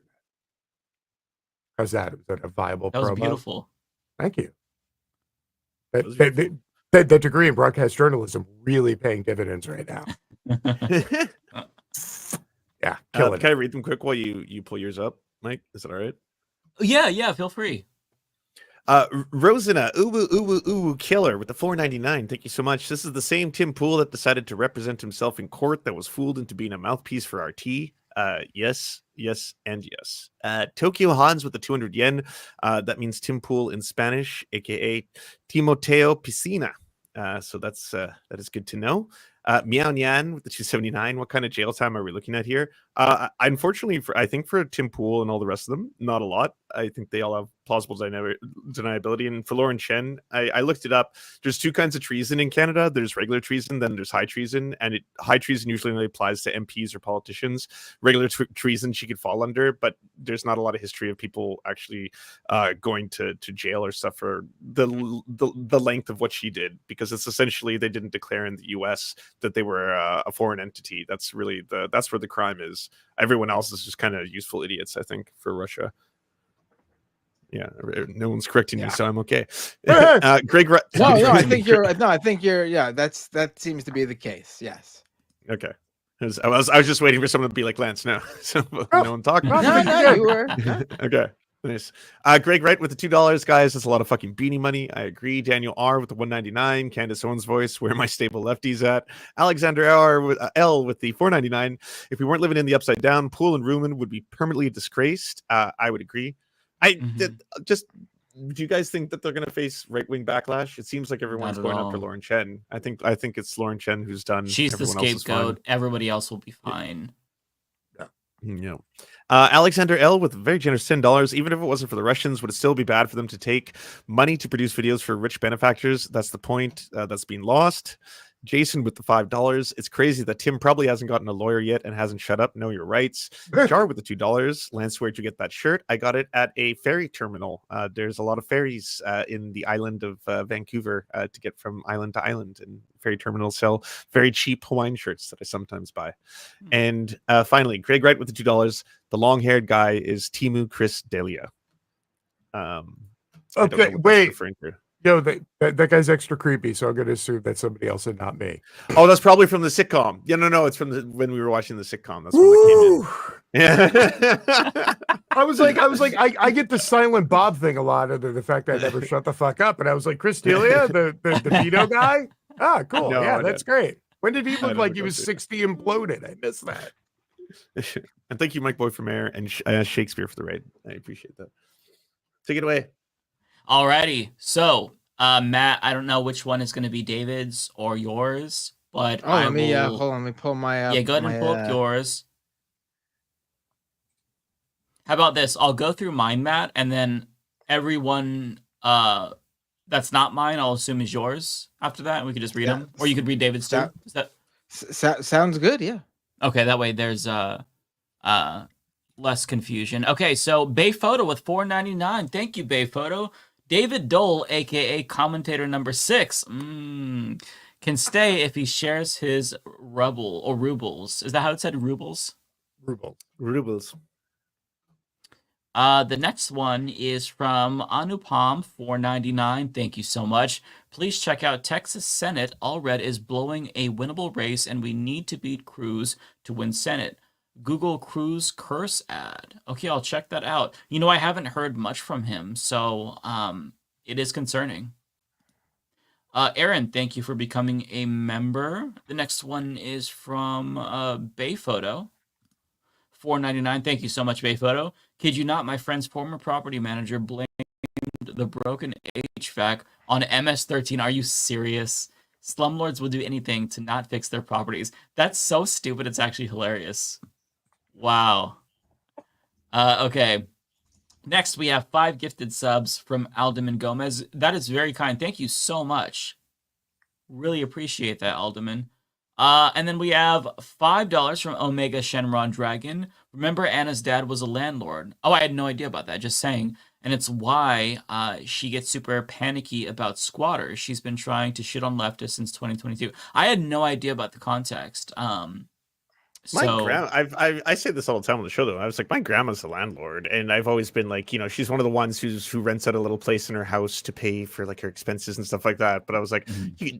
S15: How's that? Was that a viable
S11: That was
S15: promo?
S11: beautiful.
S15: Thank you. That degree in broadcast journalism really paying dividends right now. Yeah, killing
S13: Can I read them quick while you pull yours up, Mike? Is that all right?
S11: Yeah, feel free.
S13: Rosina, ooh, killer with the $4.99. Thank you so much. This is the same Tim Pool that decided to represent himself in court that was fooled into being a mouthpiece for RT. Yes, and yes. Tokyo Hans with the 200 yen. That means Tim Pool in Spanish, aka Timoteo Piscina. So that is good to know. Meow Nyan with the 279. What kind of jail time are we looking at here? Unfortunately, I think for Tim Pool and all the rest of them, not a lot. I think they all have plausible deniability. And for Lauren Chen, I looked it up. There's two kinds of treason in Canada. There's regular treason, then there's high treason. And high treason usually only applies to MPs or politicians. Regular treason she could fall under, but there's not a lot of history of people actually going to jail or stuff for the length of what she did, because it's essentially they didn't declare in the US that they were a foreign entity. That's really that's where the crime is. Everyone else is just kind of useful idiots, I think, for Russia. Yeah, no one's correcting me, so I'm okay. Greg,
S14: No, I think you're. Yeah, that seems to be the case. Yes.
S13: Okay. I was just waiting for someone to be like Lance. No, so no one talking.
S14: No, you were.
S13: Okay. Nice. Greg Wright with the $2, guys. That's a lot of fucking beanie money. I agree. Daniel R with the $1.99. Candace Owens voice. Where are my stable lefties at? Alexander L with the $4.99. If we weren't living in the upside down, Pool and Ruman would be permanently disgraced. I would agree. Do you guys think that they're going to face right-wing backlash? It seems like everyone's going up for Lauren Chen. I think it's Lauren Chen who's done.
S11: She's the scapegoat. Everybody else will be fine.
S13: Yeah. Alexander L with a very generous $10. Even if it wasn't for the Russians, would it still be bad for them to take money to produce videos for rich benefactors? That's the point that's being lost. Jason with the $5. It's crazy that Tim probably hasn't gotten a lawyer yet and hasn't shut up. Know your rights. Jar with the $2. Lance, where'd you get that shirt? I got it at a ferry terminal. There's a lot of ferries in the island of Vancouver to get from island to island, and ferry terminals sell very cheap Hawaiian shirts that I sometimes buy. And finally, Greg Wright with the $2. The long-haired guy is Timu Chris Delia.
S15: Okay, wait. Yo, that guy's extra creepy, so I'm going to assume that's somebody else and not me.
S13: Oh, that's probably from the sitcom. Yeah, no, it's from when we were watching the sitcom. That's when it came in. Yeah.
S15: I was like, I get the Silent Bob thing a lot, of the fact that I never shut the fuck up, and I was like, Chris Delia, the pedo guy. Ah, cool.
S13: No,
S15: yeah, that's great. When did he look like he was 60 imploded? I missed that.
S13: And thank you, Mike Boy from Air, and Shakespeare for the raid. I appreciate that. Take it away.
S11: Alrighty, so Matt, I don't know which one is going to be David's or yours, but
S14: hold on, let me pull my
S11: go ahead and pull up yours. How about this? I'll go through mine, Matt, and then everyone that's not mine, I'll assume is yours after that, and we could just read them, or you could read David's too. Is that
S14: sounds good? Yeah.
S11: Okay, that way there's less confusion. Okay, so Bay Photo with $4.99. Thank you, Bay Photo. David Dole, aka Commentator number 6, can stay if he shares his rubles. Is that how it said? Rubles.
S13: Rubles.
S11: The next one is from Anupam, $4.99. Thank you so much. Please check out Texas Senate. All Red is blowing a winnable race, and we need to beat Cruz to win Senate. Google Cruz curse ad. Okay, I'll check that out. I haven't heard much from him, so it is concerning. Aaron, thank you for becoming a member. The next one is from Bay Photo. $4.99. Thank you so much, Bay Photo. Kid you not, my friend's former property manager blamed the broken HVAC on MS-13. Are you serious? Slumlords will do anything to not fix their properties. That's so stupid. It's actually hilarious. Wow. Okay. Next, we have 5 gifted subs from Alderman Gomez. That is very kind. Thank you so much. Really appreciate that, Alderman. And then we have $5 from Omega Shenron Dragon. Remember, Anna's dad was a landlord. Oh, I had no idea about that. Just saying. And it's why she gets super panicky about squatters. She's been trying to shit on leftists since 2022. I had no idea about the context.
S13: My grandma, I say this all the time on the show though. I was like, my grandma's a landlord, and I've always been like, she's one of the ones who rents out a little place in her house to pay for like her expenses and stuff like that. But I was like,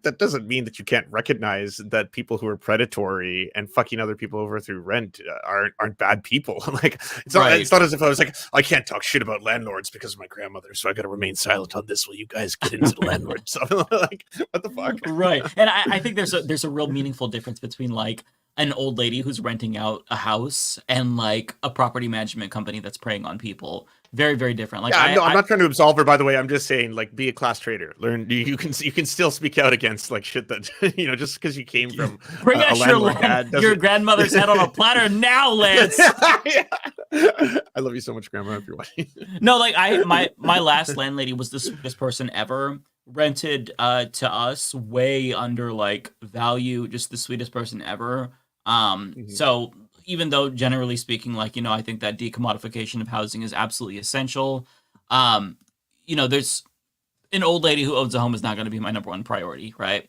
S13: that doesn't mean that you can't recognize that people who are predatory and fucking other people over through rent aren't bad people. Like it's not as if I was like, I can't talk shit about landlords because of my grandmother, so I got to remain silent on this while you guys get into the landlord stuff. Like, what the fuck?
S11: Right, and I think there's a real meaningful difference between like an old lady who's renting out a house and like a property management company that's preying on people. Very, very different. Like,
S13: I'm not trying to absolve her, by the way. I'm just saying, like, be a class trader. Learn. You can still speak out against like shit that just because you came from
S11: bring out your grandmother's head on a platter now, Lance.
S13: I love you so much, Grandma. If you're watching.
S11: No, like my last landlady was the sweetest person ever. Rented to us way under like value, just the sweetest person ever. So even though generally speaking, like, I think that decommodification of housing is absolutely essential. There's an old lady who owns a home is not going to be my number one priority, right?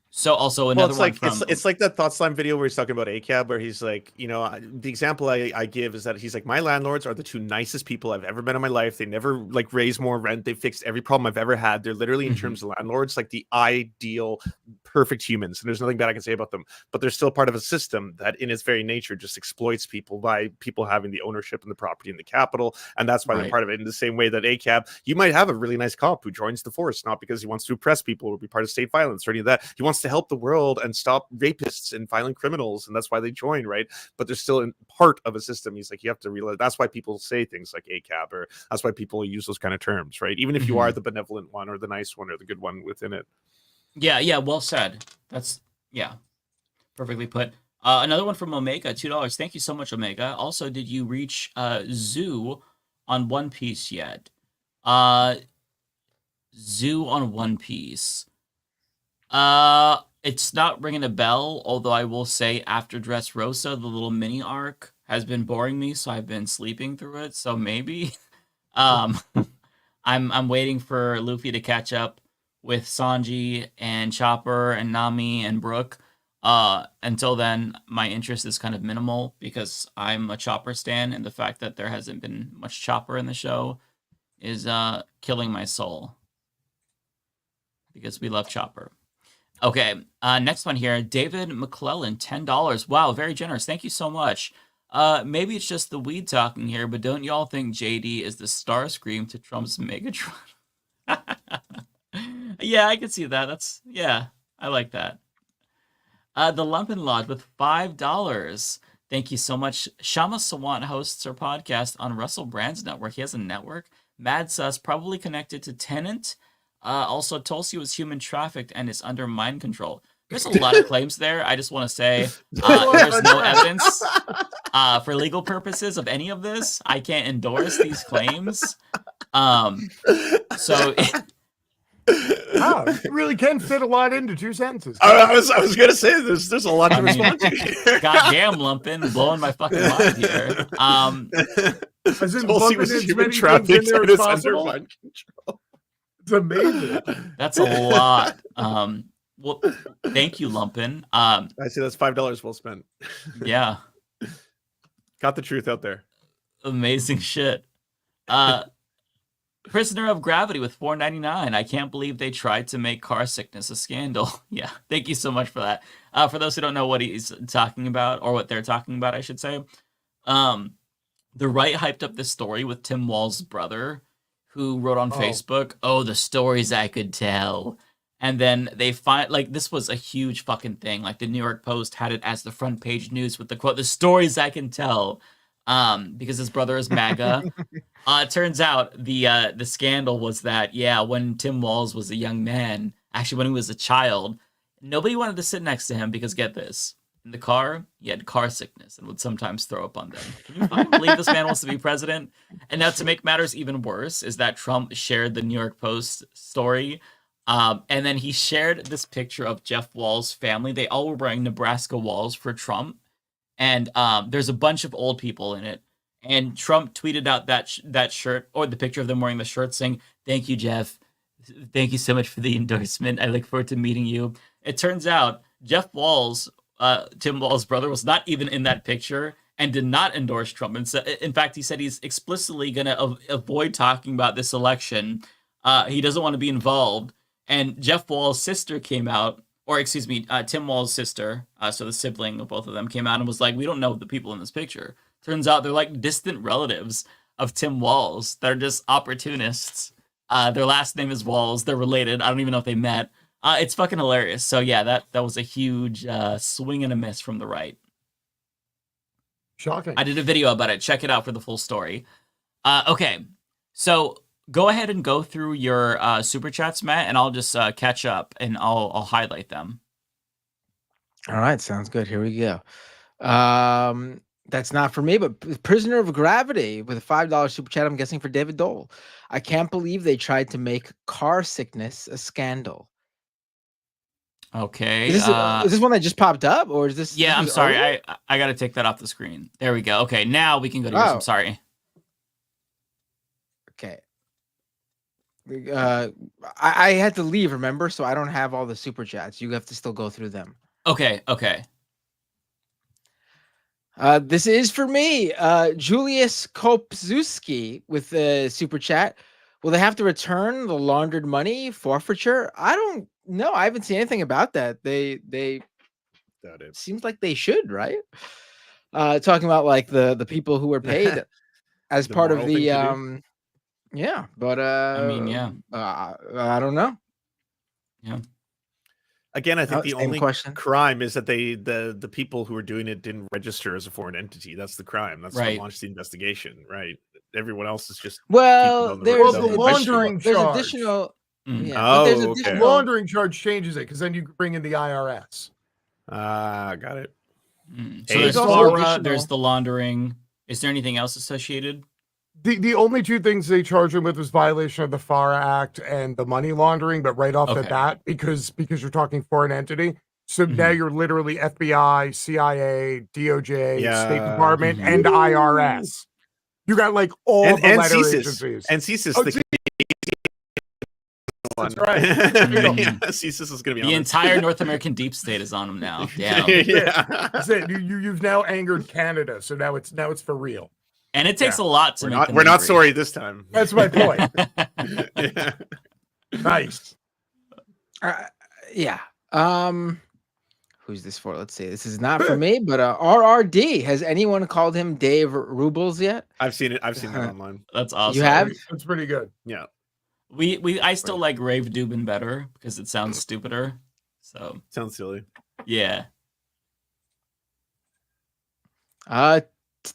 S11: So also another one
S13: it's like that Thought Slime video where he's talking about ACAB, where he's like, the example I give is that he's like, my landlords are the 2 nicest people I've ever met in my life. They never like raise more rent. They fixed every problem I've ever had. They're literally, in terms of landlords, like the ideal, perfect humans. And there's nothing bad I can say about them, but they're still part of a system that in its very nature just exploits people by people having the ownership and the property and the capital. And that's why they're part of it. In the same way that ACAB, you might have a really nice cop who joins the force, not because he wants to oppress people or be part of state violence or any of that. He wants to help the world and stop rapists and violent criminals, and that's why they join, right? But they're still in part of a system. He's like, you have to realize that's why people say things like ACAB, or that's why people use those kind of terms, right? Even if you are the benevolent one or the nice one or the good one within it.
S11: Yeah, well said. That's perfectly put. Another one from Omega, $2. Thank you so much, Omega. Also, did you reach Zoo on One Piece yet? Zoo on One Piece. It's not ringing a bell, although I will say After Dressrosa, the little mini arc, has been boring me, so I've been sleeping through it, so maybe. I'm waiting for Luffy to catch up with Sanji and Chopper and Nami and Brook. Until then, my interest is kind of minimal because I'm a Chopper stan, and the fact that there hasn't been much Chopper in the show is killing my soul. Because we love Chopper. Okay, next one here. David McClellan, $10. Wow, very generous. Thank you so much. Maybe it's just the weed talking here, but don't y'all think JD is the Starscream to Trump's Megatron? Yeah, I can see that. I like that. The Lumpen Lodge with $5. Thank you so much. Shama Sawant hosts her podcast on Russell Brand's network. He has a network. Mad Sus, probably connected to Tenant. Also, Tulsi was human trafficked and is under mind control. There's a lot of claims there. I just want to say there's no evidence for legal purposes of any of this. I can't endorse these claims.
S15: Wow, you really can fit a lot into 2 sentences.
S13: I was gonna say there's a lot to respond to.
S11: Goddamn, Lumpen, blowing my fucking mind here.
S15: As in,
S13: Tulsi was human trafficked and is under mind control.
S15: It's amazing.
S11: That's a lot. Well, thank you, Lumpen.
S13: I see that's $5 well spent.
S11: Yeah.
S13: Got the truth out there.
S11: Amazing shit. Prisoner of Gravity with $4.99. I can't believe they tried to make car sickness a scandal. Yeah, thank you so much for that. For those who don't know what he's talking about, or what they're talking about, I should say, the right hyped up this story with Tim Wall's brother, who wrote on Facebook, the stories I could tell. And then they find, like, this was a huge fucking thing. Like, the New York Post had it as the front page news with the quote, the stories I can tell. because his brother is MAGA. It turns out the scandal was that, when Tim Walz was a young man, actually when he was a child, nobody wanted to sit next to him because, get this, in the car, he had car sickness and would sometimes throw up on them. Can you fucking believe this man wants to be president? And now, to make matters even worse, is that Trump shared the New York Post story. And then he shared this picture of Jeff Wall's family. They all were wearing Nebraska Walls for Trump. And there's a bunch of old people in it. And Trump tweeted out that shirt, or the picture of them wearing the shirt, saying, "Thank you, Jeff. Thank you so much for the endorsement. I look forward to meeting you." It turns out Jeff Walz, Tim Walz's brother, was not even in that picture and did not endorse Trump. And so, in fact, he said he's explicitly going to avoid talking about this election. He doesn't want to be involved. And Jeff Wall's sister came out, or excuse me, Tim Wall's sister, so the sibling of both of them, came out and was like, "We don't know the people in this picture." Turns out they're like distant relatives of Tim Walz. They're just opportunists. Their last name is Walz. They're related. I don't even know if they met. It's fucking hilarious. So yeah, that was a huge swing and a miss from the right.
S15: Shocking.
S11: I did a video about it. Check it out for the full story. Okay, so go ahead and go through your super chats, Matt, and I'll just catch up and I'll highlight them.
S14: All right, sounds good. Here we go. That's not for me, but Prisoner of Gravity with a $5 super chat, I'm guessing for David Dole. "I can't believe they tried to make car sickness a scandal."
S11: Okay.
S14: Is this one that just popped up, or is this?
S11: Yeah,
S14: this
S11: I'm
S14: was
S11: sorry.
S14: earlier?
S11: I got to take that off the screen. There we go. Okay, now we can go to yours. I'm sorry.
S14: Okay. I had to leave, remember? So I don't have all the super chats. You have to still go through them.
S11: Okay.
S14: This is for me. Julius Kopzuski with the super chat. "Will they have to return the laundered money forfeiture?" I don't know. I haven't seen anything about that. They seems like they should, right? Talking about like the people who were paid as
S13: The
S14: part of
S13: moral thing
S14: the
S13: to do.
S14: yeah, but
S11: I mean, yeah.
S14: I don't know.
S11: Yeah.
S13: Again, I think the
S14: same
S13: only
S14: question.
S13: crime is that the people who were doing it didn't register as a foreign entity. That's the crime. That's
S11: Right.
S13: what launched the investigation, right? Everyone else is just
S14: Well,
S13: people
S14: there's
S15: the laundering
S14: there's
S15: charge.
S14: additional.
S11: Mm.
S14: Yeah, but there's
S13: Oh, okay.
S15: The
S14: additional.
S15: laundering charge changes it because then you bring in the IRS.
S13: Got it.
S11: So
S13: Hey,
S11: there's
S14: also
S11: FARA,
S14: additional-
S11: there's the laundering. Is there anything else associated?
S15: The only two things they charge him with was violation of the FARA Act and the money laundering, but right off the
S11: Okay.
S15: bat, because you're talking foreign entity. So now you're literally FBI, CIA, DOJ, State Department, and IRS. You got like all
S13: and
S15: the letter
S13: CSIS.
S15: agencies.
S13: And CSIS.
S15: Oh,
S13: the one.
S15: That's right. There you go.
S13: Yeah, CSIS is going to be
S11: The
S13: on it.
S11: entire North American deep state is on them now. Damn.
S13: Yeah.
S15: That's it. You've now angered Canada, so now it's for real.
S11: And it takes a lot to make them
S13: We're not
S11: angry.
S13: sorry this time.
S15: That's my point.
S13: Yeah.
S15: Nice.
S14: Yeah. Who's this for? Let's see. This is not for me, but RRD. Has anyone called him Dave Rubles yet?
S13: I've seen it. I've seen it online.
S11: That's awesome.
S14: You have?
S15: That's pretty good.
S13: Yeah.
S11: I still like Rave Dubin better because it sounds stupider. So
S13: Sounds silly.
S11: yeah.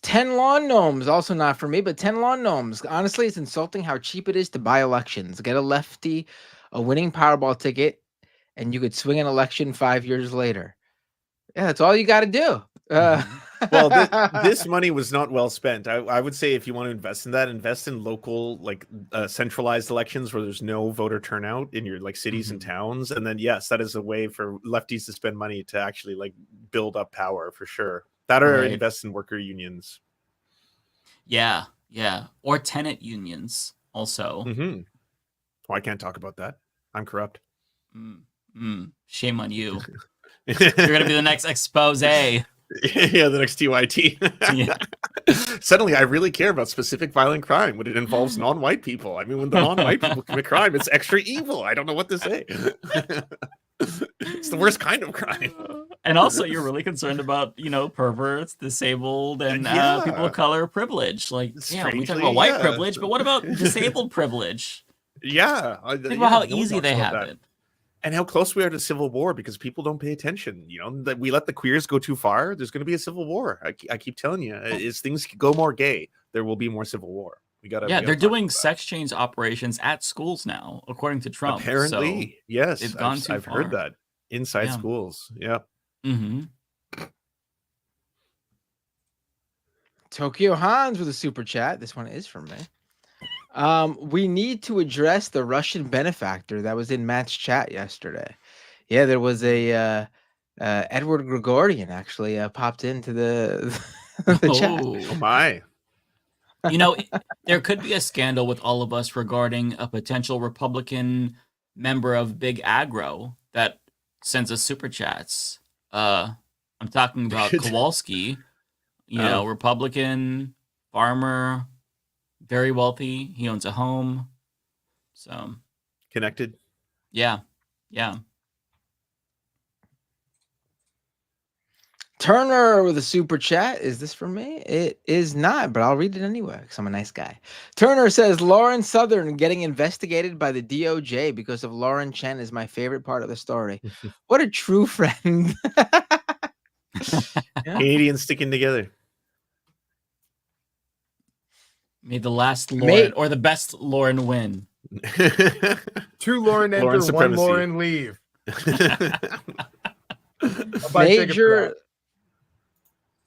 S14: 10 lawn gnomes, also not for me, but 10 lawn gnomes. Honestly, it's insulting how cheap it is to buy elections. Get a lefty a winning Powerball ticket, and you could swing an election 5 years later. Yeah, that's all you got to do.
S13: Well, this money was not well spent. I would say if you want to invest in that, invest in local, like centralized elections where there's no voter turnout in your like cities and towns. And then, yes, that is a way for lefties to spend money to actually like build up power for sure. That or
S11: Right.
S13: invest in worker unions.
S11: Yeah. Or tenant unions also.
S13: Mm-hmm. Oh, I can't talk about that. I'm corrupt.
S11: Shame on you. You're gonna be the next expose.
S13: Yeah, the next TYT.
S11: Yeah.
S13: Suddenly, I really care about specific violent crime when it involves non-white people. I mean, when the non-white people commit crime, it's extra evil. I don't know what to say. It's the worst kind of crime.
S11: And also, you're really concerned about, perverts, disabled, and people of color privilege. Like, yeah, we talk about white privilege, but what about disabled privilege?
S13: Yeah.
S11: Think about how easy they have it.
S13: And how close we are to civil war because people don't pay attention. You know, that we let the queers go too far. There's going to be a civil war. I keep telling you, as things go more gay, there will be more civil war.
S11: Yeah, they're doing sex change operations at schools now, according to Trump.
S13: Apparently,
S11: so
S13: yes,
S11: they've gone too
S13: I've
S11: far.
S13: heard that inside
S11: Yeah.
S13: schools. Yeah.
S11: Mm-hmm.
S14: Tokyo Hans with a super chat. This one is from me. We need to address the Russian benefactor that was in Matt's chat yesterday. Yeah, there was a Edward Gregorian actually popped into the chat.
S13: Oh my.
S11: You know, there could be a scandal with all of us regarding a potential Republican member of Big Agro that sends us super chats. I'm talking about Kowalski, Republican, farmer, very wealthy. He owns a home. So
S13: connected.
S11: Yeah. Yeah.
S14: Turner with a super chat. Is this for me? It is not, but I'll read it anyway because I'm a nice guy. Turner says Lauren Southern getting investigated by the DOJ because of Lauren Chen is my favorite part of the story. What a true friend.
S13: Canadians sticking together.
S11: May the last Lauren or the best Lauren win.
S15: 2 Lauren enter,
S13: Lauren
S15: 1
S13: supremacy.
S15: Lauren leave.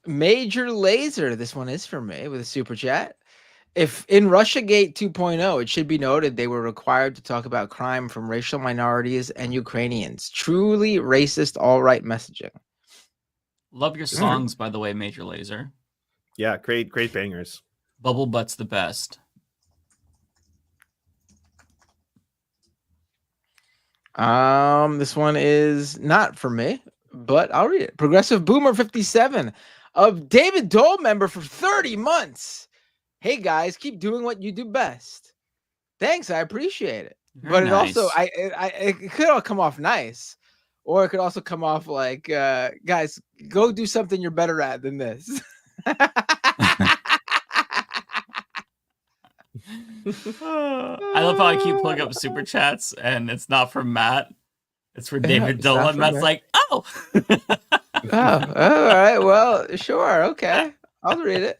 S14: Major Laser. This one is for me with a super chat. If in Russiagate 2.0, it should be noted they were required to talk about crime from racial minorities and Ukrainians. Truly racist alt-right messaging.
S11: Love your songs, by the way, Major Laser.
S13: Yeah, great bangers.
S11: Bubble Butt's the best.
S14: This one is not for me, but I'll read it. Progressive Boomer 57 of David Dole member for 30 months. Hey guys, keep doing what you do best. Thanks, I appreciate it.
S11: Very
S14: But it
S11: nice.
S14: also, it could all come off nice, or it could also come off like, guys, go do something you're better at than this.
S11: I love how I keep pulling up super chats and it's not from Matt. It's for David
S14: it's
S11: Dole.
S14: not
S11: And
S14: from
S11: Matt's
S14: Matt.
S11: like, oh.
S14: Oh, all right. Well, sure. Okay. I'll read it.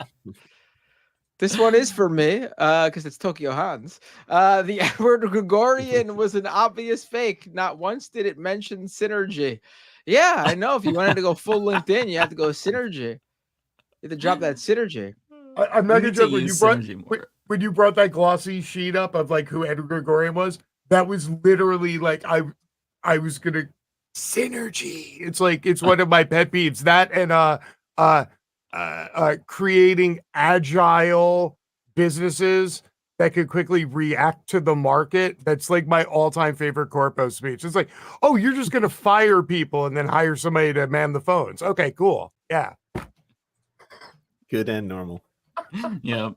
S14: This one is for me because it's Tokyo Hans. The Edward Gregorian was an obvious fake. Not once did it mention synergy. Yeah, I know. If you wanted to go full LinkedIn, you have to go synergy. You have to drop that synergy.
S15: I'm not
S11: We
S15: gonna
S11: need to
S15: joke when you
S11: use
S15: brought
S11: synergy more.
S15: when you brought that glossy sheet up of like who Edward Gregorian was. That was literally like I was gonna synergy. It's like it's one of my pet peeves. That and creating agile businesses that could quickly react to the market. That's like my all-time favorite corpo speech. It's like, oh, you're just gonna fire people and then hire somebody to man the phones. Okay, cool. Yeah.
S13: Good and normal.
S11: Yep.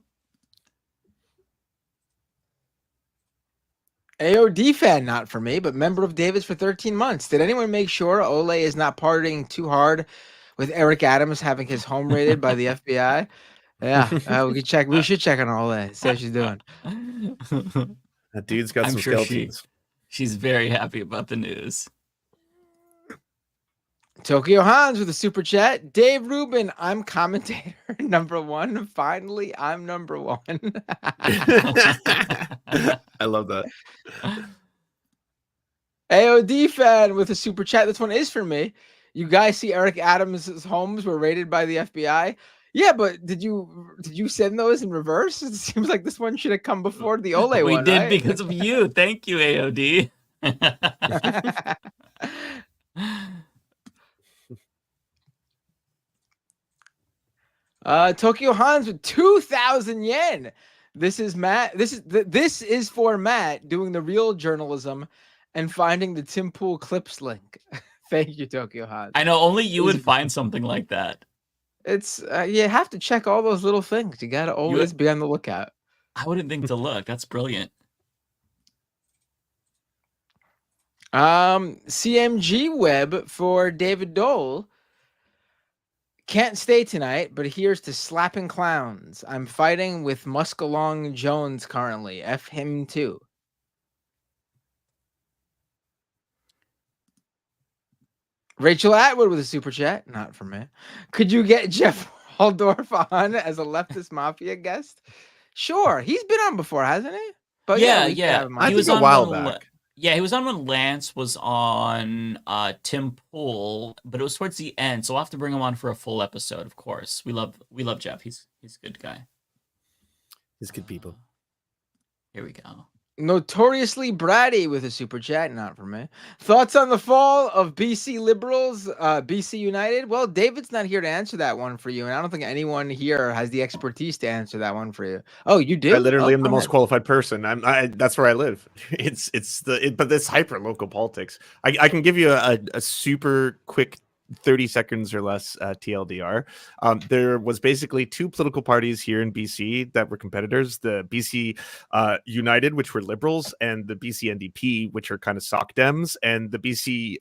S14: AOD fan, not for me, but member of David's for 13 months. Did anyone make sure Ole is not partying too hard with Eric Adams having his home raided by the FBI? Yeah, we could check. We should check on Ole. See how she's doing.
S13: That dude's got
S11: I'm
S13: some
S11: sure
S13: skeletons.
S11: she's very happy about the news.
S14: Tokyo Hans with a super chat. Dave Rubin, I'm commentator number 1. Finally, I'm number 1.
S13: I love that.
S14: AOD fan with a super chat. This one is for me. You guys see Eric Adams' homes were raided by the FBI? Yeah, but did you send those in reverse? It seems like this one should have come before the Ole
S11: We
S14: one.
S11: did
S14: right?
S11: because of you. Thank you, AOD.
S14: Tokyo Hans with 2,000 yen. This is Matt. This is for Matt doing the real journalism and finding the Tim Pool clips link. Thank you, Tokyo Hans.
S11: I know only you would find something like that.
S14: It's you have to check all those little things. You gotta always be on the lookout.
S11: I wouldn't think to look. That's brilliant.
S14: CMG Web for David Dole. Can't stay tonight, but here's to slapping clowns. I'm fighting with Muskalong Jones currently. F him too. Rachel Atwood with a super chat, not for me. Could you get Jeff Waldorf on as a leftist mafia guest? Sure, he's been on before, hasn't he? But
S11: yeah,
S14: we can
S11: yeah.
S14: have him
S11: He
S14: on.
S11: was
S13: a
S11: on
S13: while
S11: when
S13: back.
S11: Yeah, he was on when Lance was on Tim Pool, but it was towards the end, so we'll have to bring him on for a full episode, of course. We love Jeff. He's a good guy.
S13: He's good people.
S11: Here we go.
S14: Notoriously bratty with a super chat, not for me. Thoughts on the fall of BC Liberals, BC United? Well, David's not here to answer that one for you, and I don't think anyone here has the expertise to answer that one for you. Oh, you do?
S13: I literally am the
S14: go
S13: most
S14: ahead.
S13: qualified person. That's where I live. But it's hyper local politics. I can give you a super quick 30 seconds or less TLDR. There was basically two political parties here in BC that were competitors: the BC United, which were Liberals, and the BC NDP, which are kind of sock Dems. And the BC,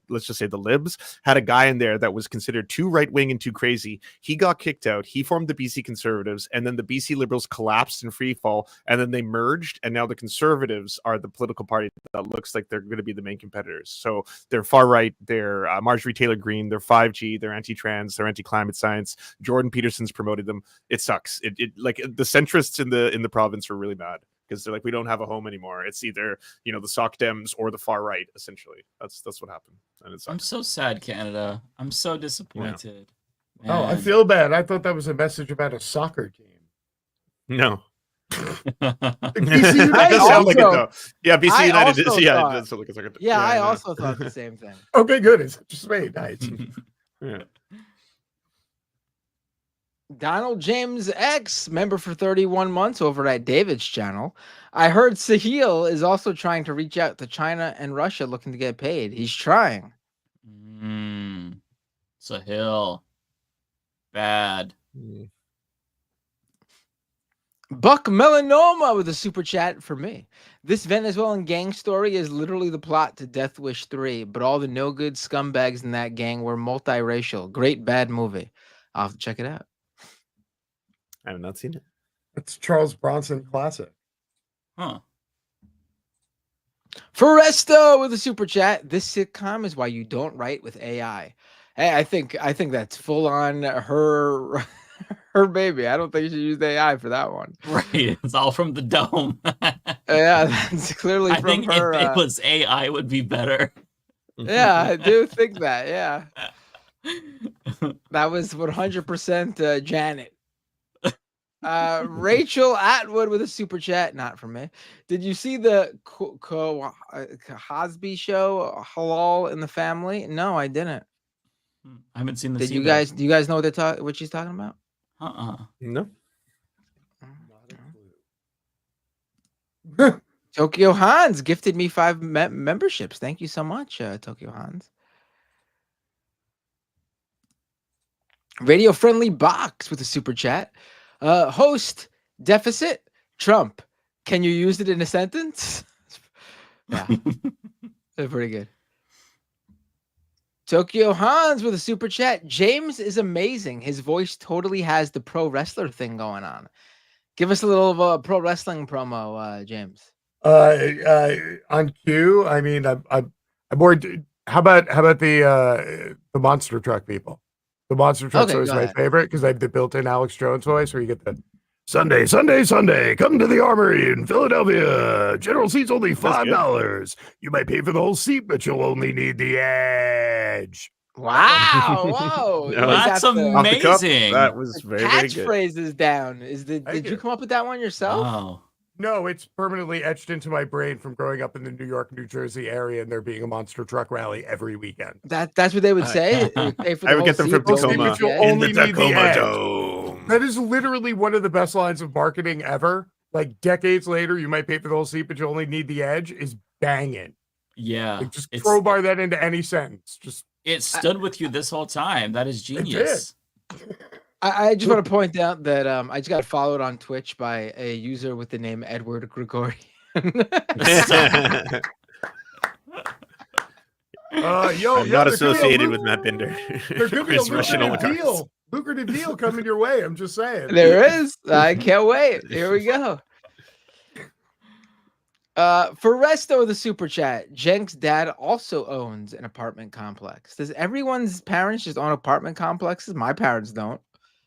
S13: let's just say the Libs, had a guy in there that was considered too right-wing and too crazy. He got kicked out. He formed the BC Conservatives, and then the BC Liberals collapsed in free fall, and then they merged, and now the Conservatives are the political party that looks like they're going to be the main competitors. So they're far right. They're Marjorie Taylor Greene, they're 5G, they're anti-trans, they're anti-climate science. Jordan Peterson's promoted them. It sucks. It like the centrists in the province are really mad because they're like, we don't have a home anymore. It's either the Soc Dems or the far right. Essentially, that's what happened. And it's
S11: I'm so sad, Canada. I'm so disappointed.
S15: Oh, I
S11: Man.
S15: feel bad. I thought that was a message about a soccer team.
S13: No.
S15: BC United.
S13: That does sound like it though. Yeah, BC United is. Yeah,
S14: thought,
S13: it does sound like a soccer team.
S14: Yeah, I
S13: no.
S14: also thought the same thing.
S15: Okay, good. It's just me. Nice.
S13: Yeah.
S14: Donald James X, member for 31 months over at David's channel. I heard Sahil is also trying to reach out to China and Russia looking to get paid. He's trying.
S11: Sahil. Bad.
S14: Buck Melanoma with a super chat for me. This Venezuelan gang story is literally the plot to Death Wish 3, but all the no-good scumbags in that gang were multiracial. Great bad movie. I'll have to check it out.
S13: I have not seen it.
S15: It's Charles Bronson classic.
S11: Huh.
S14: Foresto with a super chat. This sitcom is why you don't write with AI. Hey, I think that's full on her baby. I don't think you should use AI for that one.
S11: Right. It's all from the dome.
S14: Yeah, that's clearly
S11: I
S14: from
S11: think
S14: her.
S11: if it was AI, would be better.
S14: Yeah, I do think that. Yeah. That was 100% Janet. Rachel Atwood with a super chat, not from me. Did you see the Cosby show, Halal in the Family? No, I didn't.
S11: I haven't seen this.
S14: Do you guys know what she's talking about?
S13: No.
S14: Tokyo Hans gifted me 5 memberships. Thank you so much, Tokyo Hans. Radio Friendly Box with a super chat. Host deficit Trump. Can you use it in a sentence? Yeah, they're pretty good. Tokyo Hans with a super chat. James is amazing. His voice totally has the pro wrestler thing going on. Give us a little of a pro wrestling promo, James.
S15: On cue. I mean, I'm bored. How about the monster truck people? The monster truck's
S14: Okay,
S15: always
S14: go
S15: my
S14: ahead.
S15: favorite because they have the built-in Alex Jones voice, where you get the Sunday, come to the Armory in Philadelphia. General seats only $5. You might pay for the whole seat, but you'll only need the edge.
S14: Wow! Whoa!
S13: No,
S11: That's amazing.
S13: That was very, very good.
S14: Catchphrase is down. Did you come up with that one yourself?
S11: Oh.
S15: No, it's permanently etched into my brain from growing up in the New York, New Jersey area, and there being a monster truck rally every weekend.
S14: That's what they would say. They would pay for the
S13: I would
S14: whole
S13: get them from
S14: seat,
S13: Tacoma.
S15: But you'll
S14: yeah.
S15: only
S13: In the
S15: need the
S13: Tacoma
S15: edge.
S13: Dome.
S15: That is literally one of the best lines of marketing ever. Like decades later, you might pay for the whole seat, but you only need the edge. Is banging.
S11: Yeah.
S15: Like, just crowbar that into any sentence. Just
S11: It stood with you this whole time. That is genius.
S14: I just want to point out that I just got followed on Twitch by a user with the name Edward Gregorian.
S15: I'm
S13: not associated with Matt Binder.
S15: There could be a
S13: His Russian oligarchs.
S15: lucrative deal coming your way. I'm just saying.
S14: There is. I can't wait. Here we go. For Resto of the super chat, Jenk's dad also owns an apartment complex. Does everyone's parents just own apartment complexes? My parents don't.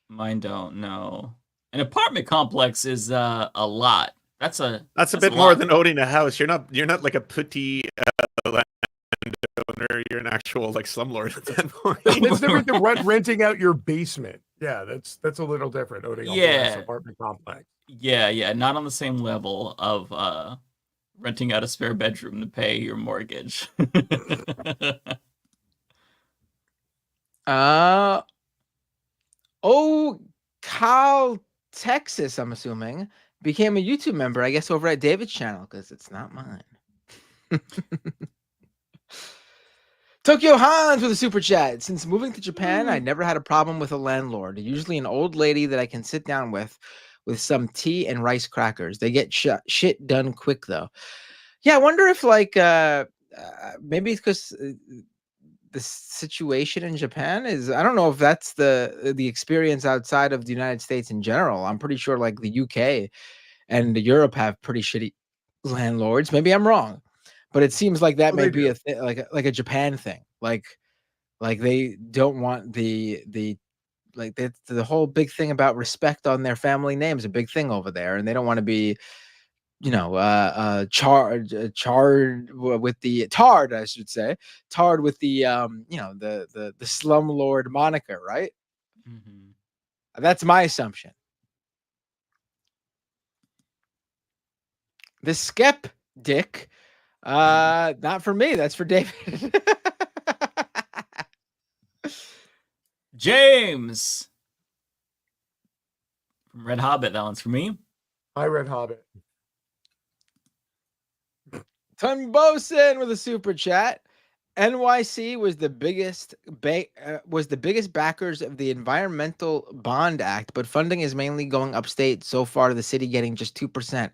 S11: Mine don't. No. An apartment complex is a lot. That's a
S13: bit more
S11: lot.
S13: than owning a house. You're not like a putty landowner. You're an actual like slumlord at that point.
S15: It's different than renting out your basement. Yeah, that's a little different. Owning a whole ass
S11: Yeah.
S15: apartment complex.
S11: Yeah, not on the same level of renting out a spare bedroom to pay your mortgage.
S14: Cal, Texas, I'm assuming, became a YouTube member, I guess, over at David's channel, because it's not mine. Tokyo Hans with a super chat. Since moving to Japan, I never had a problem with a landlord. Usually an old lady that I can sit down with some tea and rice crackers. They get shit done quick, though. Yeah, I wonder if, like, maybe it's because the situation in Japan is, I don't know if that's the experience outside of the United States in general. I'm pretty sure, like, the UK and Europe have pretty shitty landlords. Maybe I'm wrong. But it seems like that may be like a Japan thing. Like they don't want the whole big thing about respect on their family name is a big thing over there, and they don't want to be, charred with the tarred, I should say, tarred with the the slumlord moniker, right?
S11: Mm-hmm.
S14: That's my assumption. The skep dick. Not for me. That's for David.
S11: James from Red Hobbit. That one's for me.
S15: Hi, Red Hobbit.
S14: Ton Bosen with a super chat. NYC was the biggest backers of the Environmental Bond Act, but funding is mainly going upstate. So far, the city getting just 2%.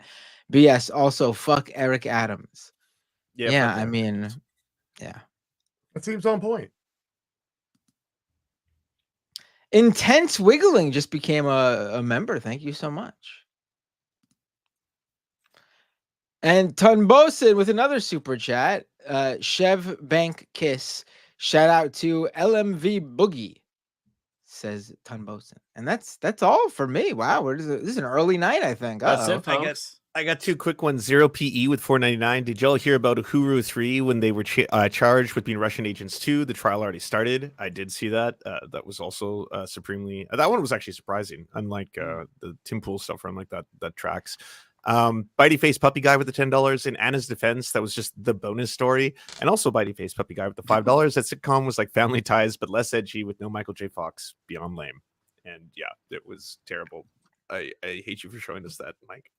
S14: BS. Also, fuck Eric Adams. Yeah, I mean, yeah.
S15: It seems on point.
S14: Intense Wiggling just became a member. Thank you so much. And Tunbosin with another super chat. Chev Bank Kiss. Shout out to LMV Boogie, says Tunbosin. And that's all for me. Wow, this is an early night, I think.
S11: That's it, folks.
S13: I got two quick ones. 0 PE with 4.99. Did y'all hear about Uhuru 3 when they were charged with being Russian agents too? The trial already started. I did see that. That was also supremely. That one was actually surprising. Unlike the Tim Pool stuff, unlike that tracks. Bitey Face Puppy Guy with the $10. In Anna's defense, that was just the bonus story. And also Bitey Face Puppy Guy with the $5. That sitcom was like Family Ties, but less edgy with no Michael J. Fox. Beyond lame. And yeah, it was terrible. I hate you for showing us that, Mike.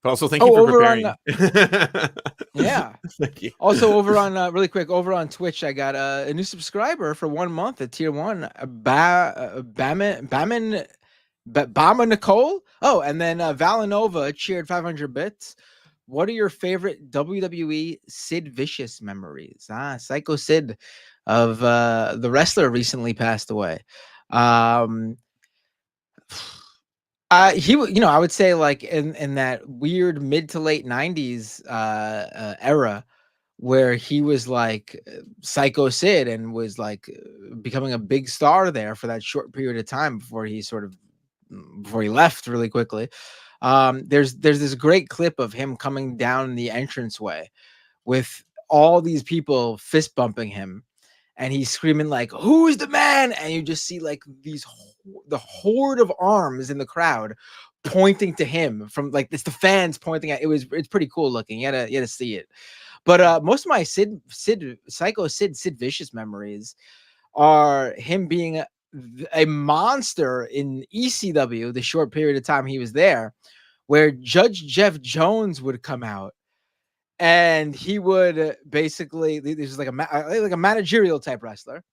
S13: But also, thank you for preparing.
S14: Yeah.
S13: Thank you.
S14: Also, over on really quick, over on Twitch, I got a new subscriber for 1 month at tier 1. Bama Nicole. Oh, and then Valinova cheered 500 bits. What are your favorite WWE Sid Vicious memories? Psycho Sid of the wrestler recently passed away. He, I would say like in that weird mid to late 90s era where he was like Psycho Sid and was like becoming a big star there for that short period of time before he left really quickly. There's this great clip of him coming down the entranceway with all these people fist bumping him, and he's screaming like, "Who's the man?" And you just see like the horde of arms in the crowd pointing to him from like it's the fans pointing at. It's pretty cool looking. You had to see it. But most of my Psycho Sid Vicious memories are him being a monster in ECW, the short period of time he was there, where Judge Jeff Jones would come out and he would basically, this is like a managerial type wrestler,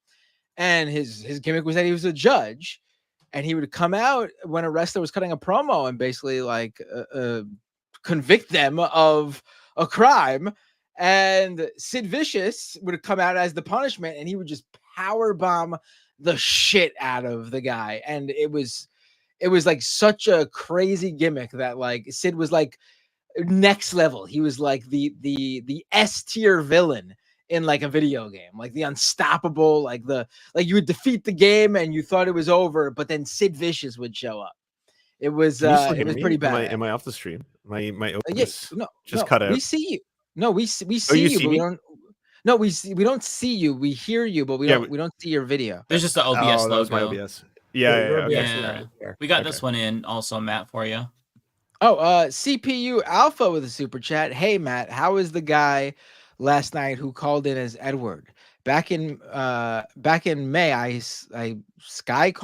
S14: and his gimmick was that he was a judge, and he would come out when a wrestler was cutting a promo and basically like convict them of a crime. And Sid Vicious would come out as the punishment, and he would just power bomb the shit out of the guy. And it was like such a crazy gimmick that like Sid was like next level. He was like the S tier villain in like a video game, like the unstoppable, like you would defeat the game and you thought it was over, but then Sid Vicious would show up. It was pretty bad.
S13: Am I off the stream? My
S14: Yeah,
S13: OBS
S14: no,
S13: just
S14: no,
S13: cut out.
S14: we see you. No, we see
S13: you
S14: you,
S13: see
S14: but we
S13: me?
S14: don't. No, we don't see you. We hear you, but we don't see your video.
S11: There's just the OBS logo.
S13: That was my OBS. Yeah.
S11: Yeah. We got this one in also, Matt, for you.
S14: Oh, CPU Alpha with a super chat. Hey Matt, how is the guy last night who called in as Edward? Back in May, I Skype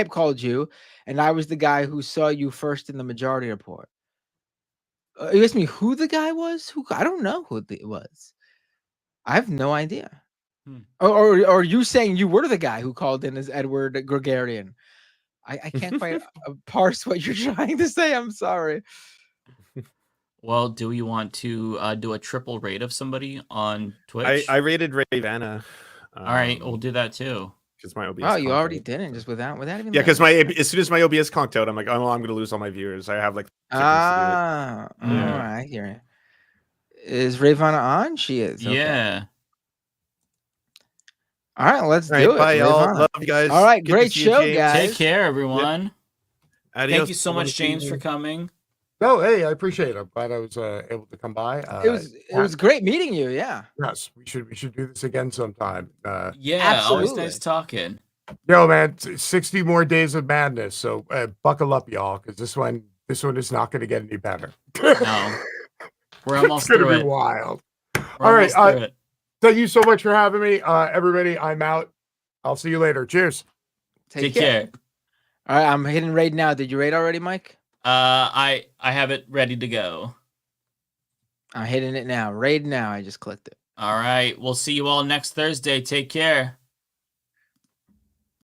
S14: called you, and I was the guy who saw you first in the Majority Report. You asked me who the guy was? I don't know who it was. I have no idea. Or are you saying you were the guy who called in as Edward Gregorian? I can't quite parse what you're trying to say. I'm sorry.
S11: Well, do you want to do a triple rate of somebody on Twitch?
S13: I rated Ray Vanna.
S11: All right, we'll do that too.
S13: Because my OBS.
S14: Oh, you already didn't, just without even.
S13: Yeah, because as soon as my OBS conked out, I'm like, oh, I'm going to lose all my viewers. I have like.
S14: I hear it. Is Ray Vanna on? She is. Okay.
S11: Yeah.
S14: All right, let's do it.
S13: Bye, y'all. Love you guys.
S14: All right,
S13: Good
S14: great
S13: to see you,
S14: show,
S13: James.
S14: guys.
S11: Take care, everyone.
S13: Adios.
S11: Thank you so much, James, for coming.
S15: No, hey, I appreciate it. I'm glad I was able to come by.
S14: It was great meeting you. Yeah.
S15: Yes, we should do this again sometime.
S11: Yeah,
S14: absolutely.
S11: always nice talking.
S15: Yo, man, 60 more days of madness. So buckle up, y'all, because this one is not going to get any better.
S11: No, we're almost
S15: it's
S11: through
S15: gonna be
S11: it.
S15: wild.
S11: We're
S15: All right,
S11: almost through it.
S15: thank you so much for having me, everybody. I'm out. I'll see you later. Cheers.
S11: Take care.
S14: All right, I'm hitting raid now. Did you raid already, Mike?
S11: I have it ready to go.
S14: I'm hitting it now. Raid now. I just clicked it.
S11: All right, we'll see you all next Thursday. Take care.